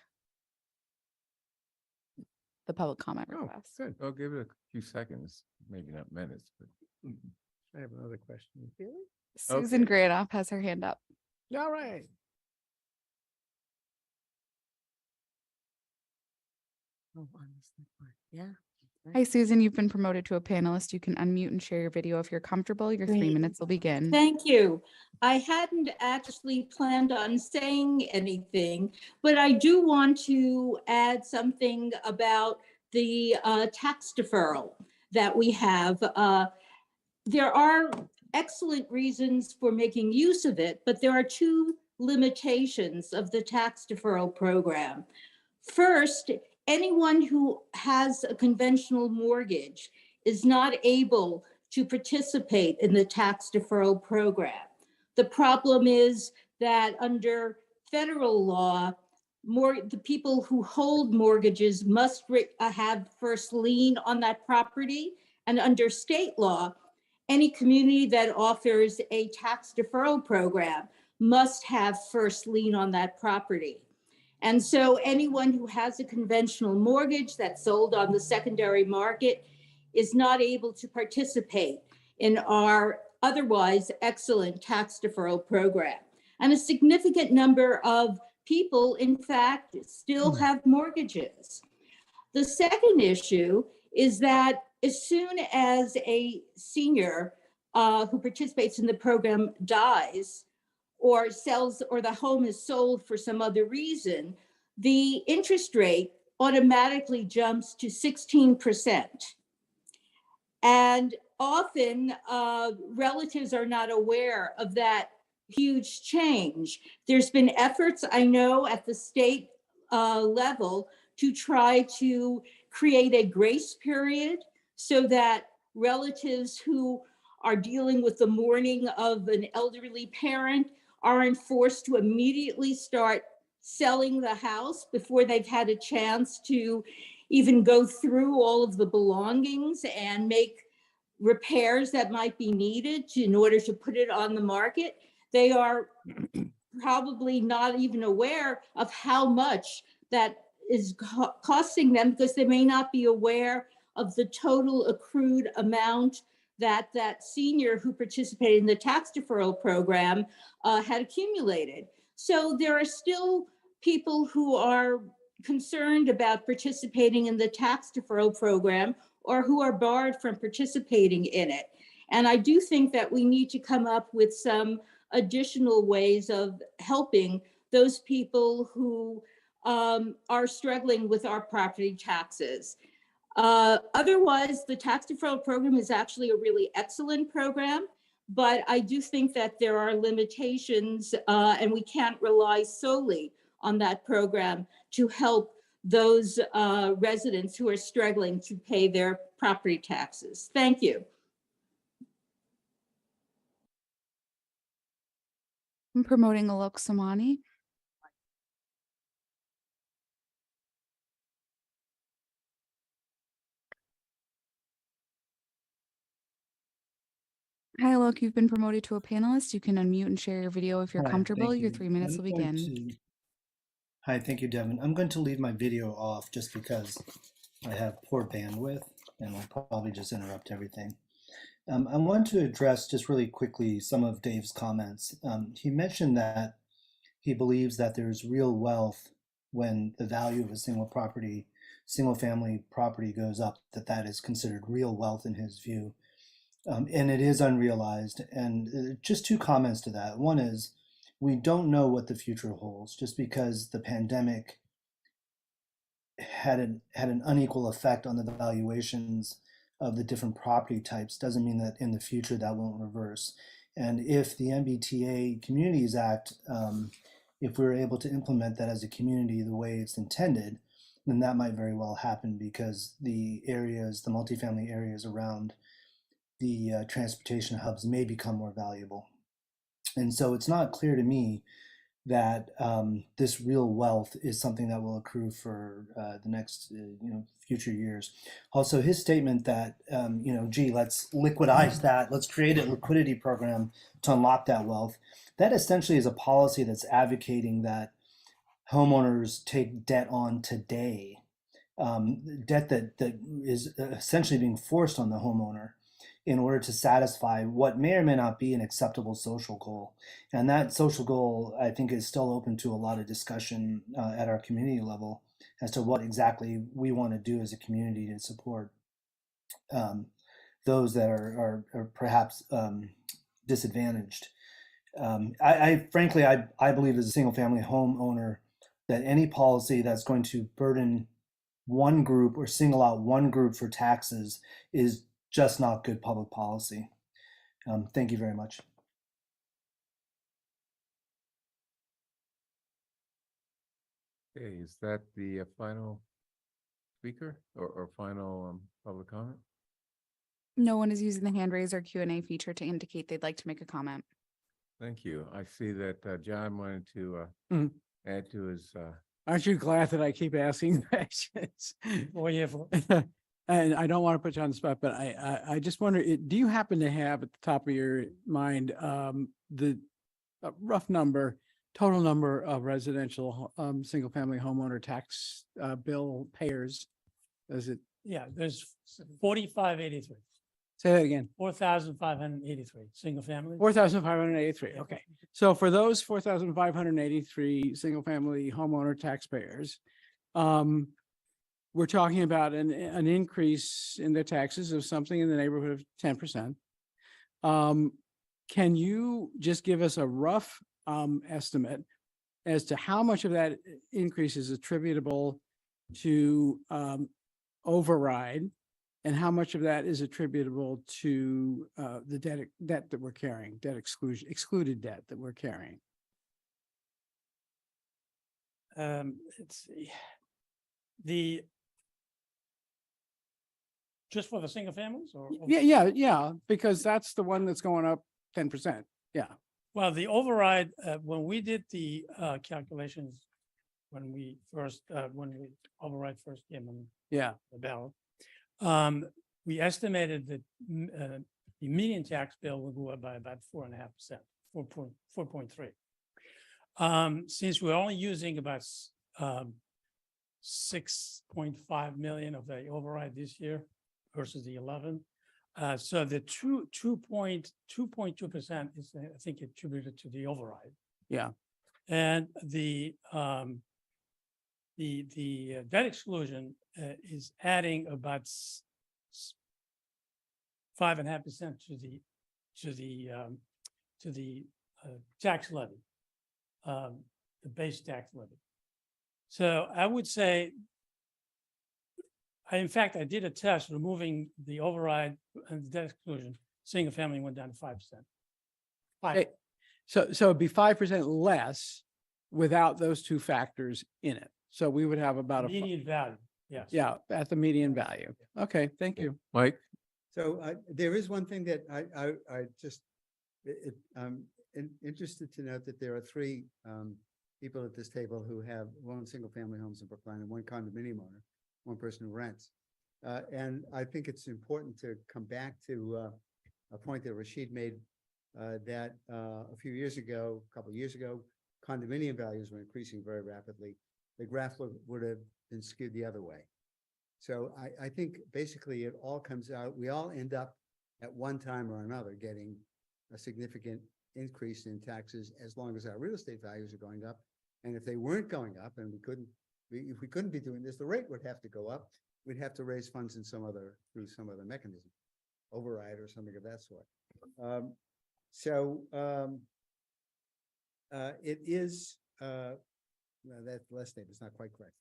the public comment Oh, request. good. I'll give it a few seconds, maybe not minutes, but. I have another question. Susan Okay. Granoff has her hand up. All right. Yeah. Hi, Susan. You've been promoted to a panelist. You can unmute and share your video if you're comfortable. Your 3 Great. minutes will begin. Thank you. I hadn't actually planned on saying anything, but I do want to add something about the tax deferral that we have. There are excellent reasons for making use of it, but there are two limitations of the tax deferral program. First, anyone who has a conventional mortgage is not able to participate in the tax deferral program. The problem is that under federal law, the people who hold mortgages must have first lien on that property. And under state law, any community that offers a tax deferral program must have first lien on that property. And so anyone who has a conventional mortgage that's sold on the secondary market is not able to participate in our otherwise excellent tax deferral program. And a significant number of people, in fact, still have mortgages. The second issue is that as soon as a senior who participates in the program dies, or sells, or the home is sold for some other reason, the interest rate automatically jumps to 16%. And often relatives are not aware of that huge change. There's been efforts, I know, at the state level to try to create a grace period so that relatives who are dealing with the mourning of an elderly parent aren't forced to immediately start selling the house before they've had a chance to even go through all of the belongings and make repairs that might be needed in order to put it on the market. They are probably not even aware of how much that is costing them, because they may not be aware of the total accrued amount that that senior who participated in the tax deferral program had accumulated. So there are still people who are concerned about participating in the tax deferral program or who are barred from participating in it. And I do think that we need to come up with some additional ways of helping those people who are struggling with our property taxes. Otherwise, the tax deferral program is actually a really excellent program, but I do think that there are limitations and we can't rely solely on that program to help those residents who are struggling to pay their property taxes. Thank you. I'm promoting Alok Somani. Hi, Alok. You've been promoted to a panelist. You can unmute and share your video if you're Hi, comfortable. thank Your you. 3 minutes I'm will going begin. Hi, thank you, Devin. I'm going to leave my video off just because I have poor bandwidth and will probably just interrupt everything. I want to address just really quickly some of Dave's comments. He mentioned that he believes that there's real wealth when the value of a single family property goes up, that is considered real wealth in his view. And it is unrealized. And just two comments to that. One is, we don't know what the future holds. Just because the pandemic had an unequal effect on the valuations of the different property types doesn't mean that in the future that won't reverse. And if the MBTA Communities Act, if we're able to implement that as a community the way it's intended, then that might very well happen, because the multifamily areas around the transportation hubs may become more valuable. And so it's not clear to me that this real wealth is something that will accrue for the next future years. Also, his statement that gee, let's liquidize that, let's create a liquidity program to unlock that wealth. That essentially is a policy that's advocating that homeowners take debt on today debt that is essentially being forced on the homeowner in order to satisfy what may or may not be an acceptable social goal. And that social goal, I think, is still open to a lot of discussion at our community level as to what exactly we want to do as a community to support those that are perhaps disadvantaged. I frankly, I believe as a single family homeowner that any policy that's going to burden one group or single out one group for taxes is just not good public policy. Thank you very much. Okay, is that the final speaker or final public comment? No one is using the hand raise or Q&A feature to indicate they'd like to make a comment. Thank you. I see that John wanted to add to his. Aren't you glad that I keep asking questions? Well, yeah. And I don't want to put you on the spot, but I just wonder, do you happen to have at the top of your mind the rough number, total number of residential single family homeowner tax bill payers? Is it? Yeah, there's 4,583. Say that again. 4,583 single family. 4,583. Okay. So for those 4,583 single family homeowner taxpayers, we're talking about an increase in their taxes of something in the neighborhood of 10%. Can you just give us a rough estimate as to how much of that increase is attributable to override, and how much of that is attributable to the debt that we're carrying, excluded debt that we're carrying? It's just for the single families or? Yeah, because that's the one that's going up 10%. Yeah. Well, the override, when we did the calculations, when override first came on the ballot, we estimated that the median tax bill would go up by about 4.5%, 4.3. Since we're only using about 6.5 million of the override this year versus the 11, so the 2.2% is, I think, attributed to the override. Yeah. And the debt exclusion is adding about 5.5% to the tax levy, the base tax levy. So I would say, in fact, I did a test removing the override and the debt exclusion. Single family went down to 5%. So it'd be 5% less without those two factors in it. So we would have about median value. Yes. Yeah, at the median value. Okay, thank you. Mike? So there is one thing that I just, interested to note that there are three people at this table who have one single family homes in Brookline and one condominium owner, one person who rents. And I think it's important to come back to a point that Rashid made that a couple of years ago, condominium values were increasing very rapidly. The graph would have been skewed the other way. So I think basically it all comes out, we all end up at one time or another getting a significant increase in taxes as long as our real estate values are going up. And if they weren't going up and if we couldn't be doing this, the rate would have to go up. We'd have to raise funds in through some other mechanism, override or something of that sort. It is, that last statement is not quite correct.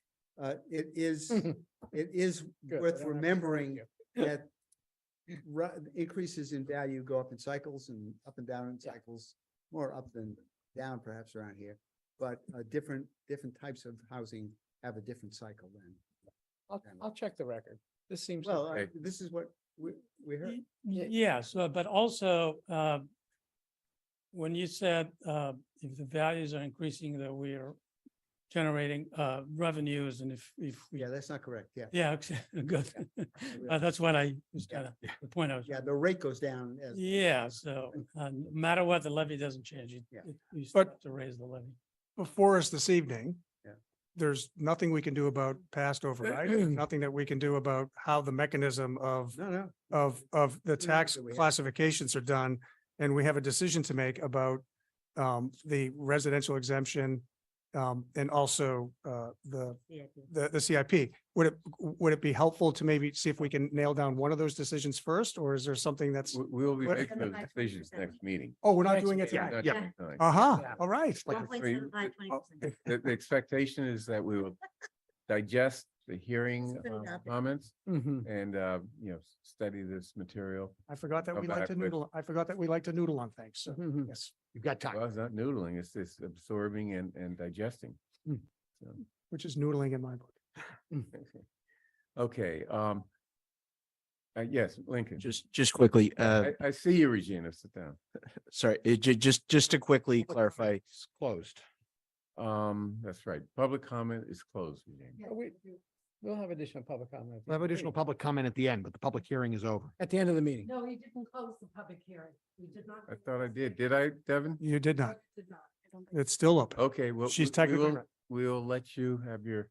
It is worth remembering that increases in value go up in cycles and up and down in cycles, more up than down perhaps around here, but different types of housing have a different cycle then. I'll check the record. This seems well. This is what we heard. Yeah. So, but also when you said if the values are increasing, that we are generating revenues, and if we that's not correct. Yeah, good. That's what I was kind of the point I was. Yeah, the rate goes down. So no matter what, the levy doesn't change. You still have to raise the levy. Before us this evening there's nothing we can do about past override, nothing that we can do about how the mechanism of the tax classifications are done. And we have a decision to make about the residential exemption and also the CIP. Would it be helpful to maybe see if we can nail down one of those decisions first, or is there something that's? We will be What- making those decisions next meeting. Oh, we're not doing it Yeah, tonight. not Yeah. tonight. Uh-huh. All right. The expectation is that we will digest the hearing comments Mhm. and, study this material. I forgot that we Come like to back with- noodle. I forgot that we like to noodle on things. So Mhm. yes, You've got time. Well, it's not noodling, it's just absorbing and digesting. Mm. So, which is noodling in my book. okay, yes, Lincoln. Just quickly, I see you, Regina, sit down. sorry, just to quickly clarify, It's closed. That's right, public comment is closed, Regina. We'll have additional public comment. We'll have additional public comment at the end, but the public hearing is over. At the end of the meeting. No, he didn't close the public hearing. We did not. I thought I did. Did I, Devin? You did not. Did not. I don't think- It's still open. Okay, well. She's we technically will- right. We'll let you have your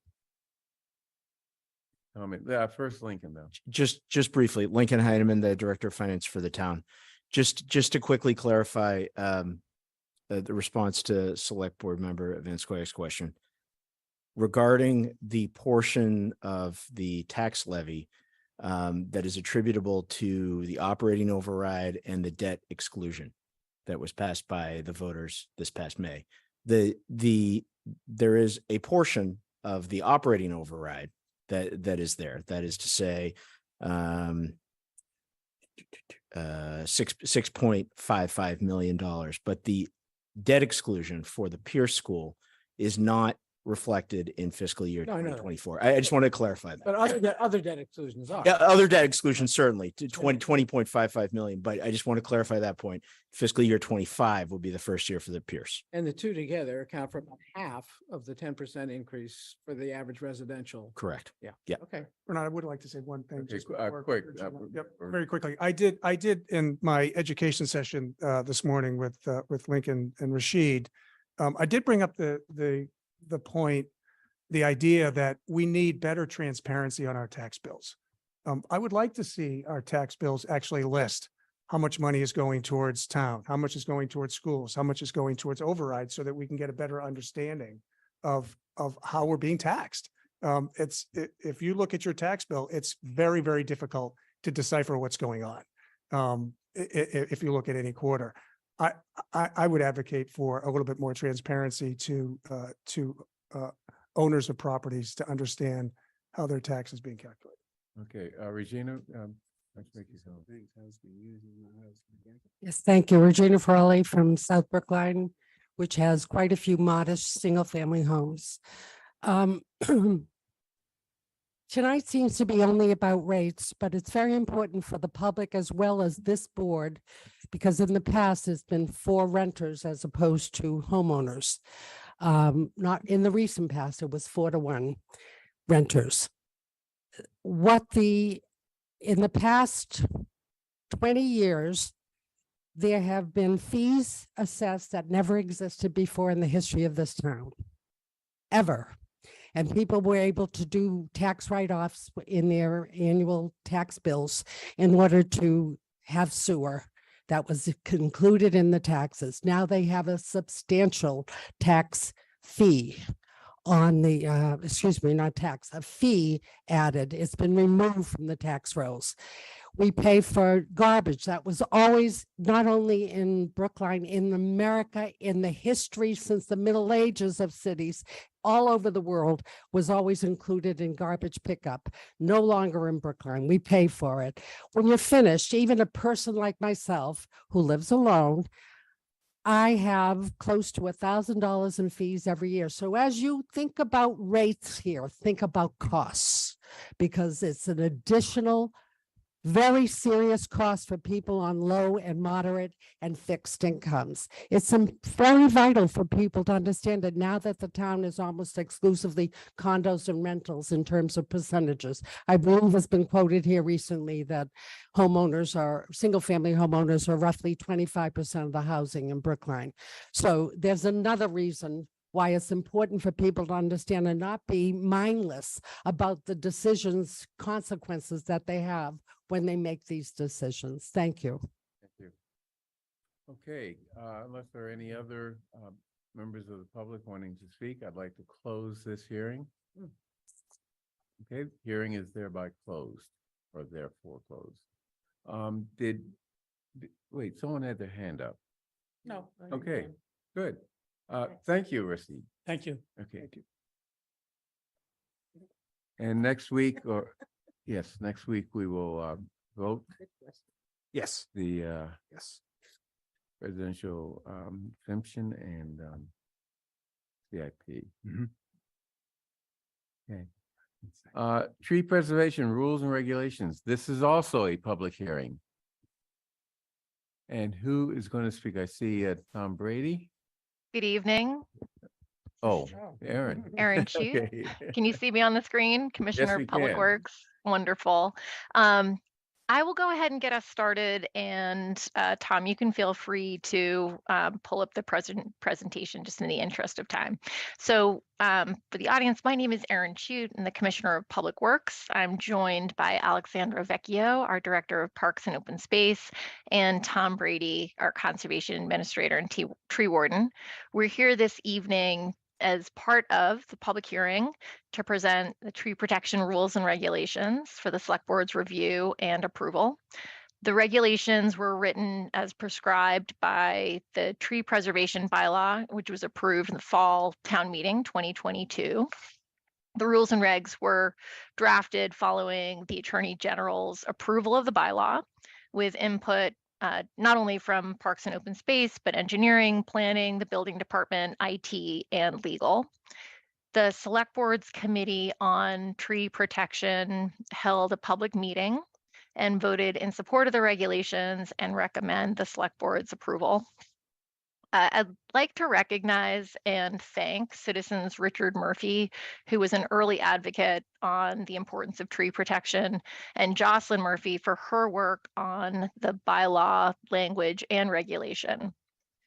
comment. First Lincoln, though. just briefly, Lincoln Heineman, the Director of Finance for the town. Just to quickly clarify, the response to Select Board Member Van Scoyak's question. Regarding the portion of the tax levy that is attributable to the operating override and the debt exclusion that was passed by the voters this past May. There is a portion of the operating override that is there. That is to say, $6.55 million, but the debt exclusion for the Pierce School is not reflected in fiscal year No, I know that. 2024. I just want to clarify that. But other debt exclusions are. Yeah, other debt exclusions certainly to 20.55 million, but I just want to clarify that point. Fiscal year 25 will be the first year for the Pierce. And the two together account for about half of the 10% increase for the average residential. Correct. Yeah. Yeah. Okay. Bernard, I would like to say one thing. Okay, just quick, before- Yep, or- very quickly. I did in my education session this morning with Lincoln and Rashid. I did bring up the point, the idea that we need better transparency on our tax bills. I would like to see our tax bills actually list how much money is going towards town, how much is going towards schools, how much is going towards override, so that we can get a better understanding of how we're being taxed. If you look at your tax bill, it's very, very difficult to decipher what's going on. If you look at any quarter, I would advocate for a little bit more transparency to owners of properties to understand how their tax is being calculated. Okay, Regina, let's make you sound. Yes, thank you. Regina Farley from South Brookline, which has quite a few modest single-family homes. Tonight seems to be only about rates, but it's very important for the public as well as this board, because in the past, it's been for renters as opposed to homeowners. Not in the recent past, it was 4-to-1 renters. In the past 20 years, there have been fees assessed that never existed before in the history of this town, ever. And people were able to do tax write-offs in their annual tax bills in order to have sewer. That was included in the taxes. Now they have a substantial tax fee on the, a fee added. It's been removed from the tax rolls. We pay for garbage. That was always, not only in Brookline, in America, in the history since the Middle Ages of cities, all over the world, was always included in garbage pickup. No longer in Brookline. We pay for it. When you're finished, even a person like myself who lives alone, I have close to $1,000 in fees every year. So as you think about rates here, think about costs, because it's an additional, very serious cost for people on low and moderate and fixed incomes. It's very vital for people to understand that now that the town is almost exclusively condos and rentals in terms of percentages. I believe it's been quoted here recently that single-family homeowners are roughly 25% of the housing in Brookline. So there's another reason why it's important for people to understand and not be mindless about the decisions, consequences that they have when they make these decisions. Thank you. Thank you. Okay, unless there are any other members of the public wanting to speak, I'd like to close this hearing. Okay, hearing is thereby closed, or therefore closed. Wait, someone had their hand up. No. Okay, good. Thank you, Rusty. Thank you. Okay. And next week, yes, next week we will vote Yes. the Yes. residential exemption and CIP. Okay. Tree preservation rules and regulations. This is also a public hearing. And who is going to speak? I see Tom Brady. Good evening, Oh, Aaron. Aaron Chu. Okay. Can you see me on the screen? Commissioner we of Public can. Works. Wonderful. I will go ahead and get us started, and Tom, you can feel free to pull up the presentation just in the interest of time. So for the audience, my name is Erin Chu, and the Commissioner of Public Works. I'm joined by Alexandra Vecchio, our Director of Parks and Open Space, and Tom Brady, our Conservation Administrator and Tree Warden. We're here this evening as part of the public hearing to present the tree protection rules and regulations for the Select Board's review and approval. The regulations were written as prescribed by the tree preservation bylaw, which was approved in the fall town meeting 2022. The rules and regs were drafted following the Attorney General's approval of the bylaw, with input not only from Parks and Open Space, but engineering, planning, the building department, IT, and legal. The Select Board's Committee on Tree Protection held a public meeting and voted in support of the regulations and recommend the Select Board's approval. I'd like to recognize and thank citizens Richard Murphy, who was an early advocate on the importance of tree protection, and Jocelyn Murphy for her work on the bylaw language and regulation.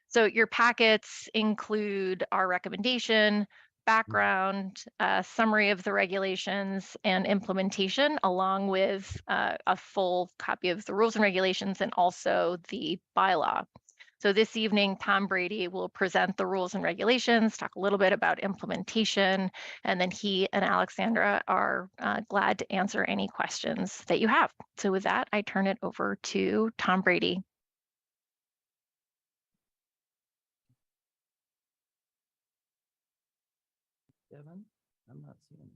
So your packets include our recommendation, background, summary of the regulations and implementation, along with a full copy of the rules and regulations and also the bylaw. So this evening, Tom Brady will present the rules and regulations, talk a little bit about implementation, and then he and Alexandra are glad to answer any questions that you have. So with that, I turn it over to Tom Brady. Devin, I'm not seeing.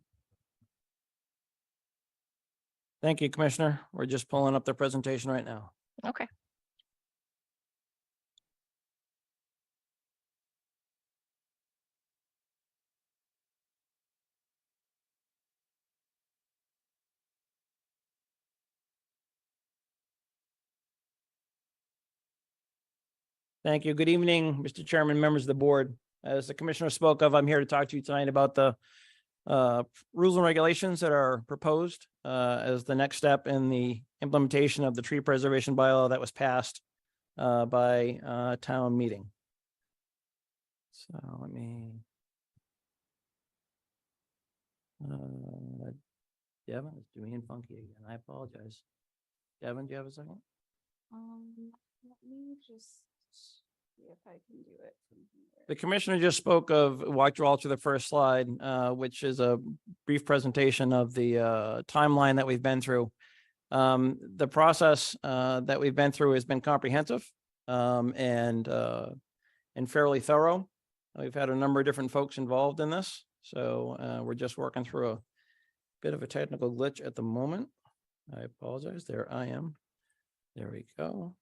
Thank you, Commissioner. We're just pulling up the presentation right now. Okay. Thank you. Good evening, Mr. Chairman, members of the board. As the Commissioner spoke of, I'm here to talk to you tonight about the rules and regulations that are proposed as the next step in the implementation of the tree preservation bylaw that was passed by town meeting. So let me. Devin, it's doing funky again. I apologize. Devin, do you have a second? Let me just see if I can do it from here. The commissioner just spoke of, walked you all through the first slide, which is a brief presentation of the timeline that we've been through. The process that we've been through has been comprehensive and fairly thorough. We've had a number of different folks involved in this, so we're just working through a bit of a technical glitch at the moment. I apologize. There I am. There we go.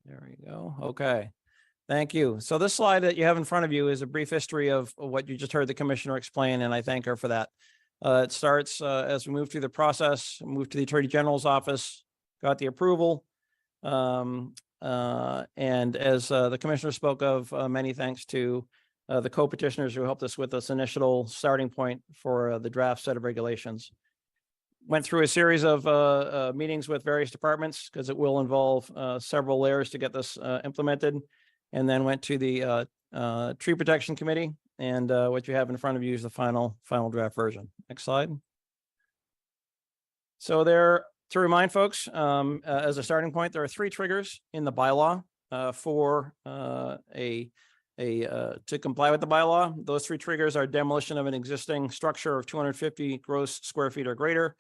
There we go. Okay. Thank you. So this slide that you have in front of you is a brief history of what you just heard the commissioner explain, and I thank her for that. It starts as we move through the process, moved to the Attorney General's office, got the approval. And as the commissioner spoke of, many thanks to the co-petitioners who helped us with this initial starting point for the draft set of regulations. Went through a series of meetings with various departments because it will involve several layers to get this implemented, and then went to the Tree Protection Committee, and what you have in front of you is the final draft version. Next slide. So there, to remind folks, as a starting point, there are 3 triggers in the bylaw for to comply with the bylaw. Those 3 triggers are demolition of an existing structure of 250 gross square feet or greater,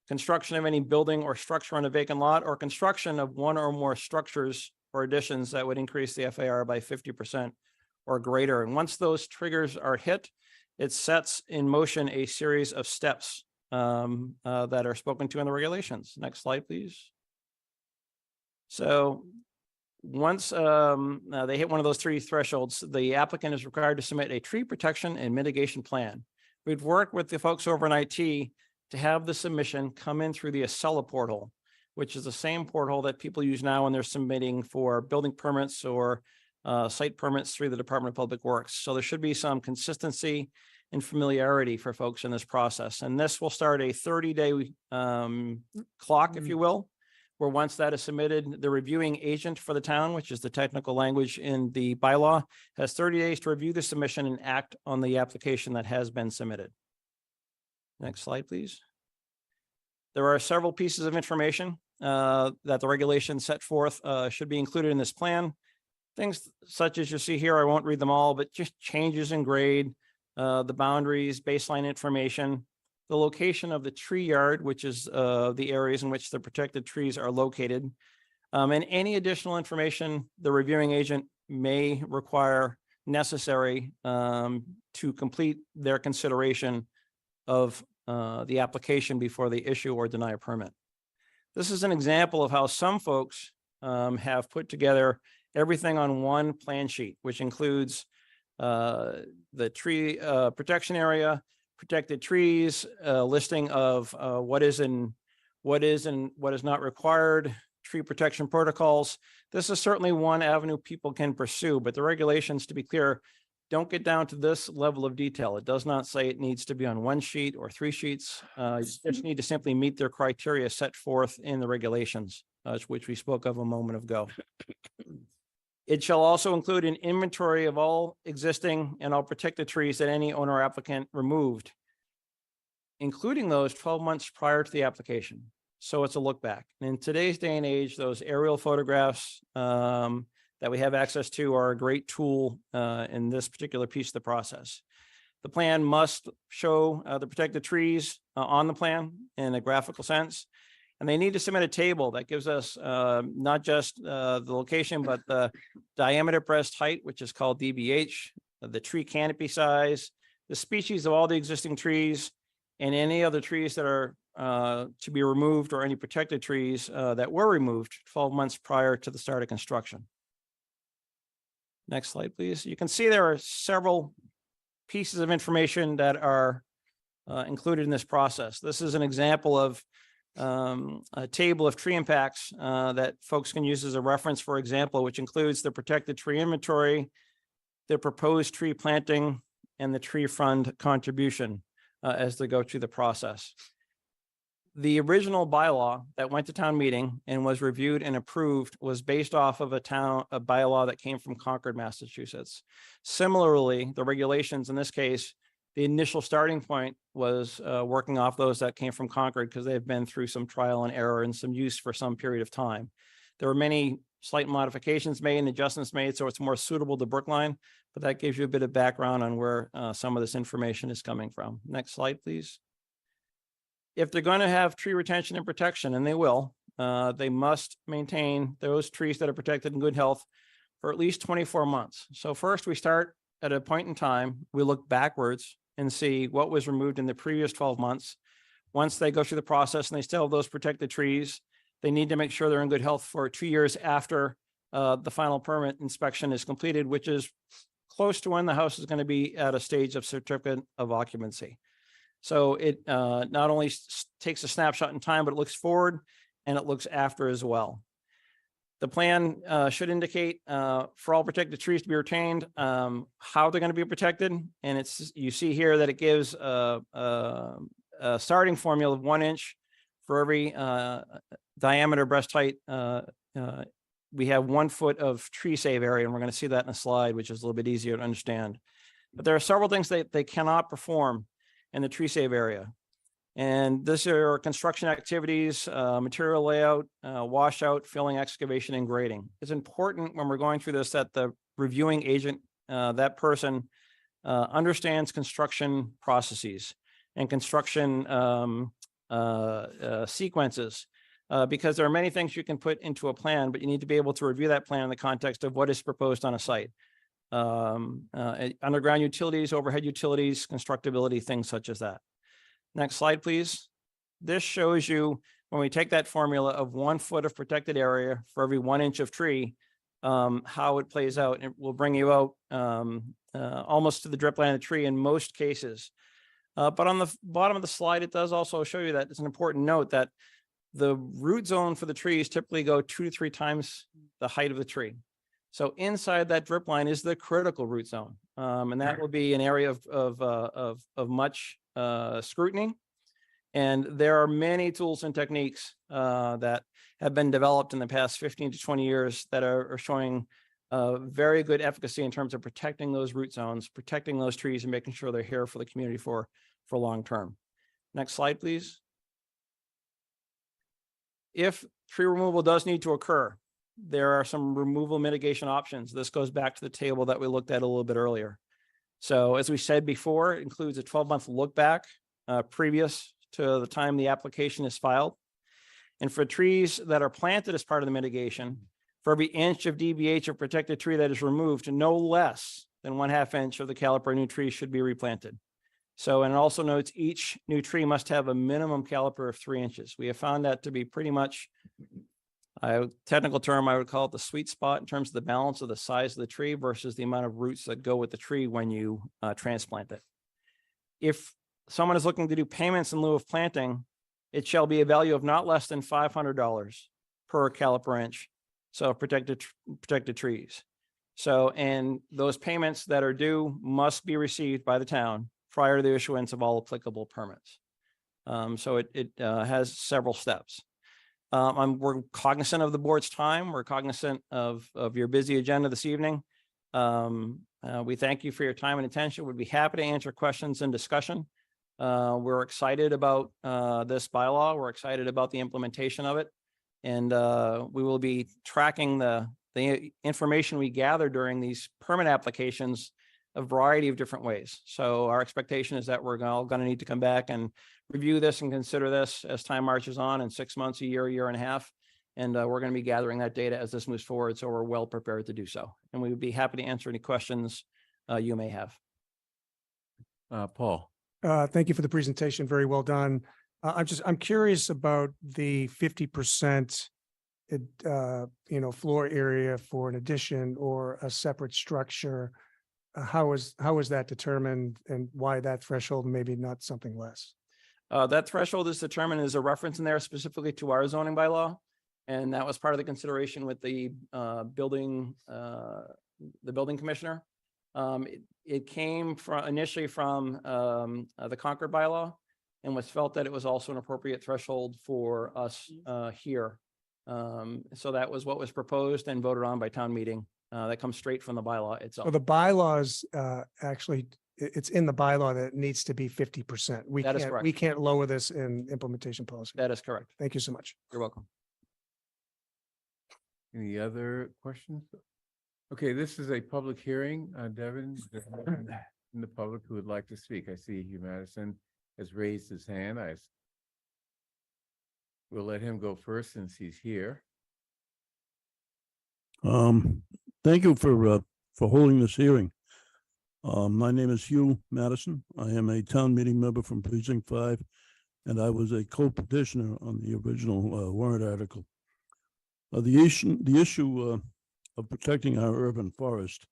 construction of any building or structure on a vacant lot, or construction of one or more structures or additions that would increase the FAR by 50% or greater. And once those triggers are hit, it sets in motion a series of steps that are spoken to in the regulations. Next slide, please. So once they hit one of those 3 thresholds, the applicant is required to submit a tree protection and mitigation plan. We've worked with the folks over in IT to have the submission come in through the Acela portal, which is the same portal that people use now when they're submitting for building permits or site permits through the Department of Public Works. So there should be some consistency and familiarity for folks in this process. And this will start a 30-day clock, if you will, where once that is submitted, the reviewing agent for the town, which is the technical language in the bylaw, has 30 days to review the submission and act on the application that has been submitted. Next slide, please. There are several pieces of information that the regulations set forth should be included in this plan. Things such as you see here, I won't read them all, but just changes in grade, the boundaries, baseline information, the location of the tree yard, which is the areas in which the protected trees are located, and any additional information the reviewing agent may require necessary to complete their consideration of the application before they issue or deny a permit. This is an example of how some folks have put together everything on one plan sheet, which includes the tree protection area, protected trees, listing of what is and what is not required, tree protection protocols. This is certainly one avenue people can pursue, but the regulations, to be clear, don't get down to this level of detail. It does not say it needs to be on 1 sheet or 3 sheets. You just need to simply meet their criteria set forth in the regulations, which we spoke of a moment ago. It shall also include an inventory of all existing and all protected trees that any owner or applicant removed, including those 12 months prior to the application. So it's a look back. And in today's day and age, those aerial photographs that we have access to are a great tool in this particular piece of the process. The plan must show the protected trees on the plan in a graphical sense. And they need to submit a table that gives us not just the location, but the diameter breast height, which is called DBH, the tree canopy size, the species of all the existing trees, and any other trees that are to be removed or any protected trees that were removed 12 months prior to the start of construction. Next slide, please. You can see there are several pieces of information that are included in this process. This is an example of a table of tree impacts that folks can use as a reference, for example, which includes the protected tree inventory, the proposed tree planting, and the tree fund contribution as they go through the process. The original bylaw that went to town meeting and was reviewed and approved was based off of a bylaw that came from Concord, Massachusetts. Similarly, the regulations in this case, the initial starting point was working off those that came from Concord because they've been through some trial and error and some use for some period of time. There were many slight modifications made and adjustments made, so it's more suitable to Brookline, but that gives you a bit of background on where some of this information is coming from. Next slide, please. If they're going to have tree retention and protection, and they will, they must maintain those trees that are protected in good health for at least 24 months. So first we start at a point in time, we look backwards and see what was removed in the previous 12 months. Once they go through the process and they still have those protected trees, they need to make sure they're in good health for 2 years after the final permit inspection is completed, which is close to when the house is going to be at a stage of certificate of occupancy. So it not only takes a snapshot in time, but it looks forward and it looks after as well. The plan should indicate for all protected trees to be retained, how they're going to be protected. And it's, you see here that it gives a starting formula of 1 inch for every diameter breast height we have 1 foot of tree save area, and we're going to see that in a slide, which is a little bit easier to understand. But there are several things that they cannot perform in the tree save area. And this are construction activities, material layout, washout, filling, excavation, and grading. It's important when we're going through this that the reviewing agent, that person understands construction processes and construction sequences, because there are many things you can put into a plan, but you need to be able to review that plan in the context of what is proposed on a site. Underground utilities, overhead utilities, constructability, things such as that. Next slide, please. This shows you when we take that formula of 1 foot of protected area for every 1 inch of tree, how it plays out. And it will bring you out almost to the drip line of the tree in most cases. But on the bottom of the slide, it does also show you that it's an important note that the root zone for the trees typically go 2 to 3 times the height of the tree. So inside that drip line is the critical root zone. And that will be an area of much scrutiny. And there are many tools and techniques that have been developed in the past 15 to 20 years that are showing very good efficacy in terms of protecting those root zones, protecting those trees, and making sure they're here for the community for long term. Next slide, please. If tree removal does need to occur, there are some removal mitigation options. This goes back to the table that we looked at a little bit earlier. So as we said before, it includes a 12-month look back previous to the time the application is filed. And for trees that are planted as part of the mitigation, for every inch of DBH of protected tree that is removed, no less than 1/2 inch of the caliper new tree should be replanted. So, and it also notes each new tree must have a minimum caliper of 3 inches. We have found that to be pretty much, technical term, I would call it the sweet spot in terms of the balance of the size of the tree versus the amount of roots that go with the tree when you transplant it. If someone is looking to do payments in lieu of planting, it shall be a value of not less than $500 per caliper inch. So protected trees. So, and those payments that are due must be received by the town prior to the issuance of all applicable permits. So it has several steps. We're cognizant of the board's time. We're cognizant of your busy agenda this evening. We thank you for your time and attention. We'd be happy to answer questions and discussion. We're excited about this bylaw. We're excited about the implementation of it. And we will be tracking the information we gather during these permit applications a variety of different ways. So our expectation is that we're all going to need to come back and review this and consider this as time marches on in 6 months, a year and a half. And we're going to be gathering that data as this moves forward. So we're well prepared to do so. And we would be happy to answer any questions you may have. Paul. Thank you for the presentation. Very well done. I'm curious about the 50%, floor area for an addition or a separate structure. How is that determined, and why that threshold, maybe not something less? That threshold is determined as a reference in there specifically to our zoning bylaw. And that was part of the consideration with the building commissioner. It came initially from the Concord bylaw, and was felt that it was also an appropriate threshold for us here. So that was what was proposed and voted on by town meeting. That comes straight from the bylaw itself. So the bylaws, actually, it's in the bylaw that it needs to be 50%. That is correct. We can't lower this in implementation policy. That is correct. Thank you so much. You're welcome. Any other questions? Okay, this is a public hearing. Devin, in the public who would like to speak. I see Hugh Madison has raised his hand. We'll let him go first since he's here. Thank you for holding this hearing. My name is Hugh Madison. I am a town meeting member from Precinct 5, and I was a co-petitioner on the original warrant article. The issue of protecting our urban forest,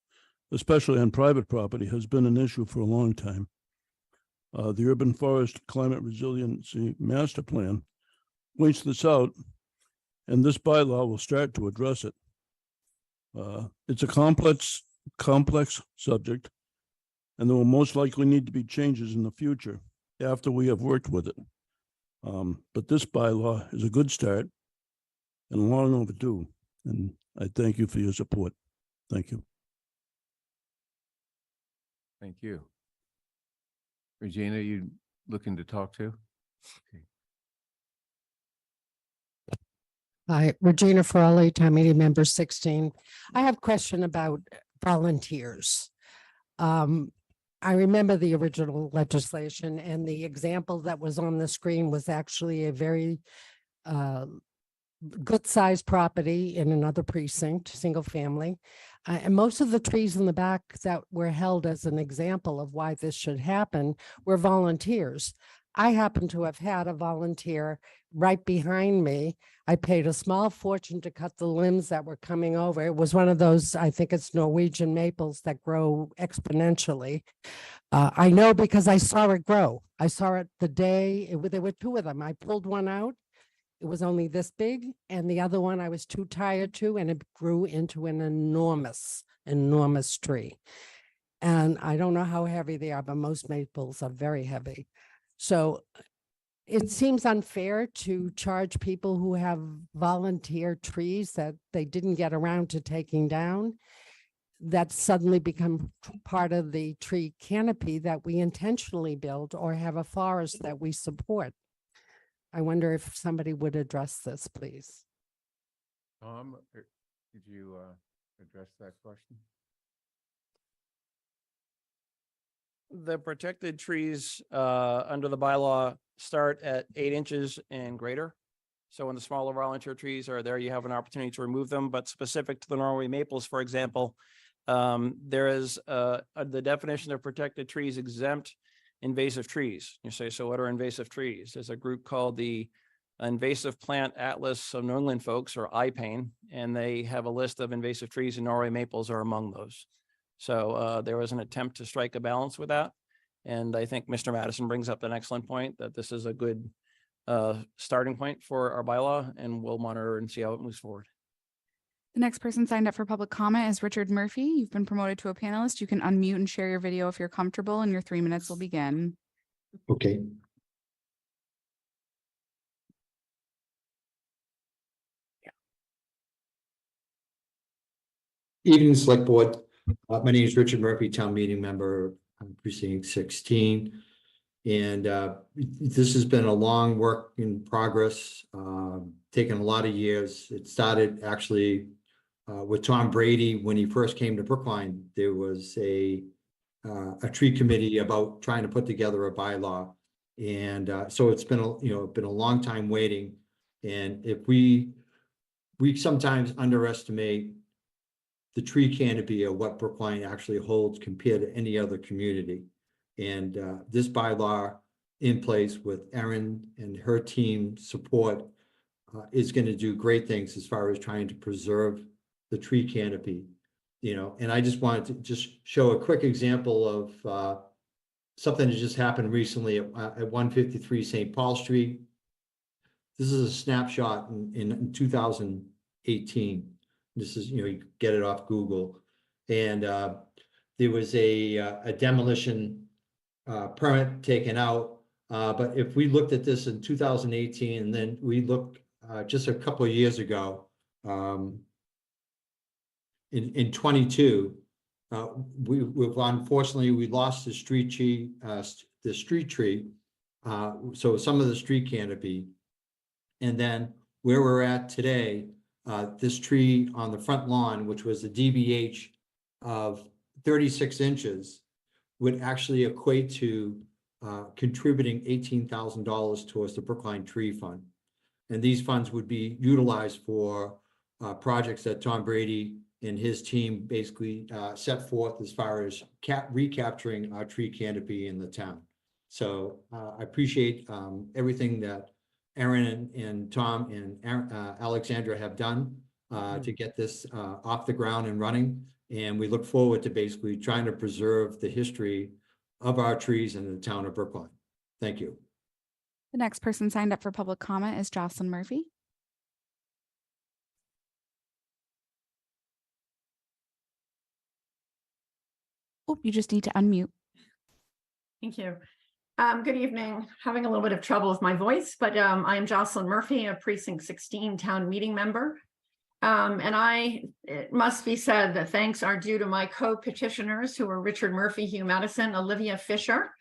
especially on private property, has been an issue for a long time. The Urban Forest Climate Resiliency Master Plan points this out, and this bylaw will start to address it. It's a complex subject, and there will most likely need to be changes in the future after we have worked with it. But this bylaw is a good start and long overdue. And I thank you for your support. Thank you. Thank you. Regina, you looking to talk to? Okay. Hi, Regina Farley, town meeting member 16. I have a question about volunteers. I remember the original legislation, and the example that was on the screen was actually a very good sized property in another precinct, single family. And most of the trees in the back that were held as an example of why this should happen were volunteers. I happen to have had a volunteer right behind me. I paid a small fortune to cut the limbs that were coming over. It was one of those, I think it's Norwegian maples that grow exponentially. I know because I saw it grow. I saw it the day, there were two of them. I pulled one out. It was only this big, and the other one I was too tired to, and it grew into an enormous, enormous tree. And I don't know how heavy they are, but most maples are very heavy. So it seems unfair to charge people who have volunteer trees that they didn't get around to taking down, that suddenly become part of the tree canopy that we intentionally build, or have a forest that we support. I wonder if somebody would address this, please. Tom, did you address that question? The protected trees under the bylaw start at 8 inches and greater. So when the smaller volunteer trees are there, you have an opportunity to remove them. But specific to the Norway maples, for example, there is the definition of protected trees exempt invasive trees. You say, so what are invasive trees? There's a group called the Invasive Plant Atlas of New England folks, or IPAIN, and they have a list of invasive trees, and Norway maples are among those. So there was an attempt to strike a balance with that. And I think Mr. Madison brings up an excellent point that this is a good starting point for our bylaw, and we'll monitor and see how it moves forward. The next person signed up for public comment is Richard Murphy. You've been promoted to a panelist. You can unmute and share your video if you're comfortable, and your 3 minutes will begin. Okay. Evening, Select Board. My name is Richard Murphy, town meeting member, precinct 16. And this has been a long work in progress, taken a lot of years. It started actually with Tom Brady. When he first came to Brookline, there was a tree committee about trying to put together a bylaw. And so it's been a long time waiting. And if we sometimes underestimate the tree canopy of what Brookline actually holds compared to any other community. And this bylaw in place with Erin and her team support is going to do great things as far as trying to preserve the tree canopy. And I just wanted to just show a quick example of something that just happened recently at 153 St. Paul Street. This is a snapshot in 2018. This is, you get it off Google. And there was a demolition permit taken out. But if we looked at this in 2018, and then we looked just a couple of years ago, in 22, we've unfortunately, we lost the street tree, so some of the street canopy. And then where we're at today, this tree on the front lawn, which was a DBH of 36 inches, would actually equate to contributing $18,000 towards the Brookline Tree Fund. And these funds would be utilized for projects that Tom Brady and his team basically set forth as far as recapturing our tree canopy in the town. So I appreciate everything that Erin and Tom and Alexandra have done to get this off the ground and running. And we look forward to basically trying to preserve the history of our trees in the town of Brookline. Thank you. The next person signed up for public comment is Jocelyn Murphy. Oh, you just need to unmute. Thank you. Good evening. Having a little bit of trouble with my voice, but I am Jocelyn Murphy, a precinct 16 town meeting member. And it must be said that thanks are due to my co-petitioners who are Richard Murphy, Hugh Madison, Olivia Fisher,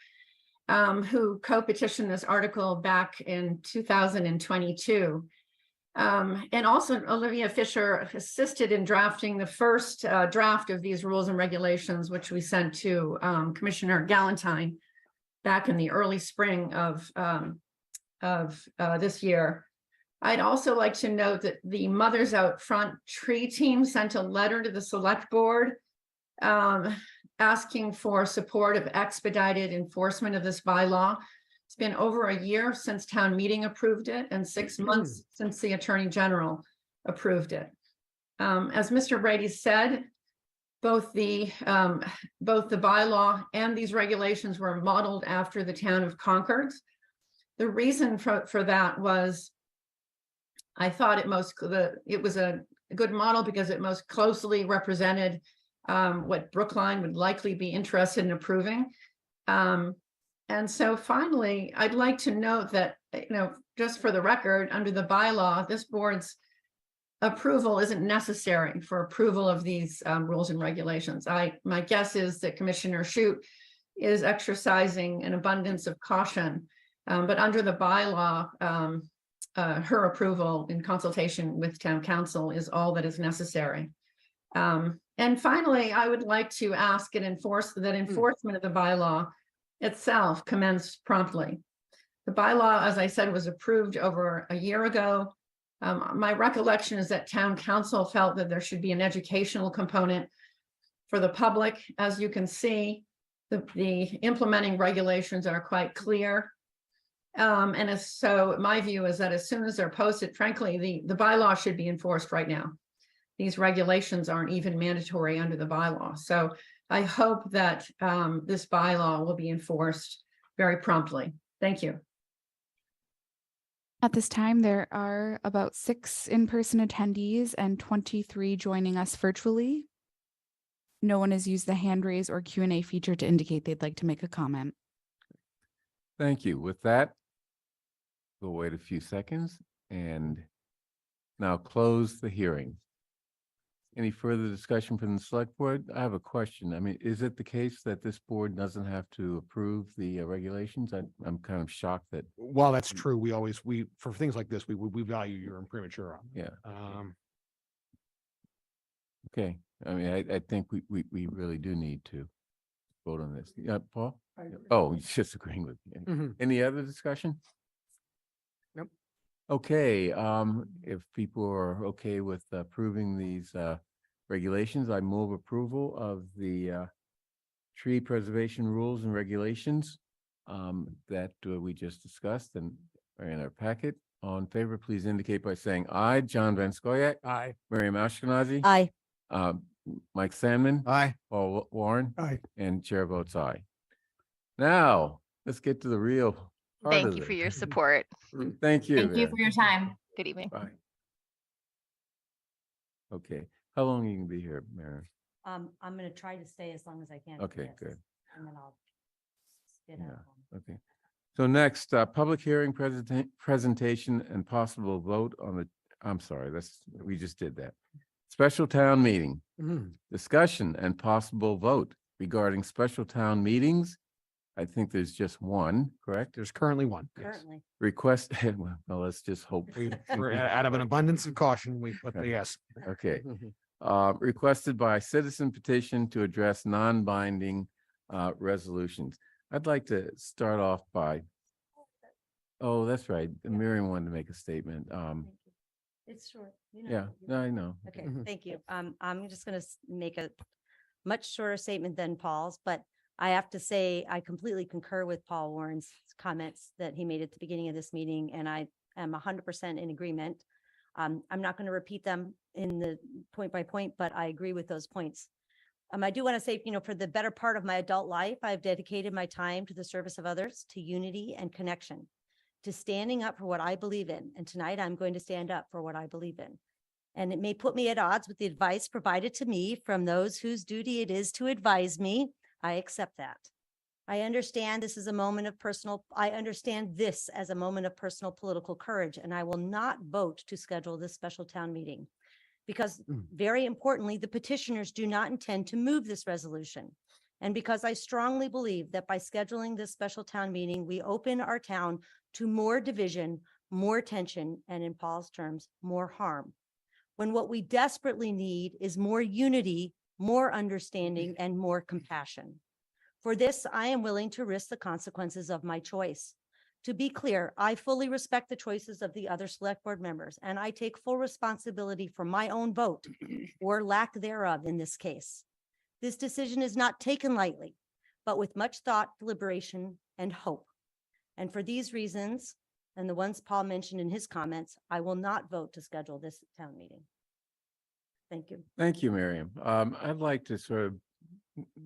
who co-petitioned this article back in 2022. And also Olivia Fisher assisted in drafting the first draft of these rules and regulations, which we sent to Commissioner Galantine back in the early spring of this year. I'd also like to note that the Mothers Out Front Tree Team sent a letter to the Select Board asking for support of expedited enforcement of this bylaw. It's been over a year since town meeting approved it and 6 months since the Attorney General approved it. As Mr. Brady said, both the bylaw and these regulations were modeled after the town of Concord. The reason for that was I thought it was a good model because it most closely represented what Brookline would likely be interested in approving. And so finally, I'd like to note that, just for the record, under the bylaw, this board's approval isn't necessary for approval of these rules and regulations. My guess is that Commissioner Shute is exercising an abundance of caution, but under the bylaw, her approval in consultation with town council is all that is necessary. And finally, I would like to ask and enforcement of the bylaw itself commence promptly. The bylaw, as I said, was approved over a year ago. My recollection is that town council felt that there should be an educational component for the public. As you can see, the implementing regulations are quite clear. And so my view is that as soon as they're posted, frankly, the bylaw should be enforced right now. These regulations aren't even mandatory under the bylaw. So I hope that this bylaw will be enforced very promptly. Thank you. At this time, there are about 6 in-person attendees and 23 joining us virtually. No one has used the hand raise or Q&A feature to indicate they'd like to make a comment. Thank you. With that, we'll wait a few seconds and now close the hearing. Any further discussion from the select board? I have a question. I mean, is it the case that this board doesn't have to approve the regulations? I'm kind of shocked that. While that's true, we for things like this, we value your imprimatur. Yeah. Okay. I mean, I think we really do need to vote on this. Yeah, Paul? Oh, he's just agreeing with me. Any other discussion? Nope. Okay, if people are okay with approving these regulations, I move approval of the tree preservation rules and regulations that we just discussed and are in our packet. All in favor, please indicate by saying aye. John Van Scoyac. Aye. Miriam Ashkenazi. Aye. Mike Sandman. Aye. Paul Warren. Aye. And chair votes aye. Now, let's get to the real part Thank of you for this. your support. Thank you. Thank you Mary. for your time. Good evening. Bye. Okay, how long are you gonna be here, Mary? I'm going to try to stay as long as I can. for Okay, this, good. And then I'll spit Yeah. out. Okay. So next, public hearing presentation and possible vote on the, I'm sorry, we just did that. Special town meeting, discussion and possible vote regarding special town meetings. I think there's just one, correct? There's currently one. Yes. Currently. Request, well, let's just hope. We're out of an abundance of caution, we put the yes. Okay. Requested by citizen petition to address non-binding resolutions. I'd like to start off by, oh, that's right. Miriam wanted to make a statement. It's short. You know, Yeah, you- no, I know. Okay, thank you. I'm just going to make a much shorter statement than Paul's, but I have to say, I completely concur with Paul Warren's comments that he made at the beginning of this meeting, and I am 100% in agreement. I'm not going to repeat them in the point by point, but I agree with those points. I do want to say, for the better part of my adult life, I've dedicated my time to the service of others, to unity and connection, to standing up for what I believe in. And tonight I'm going to stand up for what I believe in. And it may put me at odds with the advice provided to me from those whose duty it is to advise me. I accept that. I understand this as a moment of personal political courage, and I will not vote to schedule this special town meeting. because very importantly, the petitioners do not intend to move this resolution. And because I strongly believe that by scheduling this special town meeting, we open our town to more division, more tension, and in Paul's terms, more harm. When what we desperately need is more unity, more understanding, and more compassion. For this, I am willing to risk the consequences of my choice. To be clear, I fully respect the choices of the other select board members, and I take full responsibility for my own vote or lack thereof in this case. This decision is not taken lightly, but with much thought, deliberation, and hope. And for these reasons, and the ones Paul mentioned in his comments, I will not vote to schedule this town meeting. Thank you. Thank you, Miriam. I'd like to sort of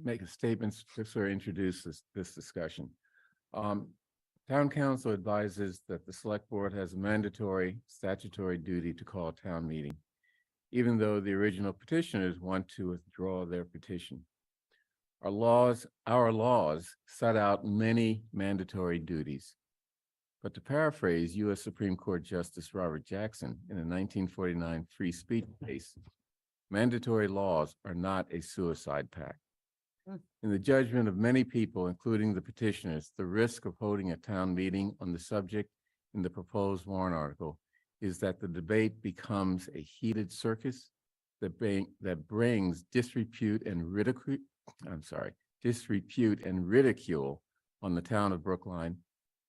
make a statement to sort of introduce this discussion. Town council advises that the select board has a mandatory statutory duty to call a town meeting, even though the original petitioners want to withdraw their petition. Our laws set out many mandatory duties. But to paraphrase U.S. Supreme Court Justice Robert Jackson in a 1949 free speech case, mandatory laws are not a suicide pact. In the judgment of many people, including the petitioners, the risk of holding a town meeting on the subject in the proposed warrant article is that the debate becomes a heated circus that brings disrepute and ridicule on the town of Brookline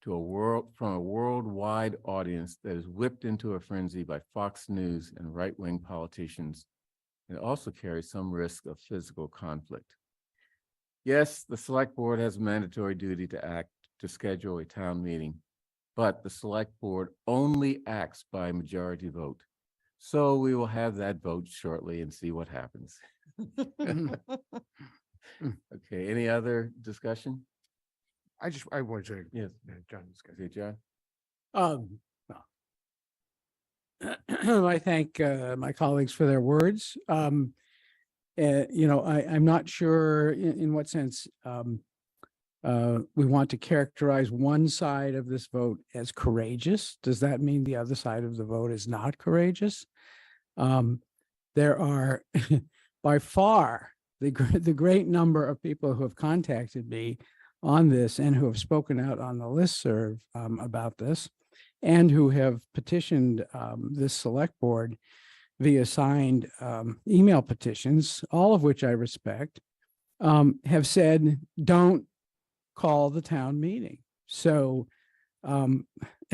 to from a worldwide audience that is whipped into a frenzy by Fox News and right-wing politicians, and also carries some risk of physical conflict. Yes, the select board has a mandatory duty to schedule a town meeting, but the select board only acts by majority vote. So we will have that vote shortly and see what happens. Okay, any other discussion? I wanted to. Yes. John, discuss. Okay, John? I thank my colleagues for their words. I'm not sure in what sense we want to characterize one side of this vote as courageous. Does that mean the other side of the vote is not courageous? There are by far the great number of people who have contacted me on this and who have spoken out on the listserv about this, and who have petitioned this select board via signed email petitions, all of which I respect, have said, don't call the town meeting. So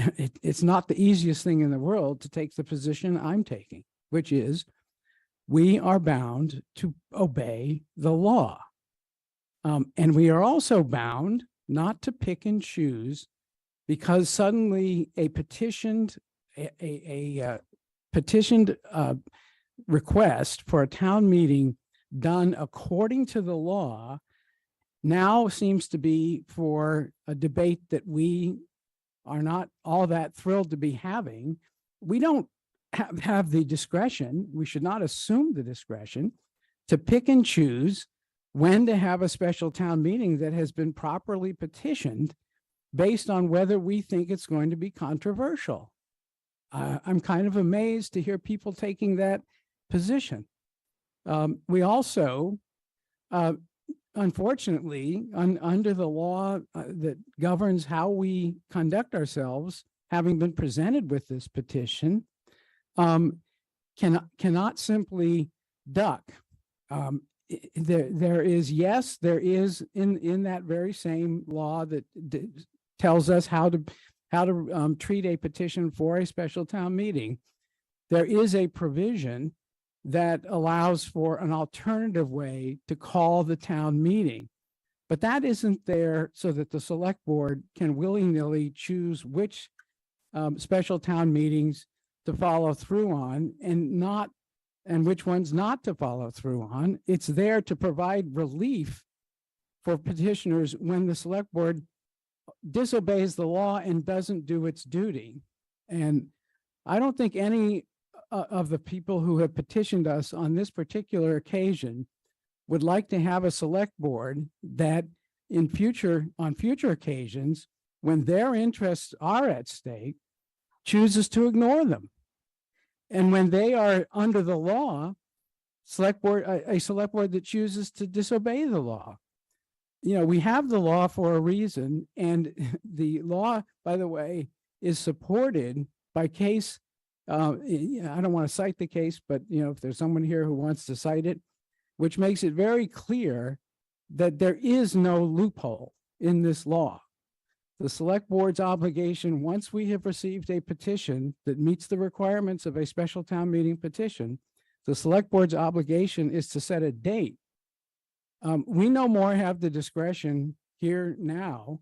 it's not the easiest thing in the world to take the position I'm taking, which is we are bound to obey the law. And we are also bound not to pick and choose because suddenly a petitioned request for a town meeting done according to the law now seems to be for a debate that we are not all that thrilled to be having. We don't have the discretion, we should not assume the discretion to pick and choose when to have a special town meeting that has been properly petitioned based on whether we think it's going to be controversial. I'm kind of amazed to hear people taking that position. We also, unfortunately, under the law that governs how we conduct ourselves, having been presented with this petition, cannot simply duck. There is in that very same law that tells us how to treat a petition for a special town meeting. There is a provision that allows for an alternative way to call the town meeting, but that isn't there so that the select board can willy-nilly choose which special town meetings to follow through on and which ones not to follow through on. It's there to provide relief for petitioners when the select board disobeys the law and doesn't do its duty. And I don't think any of the people who have petitioned us on this particular occasion would like to have a select board that on future occasions, when their interests are at stake, chooses to ignore them. And when they are under the law, select board, a select board that chooses to disobey the law. We have the law for a reason, and the law, by the way, is supported by case. I don't want to cite the case, but if there's someone here who wants to cite it, which makes it very clear that there is no loophole in this law. The select board's obligation, once we have received a petition that meets the requirements of a special town meeting petition, the select board's obligation is to set a date. We no more have the discretion here now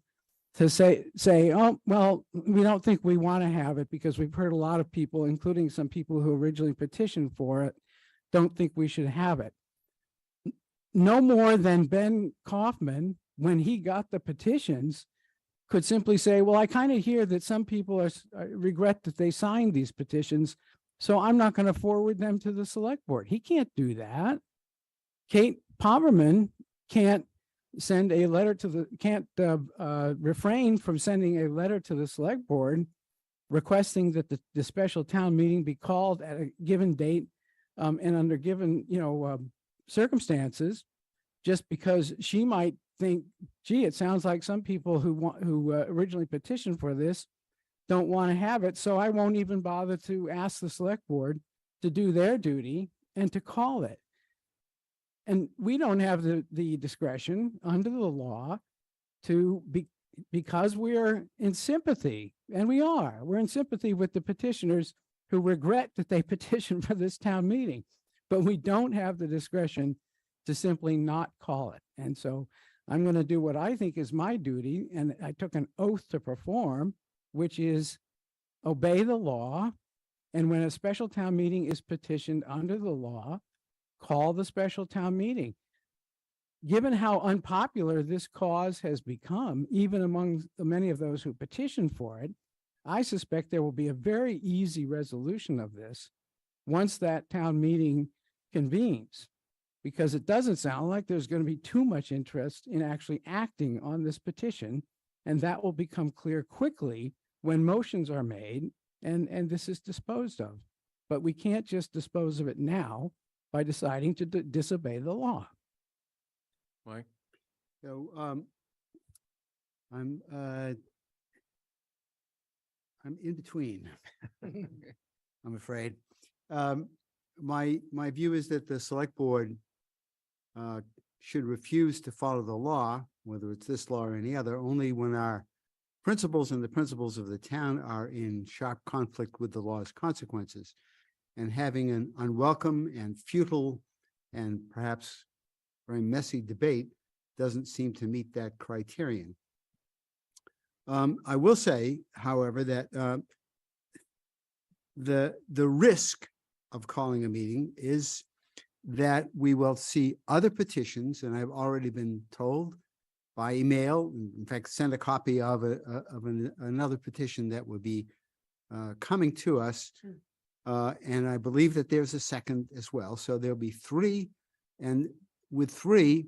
to say, oh, well, we don't think we want to have it because we've heard a lot of people, including some people who originally petitioned for it, don't think we should have it. No more than Ben Kaufman, when he got the petitions, could simply say, well, I kind of hear that some people regret that they signed these petitions, so I'm not going to forward them to the select board. He can't do that. Kate Pomerman can't send a letter to the, refrain from sending a letter to the select board requesting that the special town meeting be called at a given date and under given, circumstances, just because she might think, gee, it sounds like some people who originally petitioned for this don't want to have it, so I won't even bother to ask the select board to do their duty and to call it. And we don't have the discretion under the law to because we're in sympathy, and we're in sympathy with the petitioners who regret that they petitioned for this town meeting, but we don't have the discretion to simply not call it. And so I'm going to do what I think is my duty, and I took an oath to perform, which is obey the law. And when a special town meeting is petitioned under the law, call the special town meeting. Given how unpopular this cause has become, even among many of those who petitioned for it, I suspect there will be a very easy resolution of this once that town meeting convenes, because it doesn't sound like there's going to be too much interest in actually acting on this petition. And that will become clear quickly when motions are made and this is disposed of. But we can't just dispose of it now by deciding to disobey the law. Mike? So I'm in between. I'm afraid. My view is that the select board should refuse to follow the law, whether it's this law or any other, only when our principles and the principles of the town are in sharp conflict with the law's consequences. And having an unwelcome and futile and perhaps very messy debate doesn't seem to meet that criterion. I will say, however, that the risk of calling a meeting is that we will see other petitions, and I've already been told by email, in fact, send a copy of another petition that would be coming to us. And I believe that there's a second as well. So there'll be three, and with three,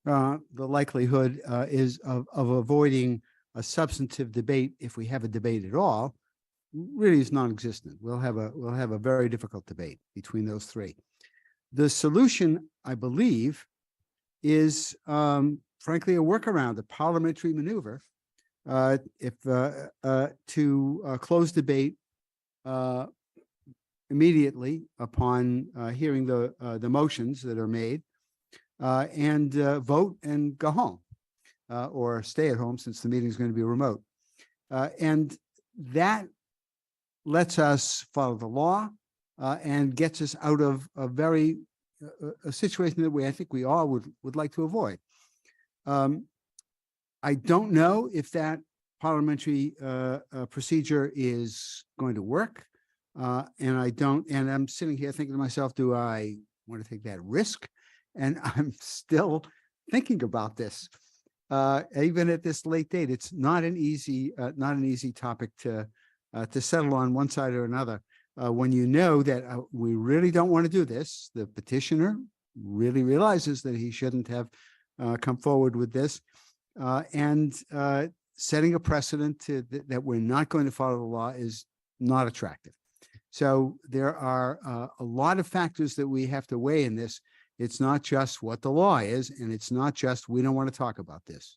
the likelihood is of avoiding a substantive debate, if we have a debate at all, really is non-existent. We'll have a very difficult debate between those three. The solution, I believe, is frankly a workaround, a parliamentary maneuver, to close debate immediately upon hearing the motions that are made, and vote and go home, or stay at home since the meeting is going to be remote. And that lets us follow the law and gets us out of a situation that I think we all would like to avoid. I don't know if that parliamentary procedure is going to work. And I'm sitting here thinking to myself, do I want to take that risk? And I'm still thinking about this. Even at this late date, it's not an easy topic to settle on one side or another. When you know that we really don't want to do this, the petitioner really realizes that he shouldn't have come forward with this, and setting a precedent that we're not going to follow the law is not attractive. So there are a lot of factors that we have to weigh in this. It's not just what the law is, and it's not just, we don't want to talk about this.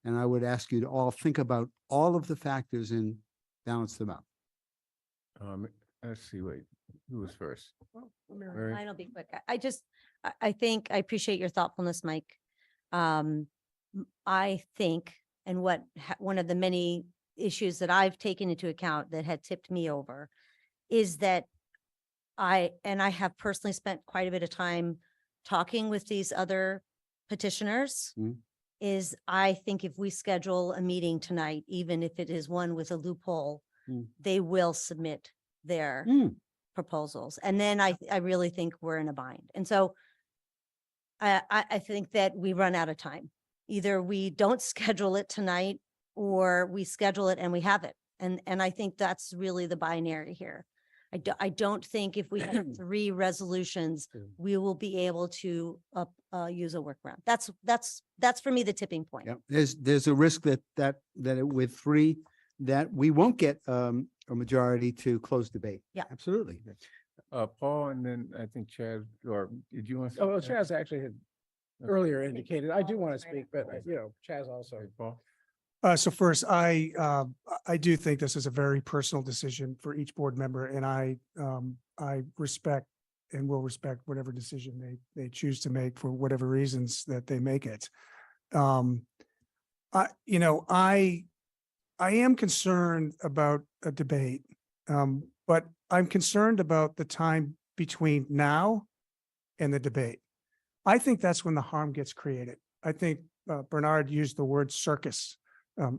And I would ask you to all think about all of the factors and balance them out. Let's see, wait, who was first? Mary. I'll be quick. I think, I appreciate your thoughtfulness, Mike. I think, and one of the many issues that I've taken into account that had tipped me over is that I have personally spent quite a bit of time talking with these other petitioners. Is I think if we schedule a meeting tonight, even if it is one with a loophole, they will submit their proposals. And then I really think we're in a bind. And so I think that we run out of time. Either we don't schedule it tonight or we schedule it and we have it. And I think that's really the binary here. I don't think if we have 3 resolutions, we will be able to use a workaround. That's for me, the tipping point. Yeah, there's a risk that with 3, that we won't get a majority to close debate. Yeah, absolutely. Paul, and then I think Chad, or did you want to? Oh, well, Chaz actually had earlier indicated, I do want to speak, but Chaz also. Paul? So first, I do think this is a very personal decision for each board member, and I respect and will respect whatever decision they choose to make for whatever reasons that they make it. I am concerned about a debate, but I'm concerned about the time between now and the debate. I think that's when the harm gets created. I think Bernard used the word circus.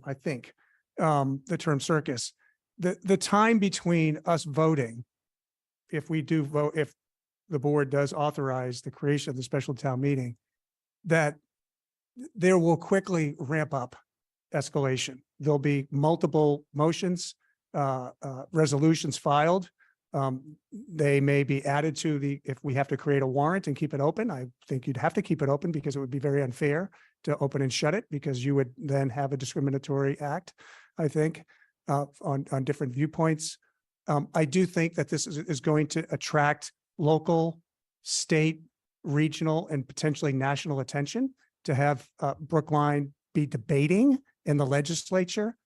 I think the term circus, the time between us voting, if we do vote, if the board does authorize the creation of the special town meeting, that there will quickly ramp up escalation. There'll be multiple motions, resolutions filed. They may be added to if we have to create a warrant and keep it open. I think you'd have to keep it open because it would be very unfair to open and shut it, because you would then have a discriminatory act, I think, on different viewpoints. I do think that this is going to attract local, state, regional, and potentially national attention to have Brookline be debating in the legislature,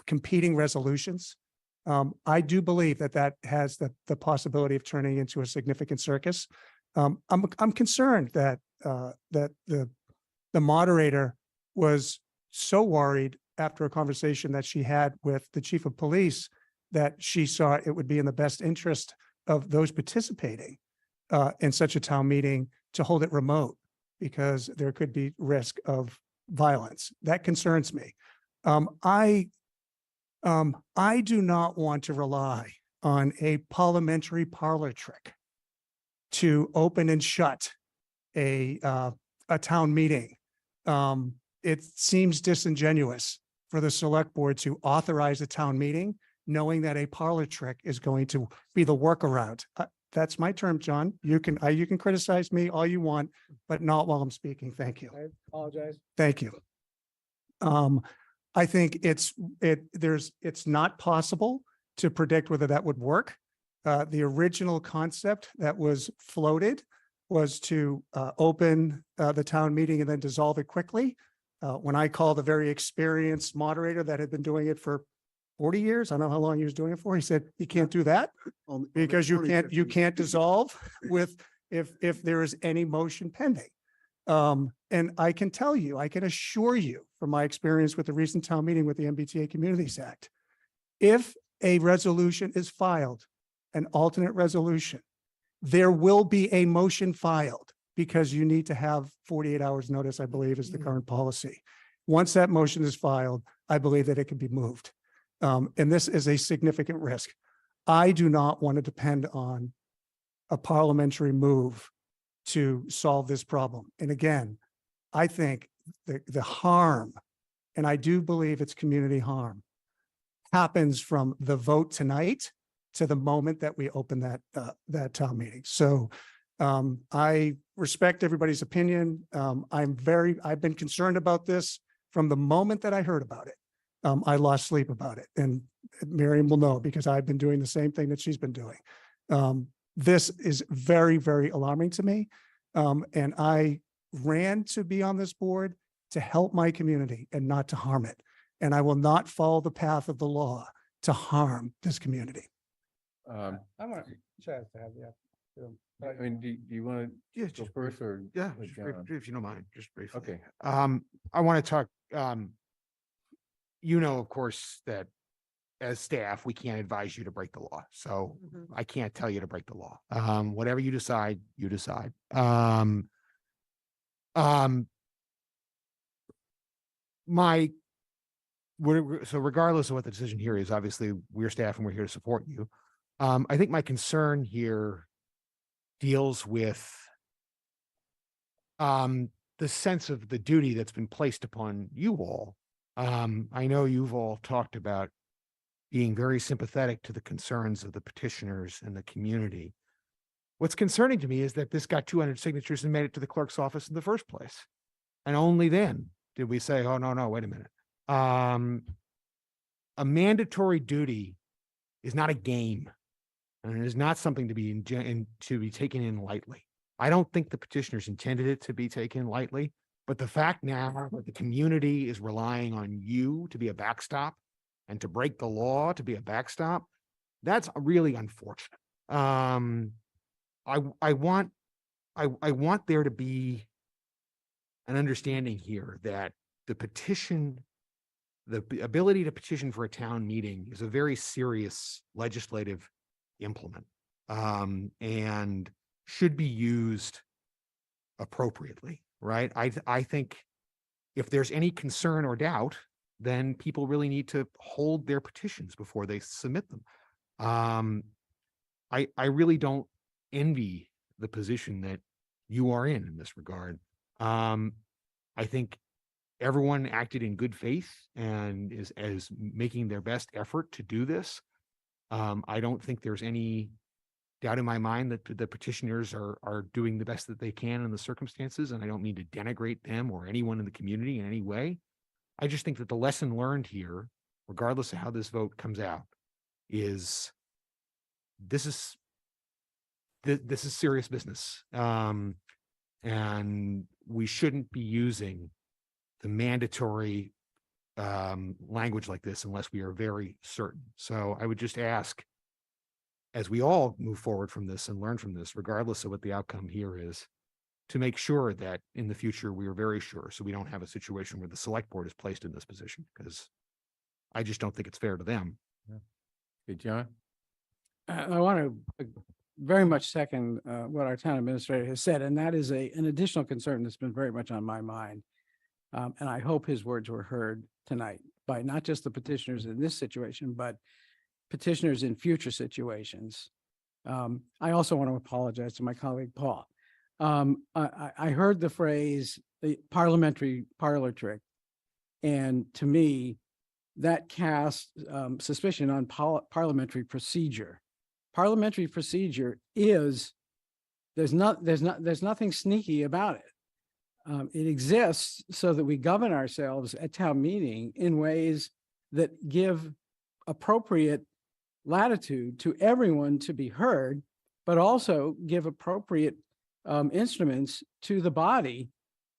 competing resolutions. I do believe that has the possibility of turning into a significant circus. I'm concerned that the moderator was so worried after a conversation that she had with the chief of police that she saw it would be in the best interest of those participating in such a town meeting to hold it remote, because there could be risk of violence. That concerns me. I do not want to rely on a parliamentary parlor trick to open and shut a town meeting. It seems disingenuous for the select board to authorize a town meeting, knowing that a parlor trick is going to be the workaround. That's my term, John. You can criticize me all you want, but not while I'm speaking. Thank you. I apologize. Thank you. I think it's not possible to predict whether that would work. The original concept that was floated was to open the town meeting and then dissolve it quickly. When I called a very experienced moderator that had been doing it for 40 years, I don't know how long he was doing it for, he said, you can't do that because you can't dissolve if there is any motion pending. And I can tell you, I can assure you from my experience with the recent town meeting with the MBTA Communities Act, if a resolution is filed, an alternate resolution, there will be a motion filed because you need to have 48 hours notice, I believe is the current policy. Once that motion is filed, I believe that it can be moved. And this is a significant risk. I do not want to depend on a parliamentary move to solve this problem. And again, I think the harm, and I do believe it's community harm, happens from the vote tonight to the moment that we open that town meeting. So I respect everybody's opinion. I've been concerned about this from the moment that I heard about it. I lost sleep about it. And Miriam will know because I've been doing the same thing that she's been doing. This is very, very alarming to me. And I ran to be on this board to help my community and not to harm it. And I will not follow the path of the law to harm this community. Um, I want Chaz to have the. I mean, do you want Yeah, to go just first or? Yeah, let just John? if you don't mind, just briefly. Okay. I want to talk, you know, of course, that as staff, we can't advise you to break the law. So I can't tell you to break the law. Whatever you decide, you decide. So regardless of what the decision here is, obviously we're staff and we're here to support you. I think my concern here deals with the sense of the duty that's been placed upon you all. I know you've all talked about being very sympathetic to the concerns of the petitioners and the community. What's concerning to me is that this got 200 signatures and made it to the clerk's office in the first place. And only then did we say, oh, no, wait a minute. A mandatory duty is not a game, and it is not something to be taken in lightly. I don't think the petitioners intended it to be taken lightly, but the fact now that the community is relying on you to be a backstop and to break the law to be a backstop, that's really unfortunate. I want there to be an understanding here that the ability to petition for a town meeting is a very serious legislative implement, and should be used appropriately, right? I think if there's any concern or doubt, then people really need to hold their petitions before they submit them. I really don't envy the position that you are in this regard. I think everyone acted in good faith and is making their best effort to do this. I don't think there's any doubt in my mind that the petitioners are doing the best that they can in the circumstances, and I don't mean to denigrate them or anyone in the community in any way. I just think that the lesson learned here, regardless of how this vote comes out, is this is serious business. And we shouldn't be using the mandatory language like this unless we are very certain. So I would just ask, as we all move forward from this and learn from this, regardless of what the outcome here is, to make sure that in the future we are very sure, so we don't have a situation where the select board is placed in this position, because I just don't think it's fair to them. Hey, John? I want to very much second what our town administrator has said, and that is an additional concern that's been very much on my mind. And I hope his words were heard tonight by not just the petitioners in this situation, but petitioners in future situations. I also want to apologize to my colleague, Paul. I heard the phrase, the parliamentary parlor trick, and to me, that casts suspicion on parliamentary procedure. Parliamentary procedure is, there's nothing sneaky about it. It exists so that we govern ourselves at town meeting in ways that give appropriate latitude to everyone to be heard, but also give appropriate instruments to the body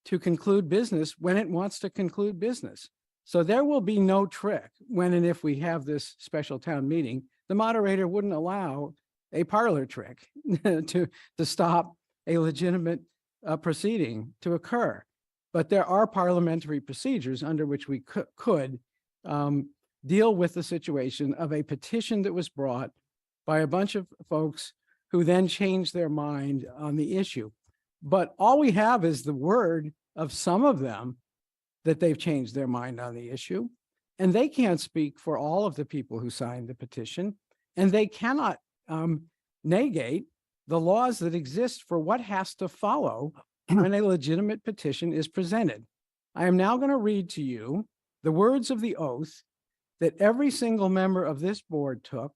to conclude business when it wants to conclude business. So there will be no trick when and if we have this special town meeting. The moderator wouldn't allow a parlor trick to stop a legitimate proceeding to occur. But there are parliamentary procedures under which we could deal with the situation of a petition that was brought by a bunch of folks who then changed their mind on the issue. But all we have is the word of some of them that they've changed their mind on the issue. And they can't speak for all of the people who signed the petition. And they cannot negate the laws that exist for what has to follow when a legitimate petition is presented. I am now going to read to you the words of the oath that every single member of this board took,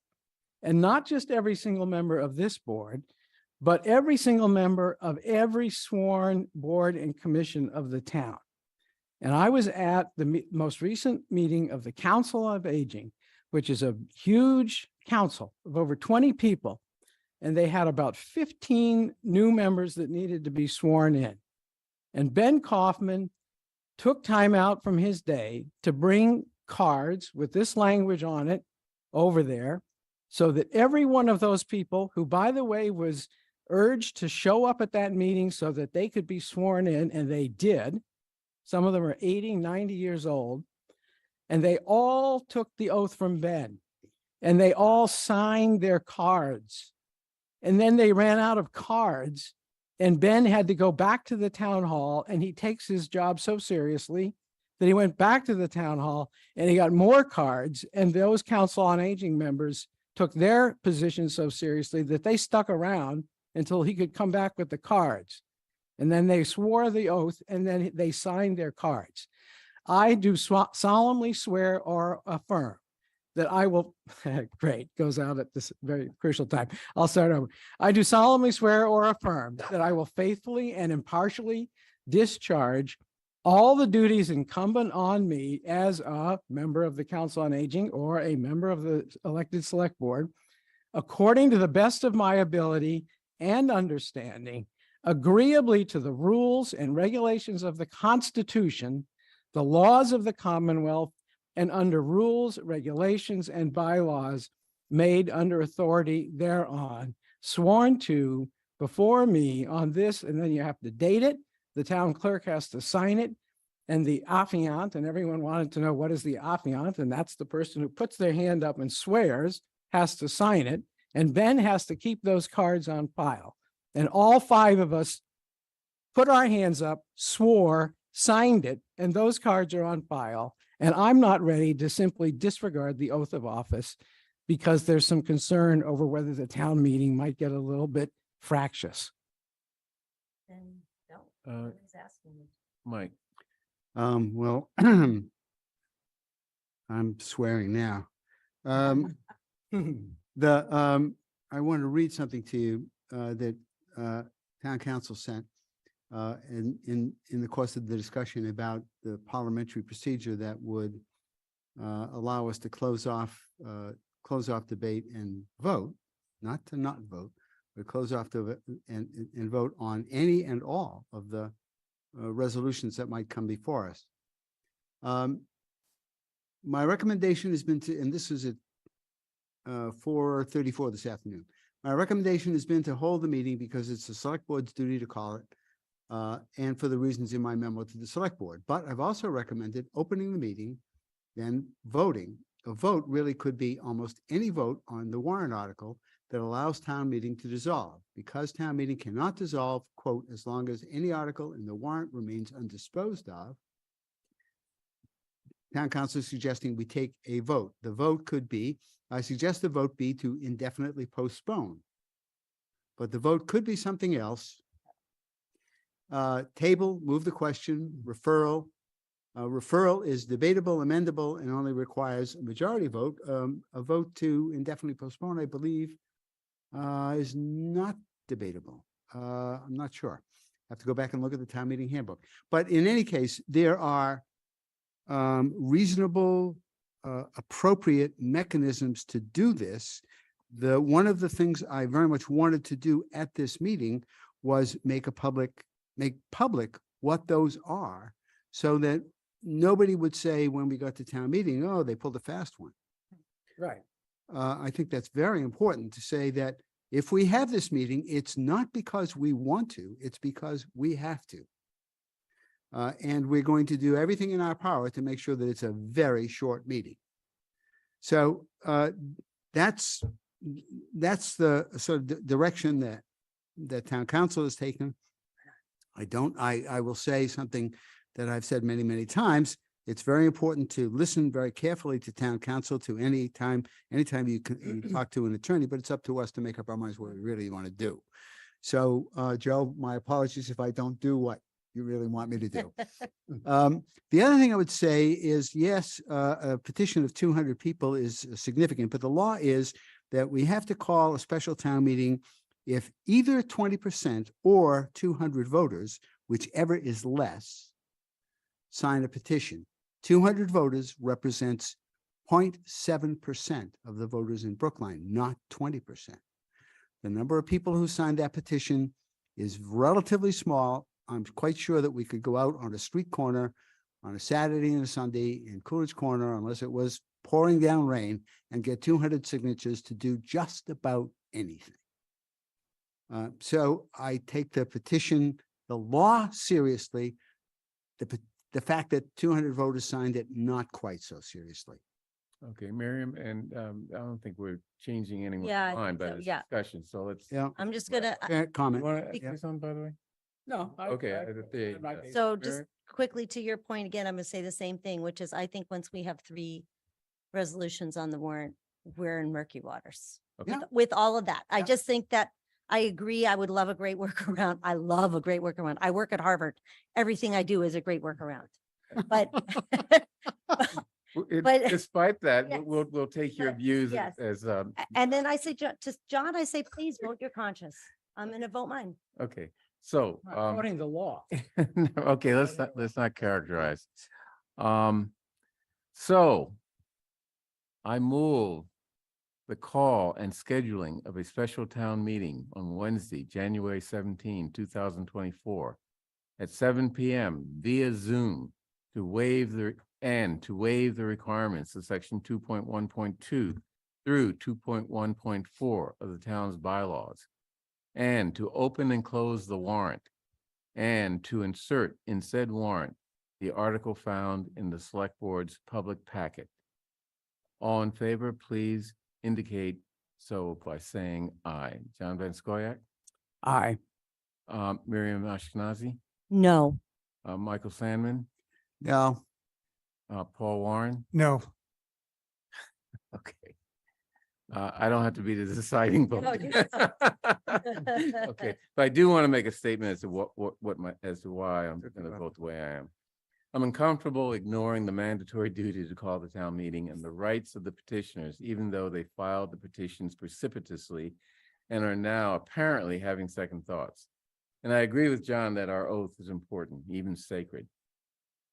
and not just every single member of this board, but every single member of every sworn board and commission of the town. And I was at the most recent meeting of the Council of Aging, which is a huge council of over 20 people. And they had about 15 new members that needed to be sworn in. And Ben Kaufman took time out from his day to bring cards with this language on it over there so that every one of those people, who, by the way, was urged to show up at that meeting so that they could be sworn in, and they did. Some of them are 80, 90 years old. And they all took the oath from Ben, and they all signed their cards. And then they ran out of cards, and Ben had to go back to the town hall, and he takes his job so seriously that he went back to the town hall and he got more cards. And those Council on Aging members took their position so seriously that they stuck around until he could come back with the cards. And then they swore the oath, and then they signed their cards. I do solemnly swear or affirm that I will, great, goes out at this very crucial time. I'll start over. I do solemnly swear or affirm that I will faithfully and impartially discharge all the duties incumbent on me as a member of the Council on Aging or a member of the elected select board, according to the best of my ability and understanding, agreeably to the rules and regulations of the Constitution, the laws of the Commonwealth, and under rules, regulations, and bylaws made under authority thereon, sworn to before me on this, and then you have to date it. The town clerk has to sign it, and the affiant, and everyone wanted to know what is the affiant, and that's the person who puts their hand up and swears, has to sign it, and Ben has to keep those cards on file. And all five of us put our hands up, swore, signed it, and those cards are on file. And I'm not ready to simply disregard the oath of office because there's some concern over whether the town meeting might get a little bit fractious. Then no, Uh, nobody's asking you. Mike, Well, I'm swearing now. I want to read something to you that town council sent in the course of the discussion about the parliamentary procedure that would allow us to close off debate and vote, not to not vote, but close off and vote on any and all of the resolutions that might come before us. My recommendation has been to, and this is at 4:34 this afternoon. My recommendation has been to hold the meeting because it's the select board's duty to call it, and for the reasons in my memo to the select board. But I've also recommended opening the meeting, then voting. A vote really could be almost any vote on the warrant article that allows town meeting to dissolve. Because town meeting cannot dissolve, quote, as long as any article in the warrant remains undisposed of, town council is suggesting we take a vote. The vote could be, I suggest the vote be to indefinitely postpone. But the vote could be something else. Table, move the question, referral. Referral is debatable, amendable, and only requires a majority vote. A vote to indefinitely postpone, I believe, is not debatable. I'm not sure. I have to go back and look at the town meeting handbook. But in any case, there are reasonable, appropriate mechanisms to do this. One of the things I very much wanted to do at this meeting was make public what those are, so that nobody would say when we got to town meeting, oh, they pulled a fast one. Right. I think that's very important to say that if we have this meeting, it's not because we want to, it's because we have to. And we're going to do everything in our power to make sure that it's a very short meeting. So that's the sort of direction that town council has taken. I will say something that I've said many, many times. It's very important to listen very carefully to town council anytime you talk to an attorney, but it's up to us to make up our minds what we really want to do. So, Joe, my apologies if I don't do what you really want me to do. The other thing I would say is, yes, a petition of 200 people is significant, but the law is that we have to call a special town meeting if either 20% or 200 voters, whichever is less, sign a petition. 200 voters represents 0.7% of the voters in Brookline, not 20%. The number of people who signed that petition is relatively small. I'm quite sure that we could go out on a street corner on a Saturday and a Sunday in Coolidge Corner, unless it was pouring down rain, and get 200 signatures to do just about anything. So I take the petition, the law seriously, the fact that 200 voters signed it, not quite so seriously. Okay, Miriam, and I don't think we're changing anyone's Yeah, I mind by think so, this yeah. discussion, so let's. Yeah. I'm just gonna, Comment. You want to Yeah. say something, by the way? No. Okay, so just Mary? quickly to your point, again, I'm gonna say the same thing, which is I think once we have 3 resolutions on the warrant, we're in murky waters. Okay. With all of that. I just think that I agree. I would love a great workaround. I love a great workaround. I work at Harvard. Everything I do is a great workaround. But but- Despite that, Yes. we'll take your views yes. as, and then I say to John, I say, please vote your conscience. I'm gonna vote mine. okay, so. According to law. No, okay, let's not characterize. So I move the call and scheduling of a special town meeting on Wednesday, January 17, 2024 at 7 p.m. via Zoom to waive the requirements of section 2.1.2 through 2.1.4 of the town's bylaws, and to open and close the warrant, and to insert in said warrant the article found in the select board's public packet. All in favor, please indicate so by saying aye. John Van Scoyac? Aye. Miriam Ashkenazi? No. Michael Sandman? No. Paul Warren? No. Okay. I don't have to be the deciding vote. No, you Okay, but I do want to make a statement as to as to why I'm going to vote the way I am. I'm uncomfortable ignoring the mandatory duty to call the town meeting and the rights of the petitioners, even though they filed the petitions precipitously and are now apparently having second thoughts. And I agree with John that our oath is important, even sacred.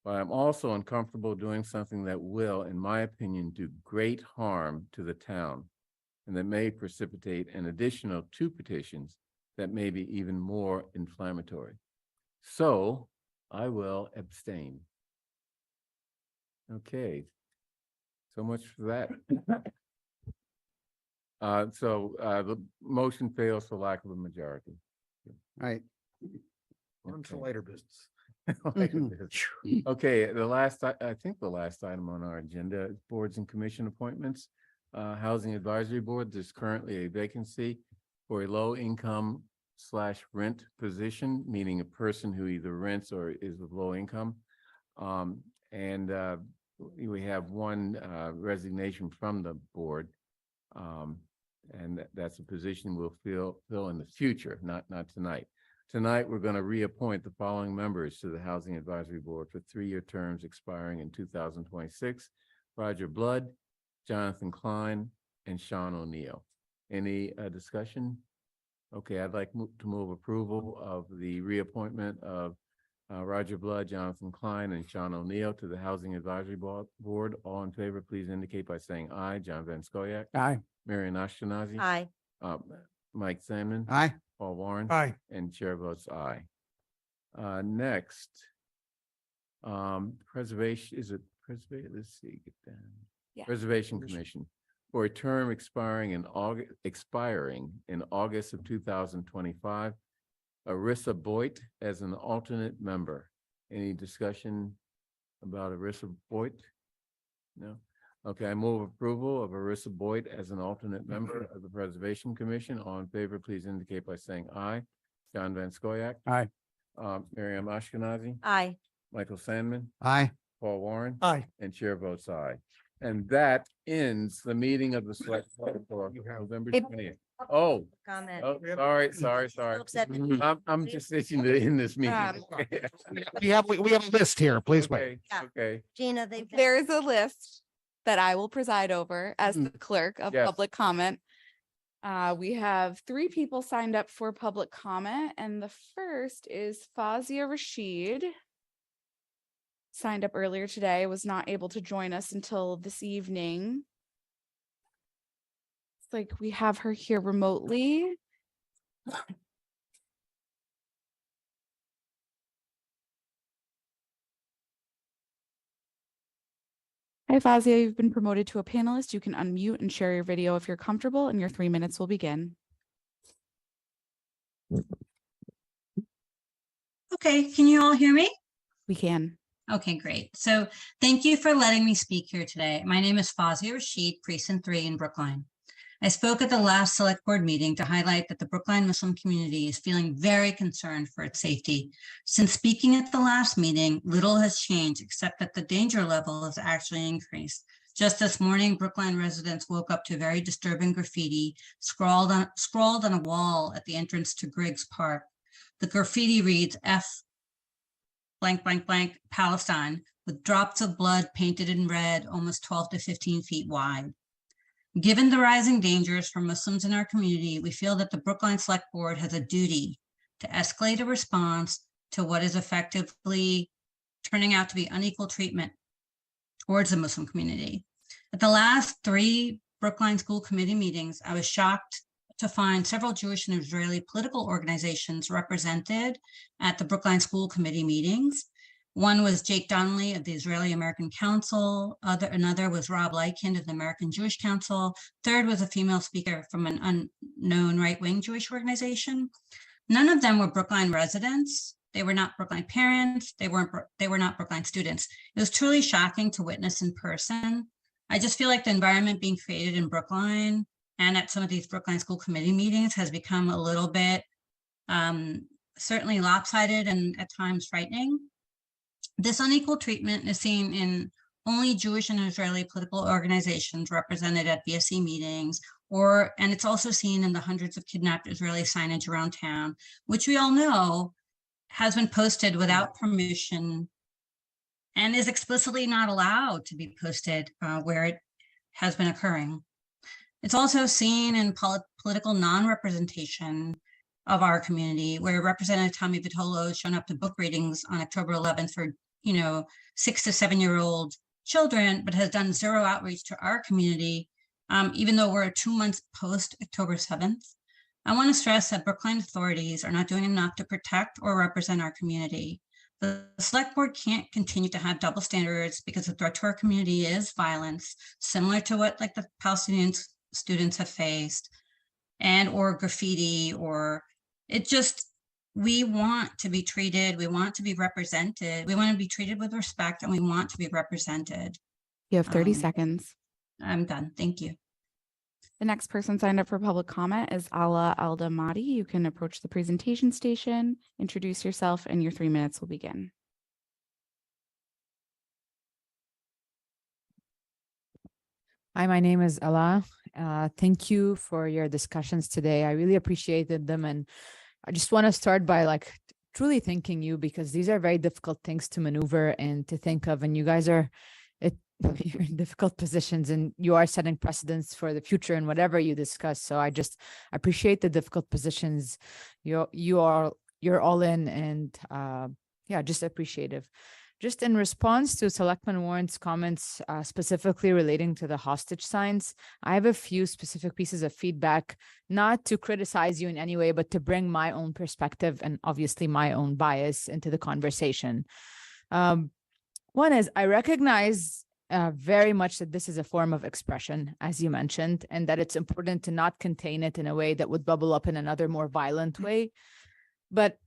But I'm also uncomfortable doing something that will, in my opinion, do great harm to the town, and that may precipitate an additional 2 petitions that may be even more inflammatory. So I will abstain. Okay, so much for that. The motion fails for lack of a majority. Right. On to lighter business. Okay, I think the last item on our agenda is boards and commission appointments. Housing Advisory Board, there's currently a vacancy for a low income / rent position, meaning a person who either rents or is of low income. We have one resignation from the board. And that's a position we'll fill in the future, not tonight. Tonight, we're going to reappoint the following members to the Housing Advisory Board for 3-year terms expiring in 2026. Roger Blood, Jonathan Klein, and Sean O'Neill. Any discussion? Okay, I'd like to move approval of the reappointment of Roger Blood, Jonathan Klein, and Sean O'Neill to the Housing Advisory Board. All in favor, please indicate by saying aye. John Van Scoyac? Aye. Marian Ashkenazi? Aye. Mike Sandman? Aye. Paul Warren? Aye. And chair votes aye. Next, preservation, is it preservation? Let's see, get down. Yeah. Preservation Commission for a term expiring in August of 2025. Arissa Boyd as an alternate member. Any discussion about Arissa Boyd? No? Okay, I move approval of Arissa Boyd as an alternate member of the Preservation Commission. All in favor, please indicate by saying aye. John Van Scoyac? Aye. Miriam Ashkenazi? Aye. Michael Sandman? Aye. Paul Warren? Aye. And chair votes aye. And that ends the meeting of the select board for November Hey, 20th. Oh, Comment. sorry. Upset. I'm just itching to end this meeting. We have a list here, please wait. Okay. Gina, There's a list that I will preside over as the clerk of Yes. public comment. We have 3 people signed up for public comment, and the first is Fazia Rashid. signed up earlier today was not able to join us until this evening. It's like we have her here remotely. Hi, Fazia, you've been promoted to a panelist. You can unmute and share your video if you're comfortable, and your 3 minutes will begin. Okay, can you all hear me? We can. Okay, great. So thank you for letting me speak here today. My name is Fazia Rashid, Precinct 3 in Brookline. I spoke at the last select board meeting to highlight that the Brookline Muslim community is feeling very concerned for its safety. Since speaking at the last meeting, little has changed except that the danger level has actually increased. Just this morning, Brookline residents woke up to very disturbing graffiti scrawled on a wall at the entrance to Griggs Park. The graffiti reads F blank, blank, blank, Palestine, with drops of blood painted in red, almost 12 to 15 feet wide. Given the rising dangers for Muslims in our community, we feel that the Brookline Select Board has a duty to escalate a response to what is effectively turning out to be unequal treatment towards the Muslim community. At the last 3 Brookline School Committee meetings, I was shocked to find several Jewish and Israeli political organizations represented at the Brookline School Committee meetings. One was Jake Donnelly of the Israeli American Council. Another was Rob Lykind of the American Jewish Council. Third was a female speaker from an unknown right-wing Jewish organization. None of them were Brookline residents. They were not Brookline parents. They were not Brookline students. It was truly shocking to witness in person. I just feel like the environment being created in Brookline and at some of these Brookline School Committee meetings has become a little bit certainly lopsided and at times frightening. This unequal treatment is seen in only Jewish and Israeli political organizations represented at BSC meetings, and it's also seen in the hundreds of kidnapped Israeli signage around town, which we all know has been posted without permission and is explicitly not allowed to be posted where it has been occurring. It's also seen in political non-representation of our community, where Representative Tommy Vitolo has shown up to book readings on October 11th for 6 to 7-year-old children, but has done zero outreach to our community, even though we're 2 months post October 7th. I want to stress that Brookline authorities are not doing enough to protect or represent our community. The select board can't continue to have double standards because the threat to our community is violence, similar to what the Palestinian students have faced, or graffiti, or we want to be treated, we want to be represented, we want to be treated with respect, and we want to be represented. You have 30 seconds. I'm done. Thank you. The next person signed up for public comment is Ala Alda Mahdi. You can approach the presentation station, introduce yourself, and your 3 minutes will begin. Hi, my name is Ala. Thank you for your discussions today. I really appreciated them. And I just want to start by truly thanking you, because these are very difficult things to maneuver and to think of. And you guys are you're in difficult positions, and you are setting precedents for the future and whatever you discuss. So I just appreciate the difficult positions you're all in, and just appreciative. Just in response to Selectman Warren's comments, specifically relating to the hostage signs, I have a few specific pieces of feedback, not to criticize you in any way, but to bring my own perspective and obviously my own bias into the conversation. One is, I recognize very much that this is a form of expression, as you mentioned, and that it's important to not contain it in a way that would bubble up in another more violent way. But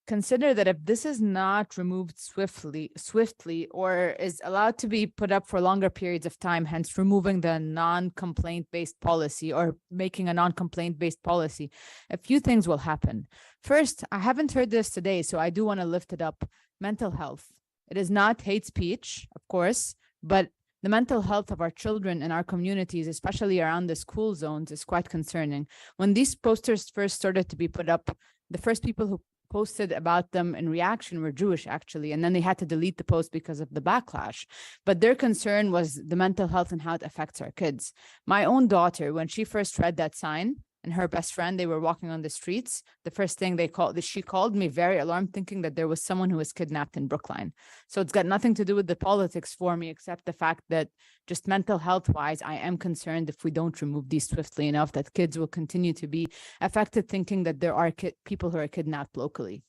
consider that if this is not removed swiftly, or is allowed to be put up for longer periods of time, hence removing the non-complaint-based policy or making a non-complaint-based policy, a few things will happen. First, I haven't heard this today, so I do want to lift it up. Mental health. It is not hate speech, of course, but the mental health of our children in our communities, especially around the school zones, is quite concerning. When these posters first started to be put up, the first people who posted about them in reaction were Jewish, actually, and then they had to delete the post because of the backlash. But their concern was the mental health and how it affects our kids. My own daughter, when she first read that sign, and her best friend, they were walking on the streets. The first thing she called me very alarmed, thinking that there was someone who was kidnapped in Brookline. So it's got nothing to do with the politics for me, except the fact that just mental health wise, I am concerned if we don't remove these swiftly enough, that kids will continue to be affected, thinking that there are people who are kidnapped locally.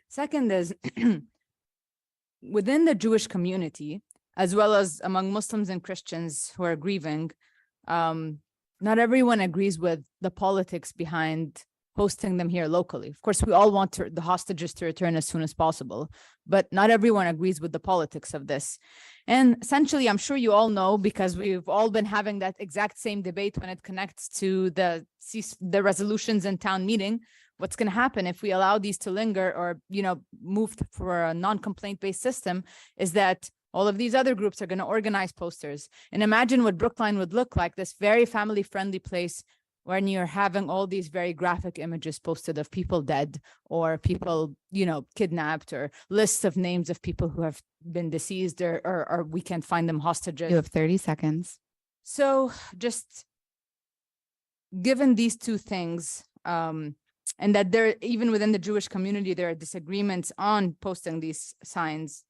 Second is within the Jewish community, as well as among Muslims and Christians who are grieving, not everyone agrees with the politics behind hosting them here locally. Of course, we all want the hostages to return as soon as possible, but not everyone agrees with the politics of this. And essentially, I'm sure you all know, because we've all been having that exact same debate when it connects to the resolutions in town meeting, what's going to happen if we allow these to linger or, move for a non-complaint based system is that all of these other groups are going to organize posters. And imagine what Brookline would look like, this very family-friendly place when you're having all these very graphic images posted of people dead or people, kidnapped, or lists of names of people who have been deceased or we can't find them hostages. You have 30 seconds. So just given these two things, and that there, even within the Jewish community, there are disagreements on posting these signs.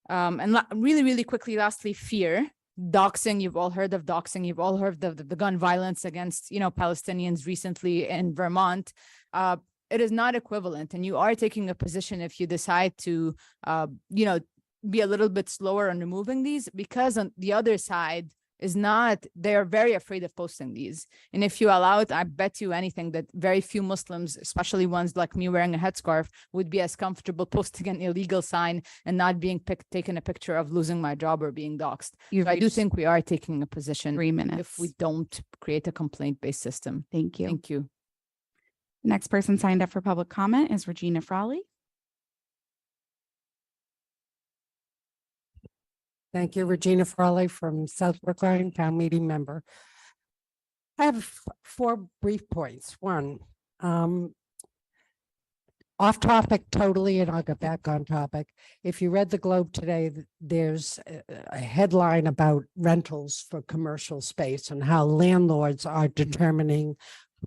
And really, really quickly, lastly, fear. Doxing, you've all heard of doxing. You've all heard of the gun violence against, Palestinians recently in Vermont. It is not equivalent. And you are taking a position if you decide to, be a little bit slower on removing these, because on the other side is not, they are very afraid of posting these. And if you allow it, I bet you anything that very few Muslims, especially ones like me wearing a headscarf, would be as comfortable posting an illegal sign and not being taken a picture of losing my job or being doxxed. So I do think we are taking a position 3 minutes. if we don't create a complaint-based system. Thank you. Thank you. Next person signed up for public comment is Regina Frawley. Thank you, Regina Frawley from South Brookline, town meeting member. I have 4 brief points. One, off topic totally, and I'll get back on topic. If you read the Globe today, there's a headline about rentals for commercial space and how landlords are determining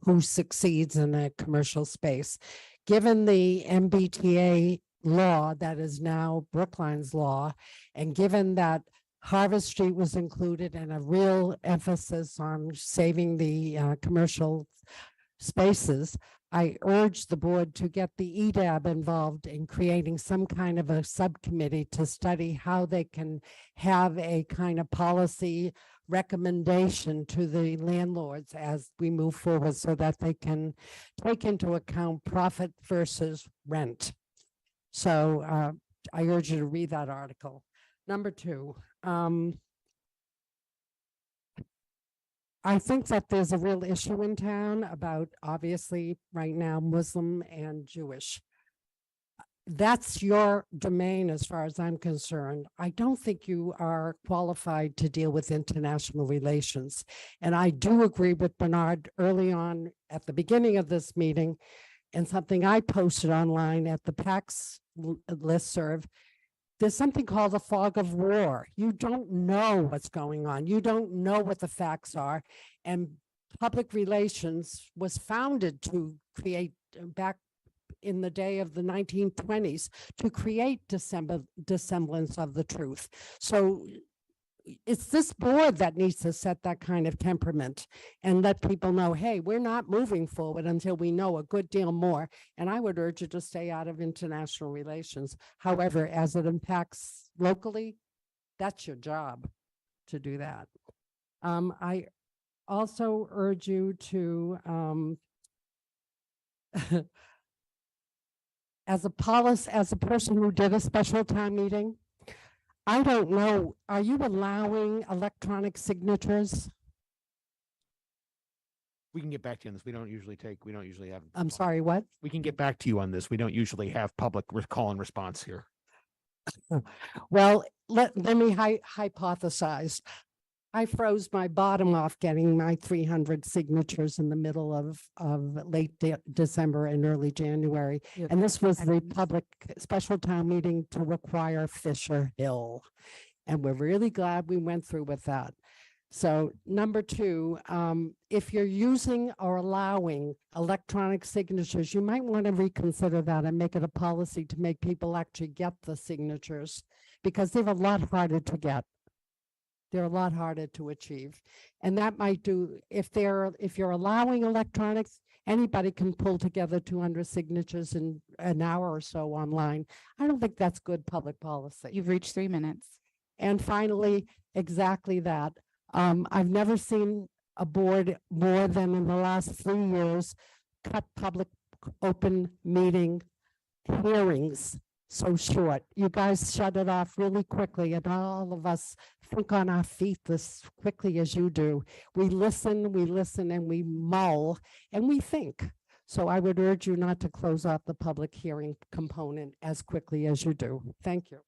who succeeds in a commercial space. Given the MBTA law that is now Brookline's law, and given that Harvest Street was included and a real emphasis on saving the commercial spaces, I urge the board to get the EDAB involved in creating some kind of a subcommittee to study how they can have a kind of policy recommendation to the landlords as we move forward, so that they can take into account profit versus rent. So I urge you to read that article. Number 2, I think that there's a real issue in town about, obviously, right now, Muslim and Jewish. That's your domain as far as I'm concerned. I don't think you are qualified to deal with international relations. And I do agree with Bernard early on at the beginning of this meeting, and something I posted online at the PAX listserv. There's something called the fog of war. You don't know what's going on. You don't know what the facts are. And public relations was founded to create, back in the day of the 1920s, to create dissemblance of the truth. So it's this board that needs to set that kind of temperament and let people know, hey, we're not moving forward until we know a good deal more. And I would urge you to stay out of international relations. However, as it impacts locally, that's your job to do that. I also urge you to, as a person who did a special town meeting, I don't know, are you allowing electronic signatures? We can get back to you on this. We don't usually have. I'm sorry, what? We can get back to you on this. We don't usually have public call and response here. Well, let me hypothesize. I froze my bottom off getting my 300 signatures in the middle of late December and early January. And this was the public special town meeting to require Fisher Hill. And we're really glad we went through with that. So number two, if you're using or allowing electronic signatures, you might want to reconsider that and make it a policy to make people actually get the signatures because they're a lot harder to get. They're a lot harder to achieve. And that might do, if you're allowing electronics, anybody can pull together 200 signatures in an hour or so online. I don't think that's good public policy. You've reached 3 minutes. And finally, exactly that. I've never seen a board more than in the last 3 years cut public open meeting hearings so short. You guys shut it off really quickly, and all of us think on our feet as quickly as you do. We listen, and we mull, and we think. So I would urge you not to close off the public hearing component as quickly as you do. Thank you.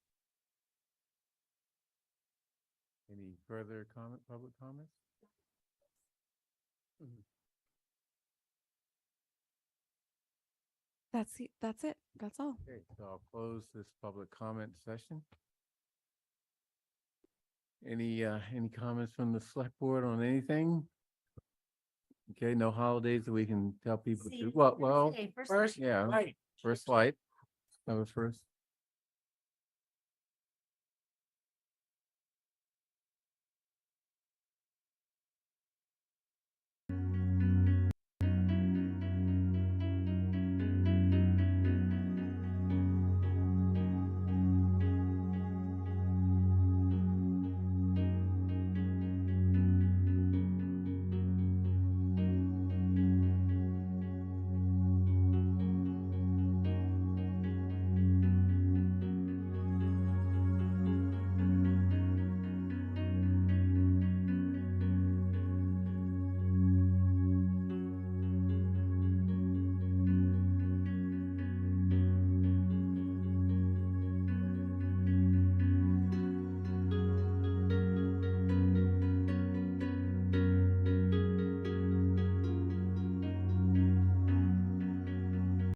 Any further public comments? That's it. That's all. Okay, so I'll close this public comment session. Any comments from the select board on anything? Okay, no holidays that we can tell people to, well, Thursday, first first, light. yeah, Right. first light. That was first.